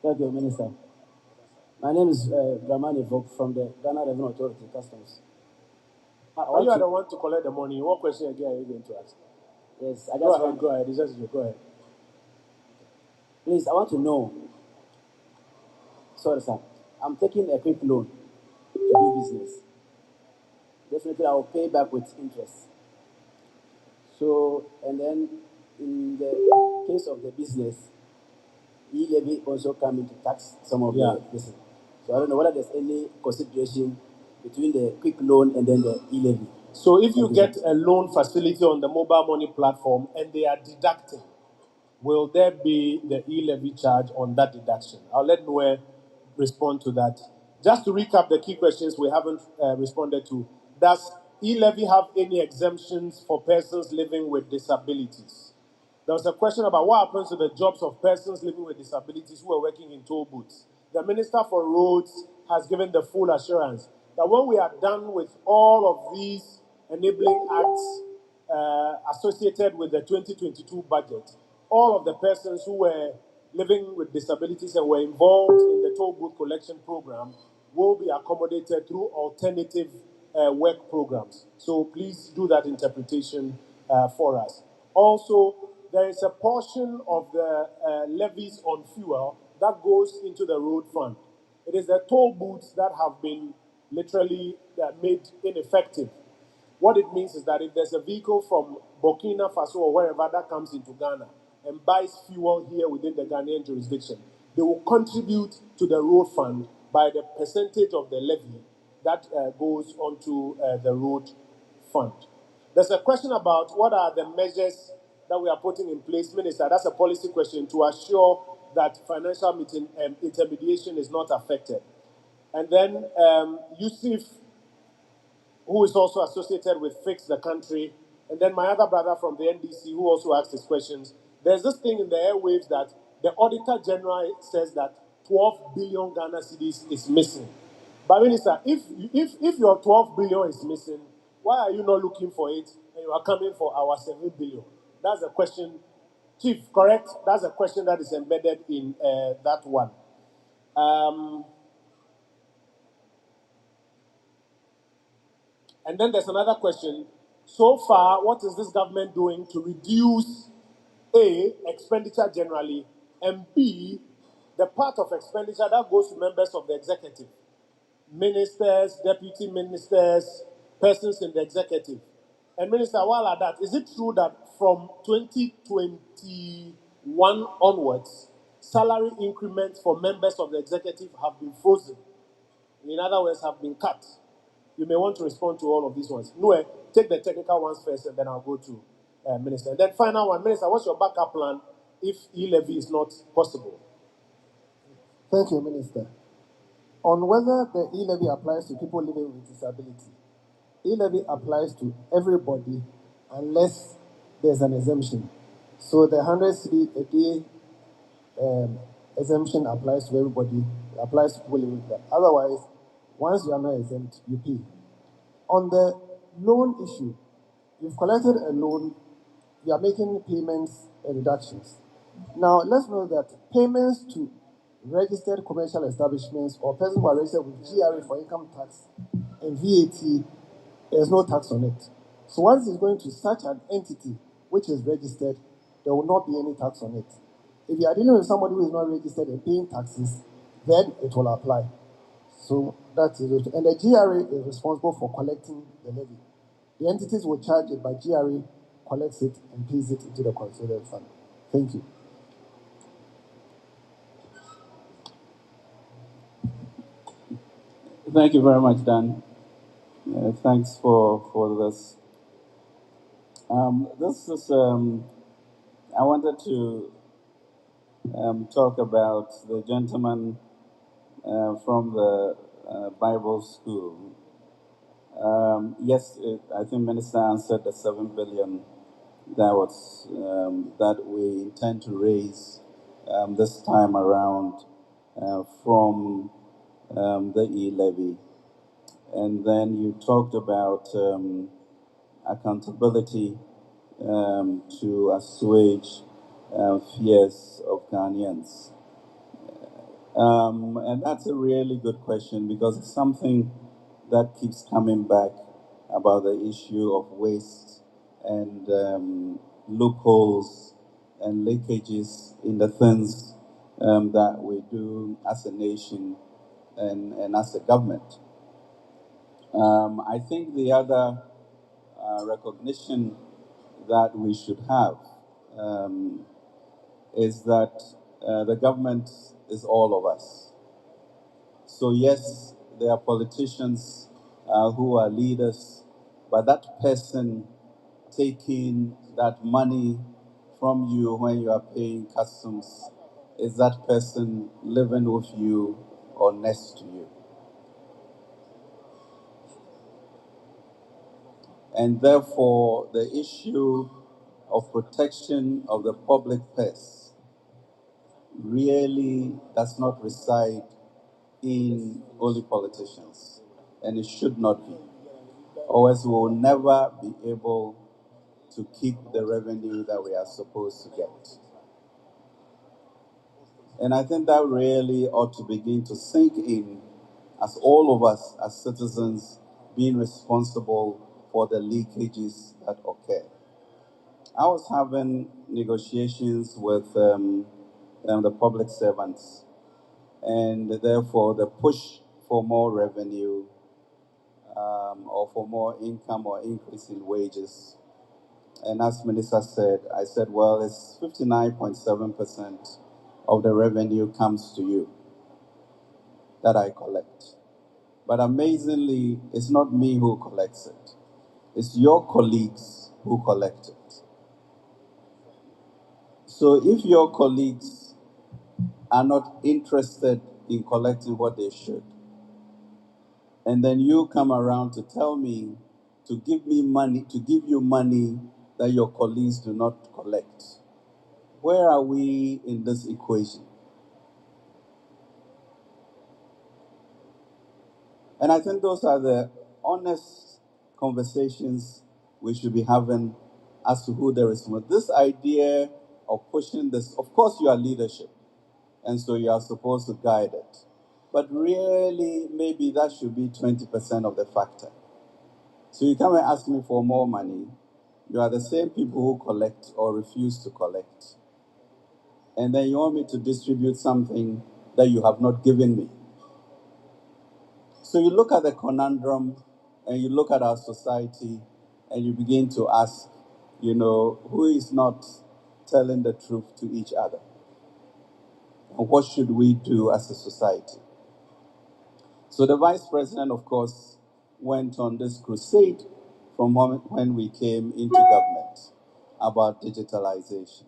Thank you, Minister. My name is Dramani Vok from the Ghana Revenue Authority Customs. Are you the one to collect the money? What question again are you going to ask? Yes, I just go ahead. Go ahead. It's just you. Go ahead. Please, I want to know. Sorry, sir. I'm taking a quick loan to do business. Definitely, I will pay back with interest. So, and then in the case of the business, e-levy also come into tax some of the business. So I don't know whether there's any consideration between the quick loan and then the e-levy. So if you get a loan facility on the mobile money platform and they are deducting, will there be the e-levy charge on that deduction? I'll let Noe respond to that. Just to recap the key questions we haven't responded to. Does e-levy have any exemptions for persons living with disabilities? There was a question about what happens to the jobs of persons living with disabilities who are working in toll booths. The Minister for Roads has given the full assurance that when we are done with all of these enabling acts associated with the 2022 budget, all of the persons who were living with disabilities and were involved in the toll booth collection program will be accommodated through alternative work programs. So please do that interpretation for us. Also, there is a portion of the levies on fuel that goes into the road fund. It is the toll booths that have been literally made ineffective. What it means is that if there's a vehicle from Burkina Faso or wherever that comes into Ghana and buys fuel here within the Ghanaian jurisdiction, they will contribute to the road fund by the percentage of the levy that goes onto the road fund. There's a question about what are the measures that we are putting in place, Minister. That's a policy question to assure that financial intermediation is not affected. And then Yusuf who is also associated with Fix the Country, and then my other brother from the NDC who also asked his questions. There's this thing in the airwaves that the Auditor General says that 12 billion Ghana cedis is missing. But Minister, if your 12 billion is missing, why are you not looking for it and you are coming for our 7 billion? That's a question, Chief, correct? That's a question that is embedded in that one. And then there's another question. So far, what is this government doing to reduce A, expenditure generally, and B, the part of expenditure that goes to members of the executive, ministers, deputy ministers, persons in the executive? And Minister, while at that, is it true that from 2021 onwards, salary increments for members of the executive have been frozen? In other words, have been cut? You may want to respond to all of these ones. No, take the technical ones first, and then I'll go to Minister. And then final one, Minister, what's your backup plan if e-levy is not possible? Thank you, Minister. On whether the e-levy applies to people living with disability, e-levy applies to everybody unless there's an exemption. So the 100 cedi a day exemption applies to everybody, applies to people living with that. Otherwise, once you are not exempt, you pay. On the loan issue, you've collected a loan, you are making payments and deductions. Now, let's know that payments to registered commercial establishments or persons who are registered with GRA for income tax and VAT, there's no tax on it. So once it's going to such an entity which is registered, there will not be any tax on it. If you are dealing with somebody who is not registered and paying taxes, then it will apply. So that is it. And the GRA is responsible for collecting the levy. The entities will charge it, but GRA collects it and pays it into the consolidated fund. Thank you. Thank you very much, Dan. Thanks for this. This is, I wanted to talk about the gentleman from the Bible school. Yes, I think Minister answered the 7 billion that we intend to raise this time around from the e-levy. And then you talked about accountability to assuage fears of Ghanaians. And that's a really good question because it's something that keeps coming back about the issue of waste and loopholes and leakages in the things that we do as a nation and as a government. I think the other recognition that we should have is that the government is all of us. So yes, there are politicians who are leaders, but that person taking that money from you when you are paying customs, is that person living with you or next to you? And therefore, the issue of protection of the public purse really does not reside in only politicians, and it should not be. Or else we will never be able to keep the revenue that we are supposed to get. And I think that really ought to begin to sink in as all of us as citizens being responsible for the leakages that occur. I was having negotiations with the public servants, and therefore the push for more revenue or for more income or increase in wages. And as Minister said, I said, well, it's 59.7% of the revenue comes to you that I collect. But amazingly, it's not me who collects it. It's your colleagues who collect it. So if your colleagues are not interested in collecting what they should, and then you come around to tell me to give me money, to give you money that your colleagues do not collect. Where are we in this equation? And I think those are the honest conversations we should be having as to who the responsible. This idea of pushing this, of course, you are leadership, and so you are supposed to guide it. But really, maybe that should be 20% of the factor. So you come and ask me for more money. You are the same people who collect or refuse to collect. And then you want me to distribute something that you have not given me. So you look at the conundrum and you look at our society and you begin to ask, who is not telling the truth to each other? And what should we do as a society? So the vice president, of course, went on this crusade from when we came into government about digitalization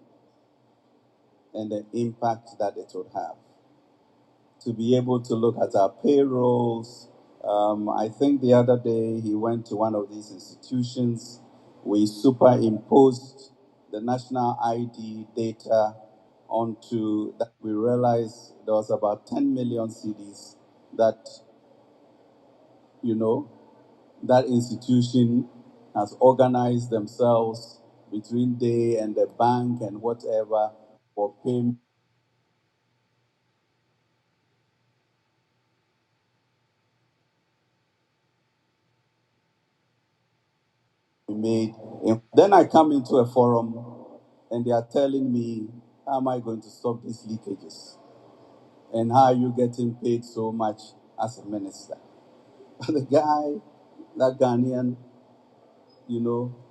and the impact that it would have. To be able to look at our payrolls. I think the other day he went to one of these institutions. We superimposed the national ID data onto that. We realized there was about 10 million CDs that, that institution has organized themselves between they and the bank and whatever for payment made. Then I come into a forum and they are telling me, how am I going to stop these leakages? And how are you getting paid so much as a minister? The guy, that Ghanaian,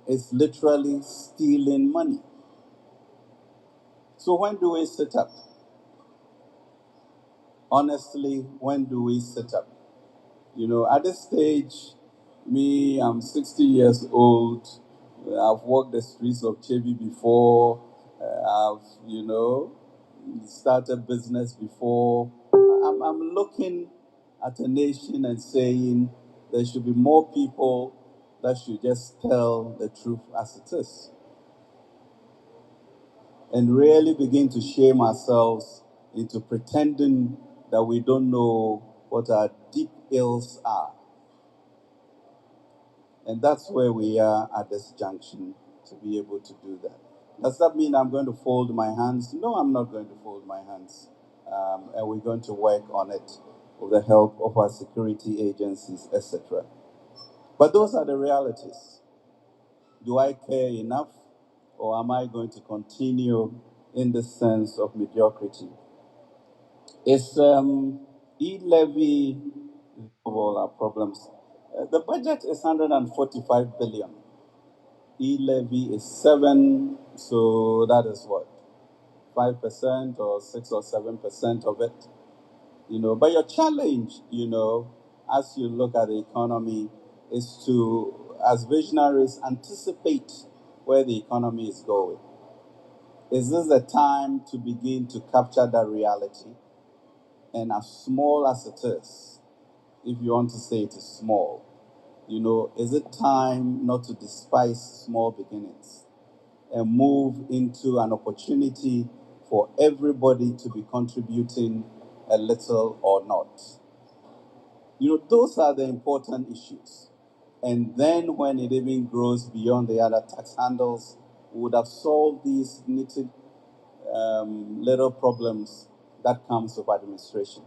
is literally stealing money. So when do we sit up? Honestly, when do we sit up? At this stage, I'm 60 years old. I've walked the streets of Chebi before. I've, started business before. I'm looking at a nation and saying there should be more people that should just tell the truth as it is and really begin to shame ourselves into pretending that we don't know what our deep ills are. And that's where we are at this junction to be able to do that. Does that mean I'm going to fold my hands? No, I'm not going to fold my hands. And we're going to work on it with the help of our security agencies, etc. But those are the realities. Do I care enough, or am I going to continue in the sense of mediocrity? Is e-levy of all our problems? The budget is 145 billion. E-levy is 7, so that is what, 5% or 6 or 7% of it. But your challenge, as you look at the economy, is to, as visionaries, anticipate where the economy is going. Is this the time to begin to capture that reality? And as small as it is, if you want to say it is small, is it time not to despise small beginnings and move into an opportunity for everybody to be contributing a little or not? Those are the important issues. And then when it even grows beyond the other tax handles, we would have solved these knitted little problems that comes with administration.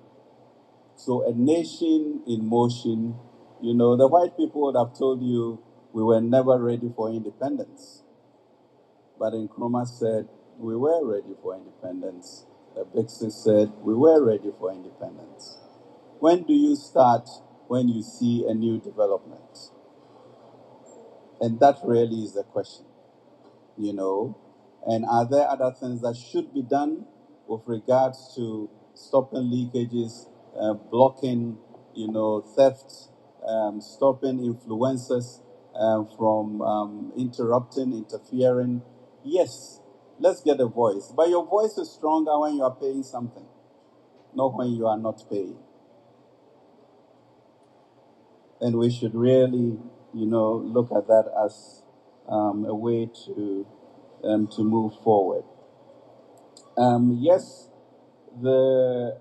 So a nation in motion, the white people would have told you we were never ready for independence. But Nkrumah said we were ready for independence. The Big Six said we were ready for independence. When do you start when you see a new development? And that really is the question, And are there other things that should be done with regards to stopping leakages, blocking, theft, stopping influencers from interfering? Yes, let's get a voice. But your voice is stronger when you are paying something, not when you are not paying. And we should really, look at that as a way to move forward. Yes, the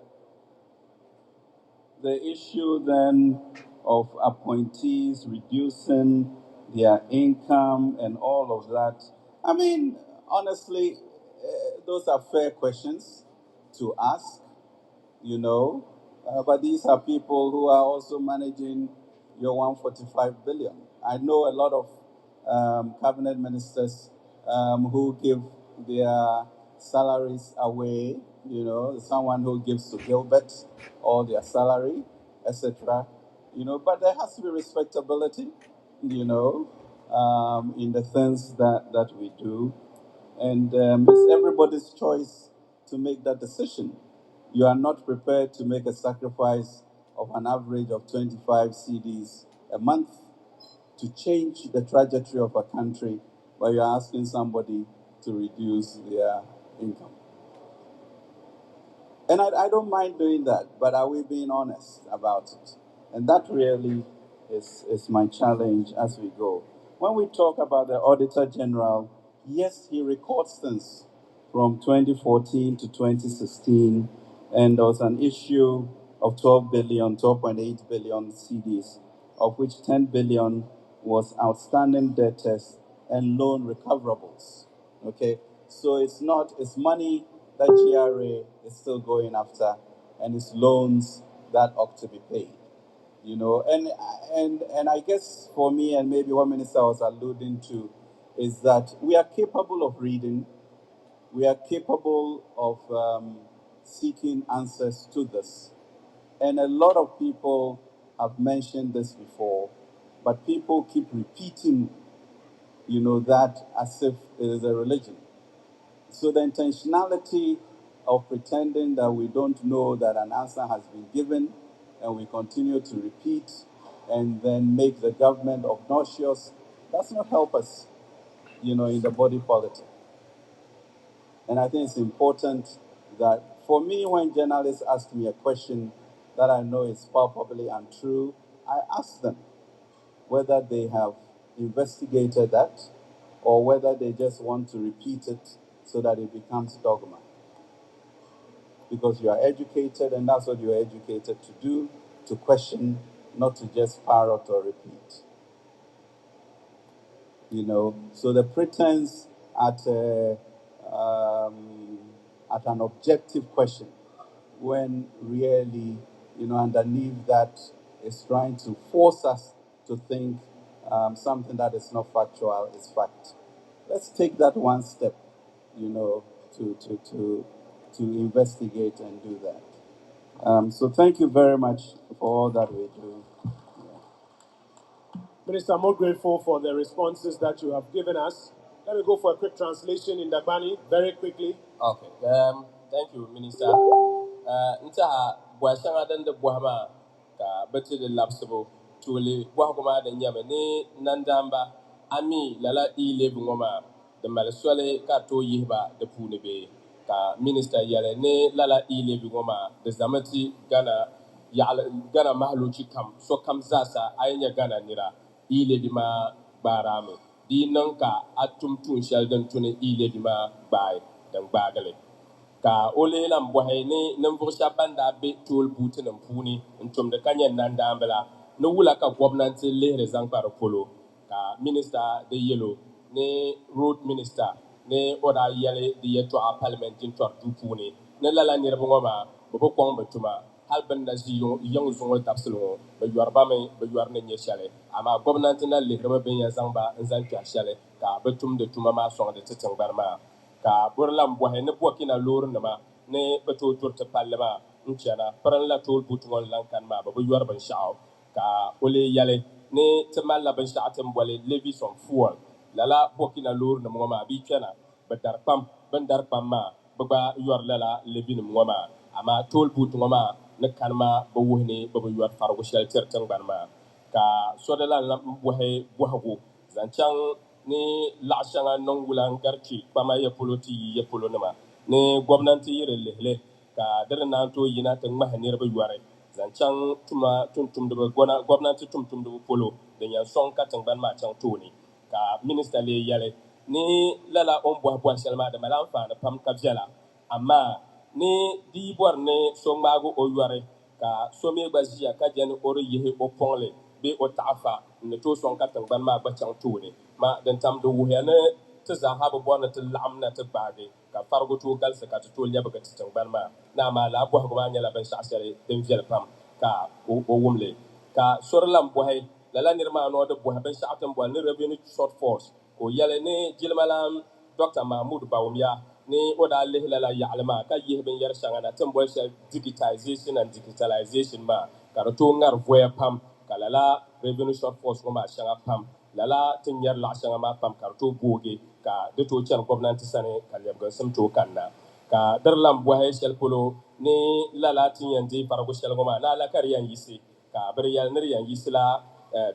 issue then of appointees reducing their income and all of that. I mean, honestly, those are fair questions to ask, but these are people who are also managing your 145 billion. I know a lot of cabinet ministers who give their salaries away, someone who gives to Gilbert all their salary, etc. But there has to be respectability, in the things that we do. And it's everybody's choice to make that decision. You are not prepared to make a sacrifice of an average of 25 CDs a month to change the trajectory of a country, but you're asking somebody to reduce their income. And I don't mind doing that, but are we being honest about it? And that really is my challenge as we go. When we talk about the Auditor General, yes, he records things from 2014 to 2016, and there was an issue of 12.8 billion CDs, of which 10 billion was outstanding debtors and loan recoverables. Okay, so it's money that GRA is still going after, and it's loans that ought to be paid. And I guess for me, and maybe what Minister was alluding to, is that we are capable of reading, we are capable of seeking answers to this. And a lot of people have mentioned this before, but people keep repeating, that as if it is a religion. So the intentionality of pretending that we don't know that an answer has been given, and we continue to repeat and then make the government obnoxious, does not help us, in the body politic. And I think it's important that for me, when journalists ask me a question that I know is palpably untrue, I ask them whether they have investigated that or whether they just want to repeat it so that it becomes dogma. Because you are educated, and that's what you are educated to do, to question, not to just parrot or repeat. So the pretense at an objective question, when really, underneath that is trying to force us to think something that is not factual is fact. Let's take that one step, to investigate and do that. So thank you very much for all that we do. Minister, I'm more grateful for the responses that you have given us. Let me go for a quick translation in Dagbani, very quickly. Okay. Thank you, Minister. Nta bwashanga dande bwahama ka beti de lapsebo tuli bwahuma de nyame ni nandamba ami lala ile bungoma de malswale ka to yiba de puni be ka Minister yale ni lala ile bungoma de zamati Gana mahluchi kam so kam zasa ayenya Gana nira ile bima barame di nanka atum tun shal dan tuni ile bima bai dan bagale ka o leela n bɔhi ni ninvuɣu shɛba ban daa be tool buuti nim puuni n tumdi ka nyɛ nandaambila ni wula ka gɔbnanti lihiri zaŋ kpa di polo ka minista di yɛlo ni road minister ni o daa yɛli di yɛltɔɣa parliament jintɔri duu puuni ni lala niriba ŋɔ maa bɛ bi kɔŋ bɛ tuma hali bin na ʒi yiŋ zuŋɔ dabisili ŋɔ bɛ yɔribami bɛ yɔri ni nyɛ shɛli amaa gɔbnanti na lihirimi bin yɛn zaŋ ba n zaŋ kpɛri shɛli ka bɛ tumdi tuma maa sɔŋdi ti tingbani maa ka burla n bɔhi ni bɔkina loori nima ni bɛ tooi duriti palli maa n chana pirin la tool buti ŋɔ lan kan maa bɛ bi yɔri binshɛɣu ka o lee yɛli ni ti malila binshɛɣu ti ni bɔli levies on fuel lala bɔkina loori nim ŋɔ maa bɛ chana bɛ dari kpam bin dari kpam maa bɛ gba yɔri lala levi nim ŋɔ maa amaa tool buti ŋɔ maa ni kan maa bɛ wuhi ni bɛ bi yɔri farigu shɛli tiri tingbani maa ka sɔdala n bɔhi bɔhigu zaŋ chaŋ ni laɣa shɛŋa niŋ wulan garchi kpama ya polo ti yi ya polo nima ni gɔbnanti yiri lihili ka di ni naan tooi yina ti ŋmahi niriba yɔri zaŋ yan chang tuma tumtumdiba gobnanti tumtumdiba polo din yan song ka tingban ma chang tuni ka minister le yale ni lala on bwa shelma da malam fa na pam ka jala amma ni di bor ne so mago o yore ka so me gbazia ka jen oro yehe o pongle be o tafa ne to song ka tingban ma ba chang tuni ma den tam do wuhe ne ti zahabu bona ti laɣam na ti gbaagi ka farigu tooi galisi ka ti tooi lɛbigi ti tingbani maa naa maa laa bɔhigu maa nyɛla binshaɣu shɛli din viɛli pam ka o wumli ka sori lan bɔhi lala niri maa noo di bɔhi binshaɣu tin bɔli ni revenue short force ka o yɛli ni jilimalam dr mahmud bawumya ni o daa lihi lala yaɣali maa ka yihi binyɛri shɛŋa na tin bɔli shɛli digitization and digitalization maa ka di tooi ŋari voya pam ka lala revenue short force ŋɔ maa shɛŋa pam lala tin nyɛri laɣa shɛŋa maa pam ka di tooi boogi ka di tooi chɛni gɔbnanti sani ka lɛbigim tooi kanna ka diri lan bɔhi shɛli polo ni lala tin yɛn deei farigu shɛli ŋɔ maa naala ka di yɛn yisi ka bi di yɛli ni di yɛn yisi la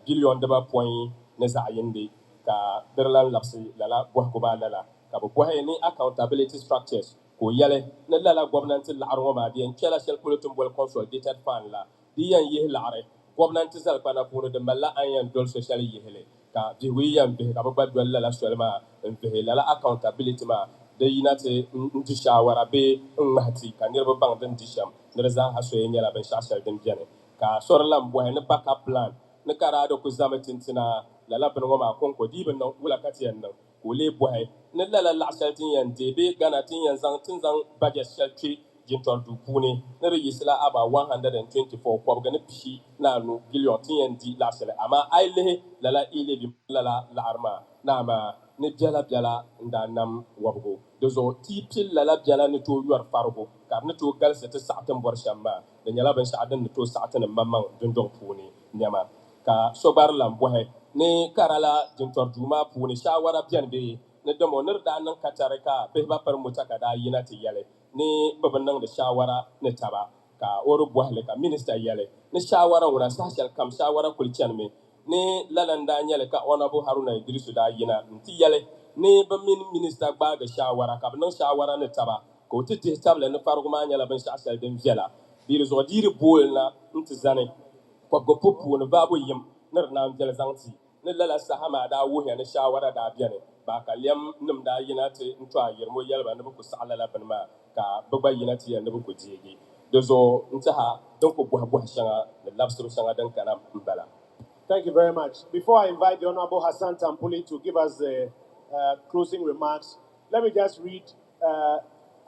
biliyon diba pɔin ni zaɣ yindi ka diri lan labisi lala bɔhigu maa lala ka bi bɔhi ni accountability structures ka o yɛli ni lala gɔbnanti laɣari ŋɔ maa di yɛn kpɛla shɛli polo tin bɔli consolidated fund la di yɛn yihi laɣari gɔbnanti zali kpana puuni di malila an yɛn doli so shɛli yihili ka bihigu yi yɛn bihi ka bi gba doli lala soli maa n bihi lala accountability maa di yina ti n di shawara bee n ŋmahati ka niriba baŋ din di shɛm ni di zaaha soya nyɛla binshaɣu shɛli din biɛni ka sori lan bɔhi ni backup plan ni ka daa di ku zami tintina lala bini ŋɔ maa konko dii bi niŋ wula ka ti yɛn niŋ ka o lee bɔhi ni lala laɣa shɛli tin yɛn deei bee gana tin zaŋ budget shɛli kpe jintɔri duu puuni ni di yisila about 124 kɔbigi ni pishi naanu biliyon tin yɛn di laɣa shɛli amma a yi lihi lala ilevi lala laɣari maa naa maa ni biɛla n daa nam wɔbigu di zuɣu tii pili lala biɛla ni tooi yɔri farigu ka di ni tooi galisi ti saɣa tin bɔri shɛm maa di nyɛla binshɛɣu din ni tooi saɣa ti ni maŋmaŋ dundoŋ puuni niɛma ka so gbari lan bɔhi ni karala jintɔri duu maa puuni shawara biɛni bee ni damo ni di daa niŋ katari ka bihi ba piri muta ka daa yina ti yɛli ni bi bi niŋdi shawara ni taba ka o di bɔhili ka minista yɛli ni shawara ŋuna saha shɛli kam shawara kuli chɛnimi ni lala n daa nyɛli ka honorable haruna idrisu daa yina n ti yɛli ni bi mini minista gbaagi shawara ka bi niŋ shawara ni taba ka o ti dihi tabili ni farigu maa nyɛla binshaɣu shɛli din viɛla di zuɣu diiri booli na n ti zani kɔbigu pu puuni baabu yim ni di naan viɛli zaŋ ti ni lala saha maa daa wuhiya ni shawara daa biɛni ba ka lɛm nim daa yina ti n to a yirimo yɛliba ni bi ku saɣa lala bini maa ka bi gba yina ti yɛli ni bi ku deegi di zuɣu n tiha din ku bɔhi bɔhi shɛŋa ni labisiri shɛŋa din kana n bala. Thank you very much. Before I invite the Honorable Hassan Tampuli to give us the closing remarks, let me just read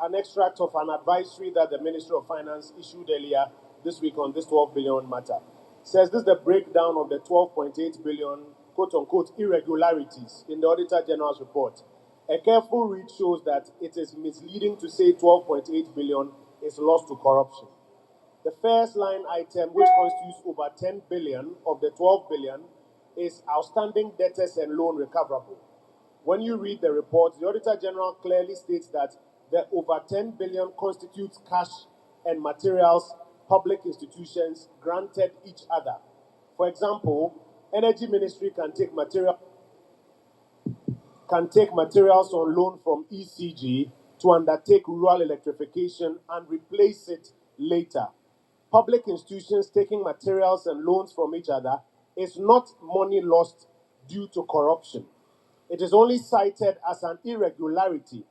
an extract of an advisory that the Ministry of Finance issued earlier this week on this 12 billion matter. It says this is the breakdown of the 12.8 billion quote-unquote irregularities in the Auditor General's report. A careful read shows that it is misleading to say 12.8 billion is lost to corruption. The first line item, which constitutes over 10 billion of the 12 billion, is outstanding debtors and loan recoverable. When you read the report, the Auditor General clearly states that the over 10 billion constitutes cash and materials public institutions granted each other. For example, Energy Ministry can take materials on loan from ECG to undertake rural electrification and replace it later. Public institutions taking materials and loans from each other is not money lost due to corruption. It is only cited as an irregularity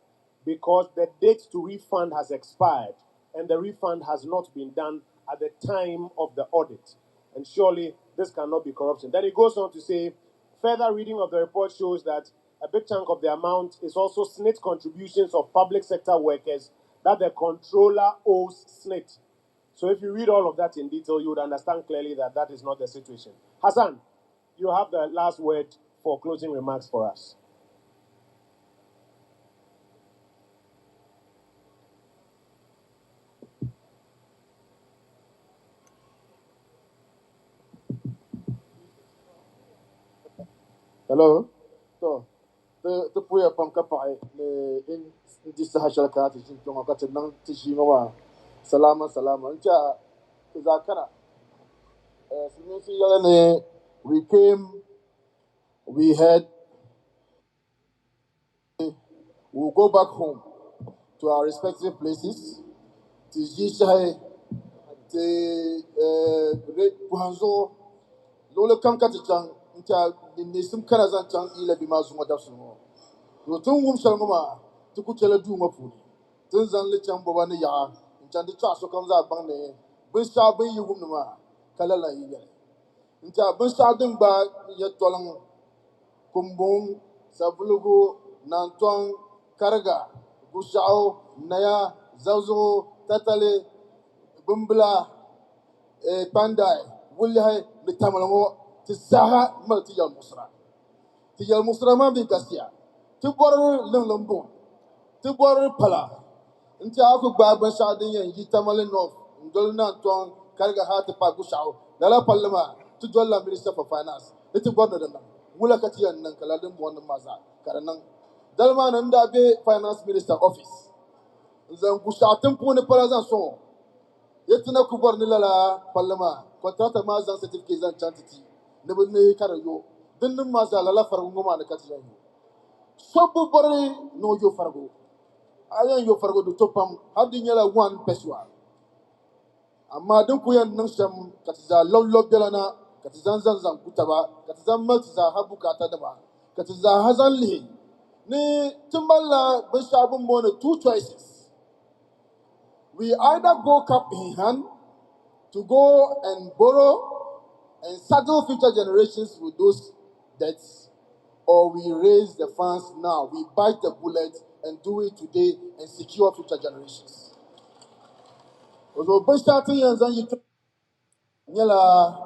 because the date to refund has expired and the refund has not been done at the time of the audit. And surely this cannot be corruption. Then it goes on to say, further reading of the report shows that a big chunk of the amount is also SNIT contributions of public sector workers that the controller owes SNIT. So if you read all of that in detail, you would understand clearly that that is not the situation. Hassan, you have the last word for closing remarks for us. Hello? So, the puya pam kapai le in this hashal ka ti jin tonga ka ti nang ti shi ma salama ncha zakara sinisi yala ne we had we'll go back home to our respective places to Jishai buhanzo lolo kan ka ti chang nta ni sim kana zan chang ila bi ma zuma da suno yo tun wum shal ngoma ti ku chela du ma pu tun zan le chang boba ne ya nta di cha so kan za bang ne bin sha bin yi wum ma kala la yi ya nta bin sha din ba ya tolang kumbung sabulugu nantong karga bushao naya zawzo tatale bumbla pandai wulhay litamalmo tisaha mal tiyal musra ma bi gasia tibor lenglembo tibor pala nti aku gba shadin yan yitamal no ndol nantong karga hat pa bushao dala palma tu dolla minister for finance iti borno da nan wula katiyan nan kala din bon maza karanan dalma nan da be finance minister office zan ku shatin pone para zan so yetina ku borno lala palma kontrata ma zan certificate zan chantiti ne bin ne karayo dinnin maza lala fargo ngoma da katiyan sobu borre no yo fargo ayan yo fargo do topam hadin yala one peswa amma din ku yan nan sham katiza lollo belana katizan zanzan kutaba katizan maltiza habukata daba katiza hazan lihi ni timballa bishabun mona two choices. We either go cap in hand to go and borrow and saddle future generations with those debts, or we raise the funds now, we bite the bullet and do it today and secure future generations. Although bishatin yanzan yitu nyala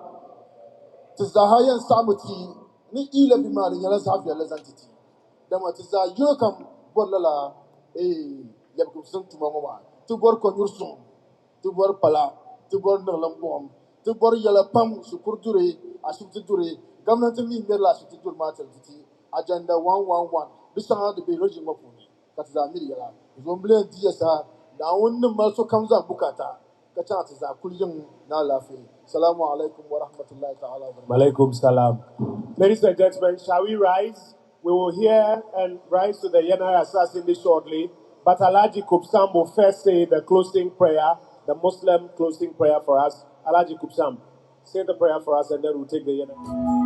tizahayan samuti ni ile bimari nyala safia lezantiti dama tiza yokam borlala lebkum sun tumangoma tu bor ko nyursun tu bor pala tu bor nirlam bom tu bor yala pam sukur dure asubti dure gamnati mi merla asubti dur matel titi agenda 111 bisanga de be rojin mapuni katiza miri yala zomble diya sa da wannan maso kamza bukata kacha tiza kuljin na lafi. Assalamu alaikum wa rahmatullahi ta'ala wa barakatuh. Malaikum salam. Ladies and gentlemen, shall we rise? We will hear and rise to the Yanai assassin shortly. But Alaji Kupsam will first say the closing prayer, the Muslim closing prayer for us. Alaji Kupsam, say the prayer for us and then we'll take the Yanai.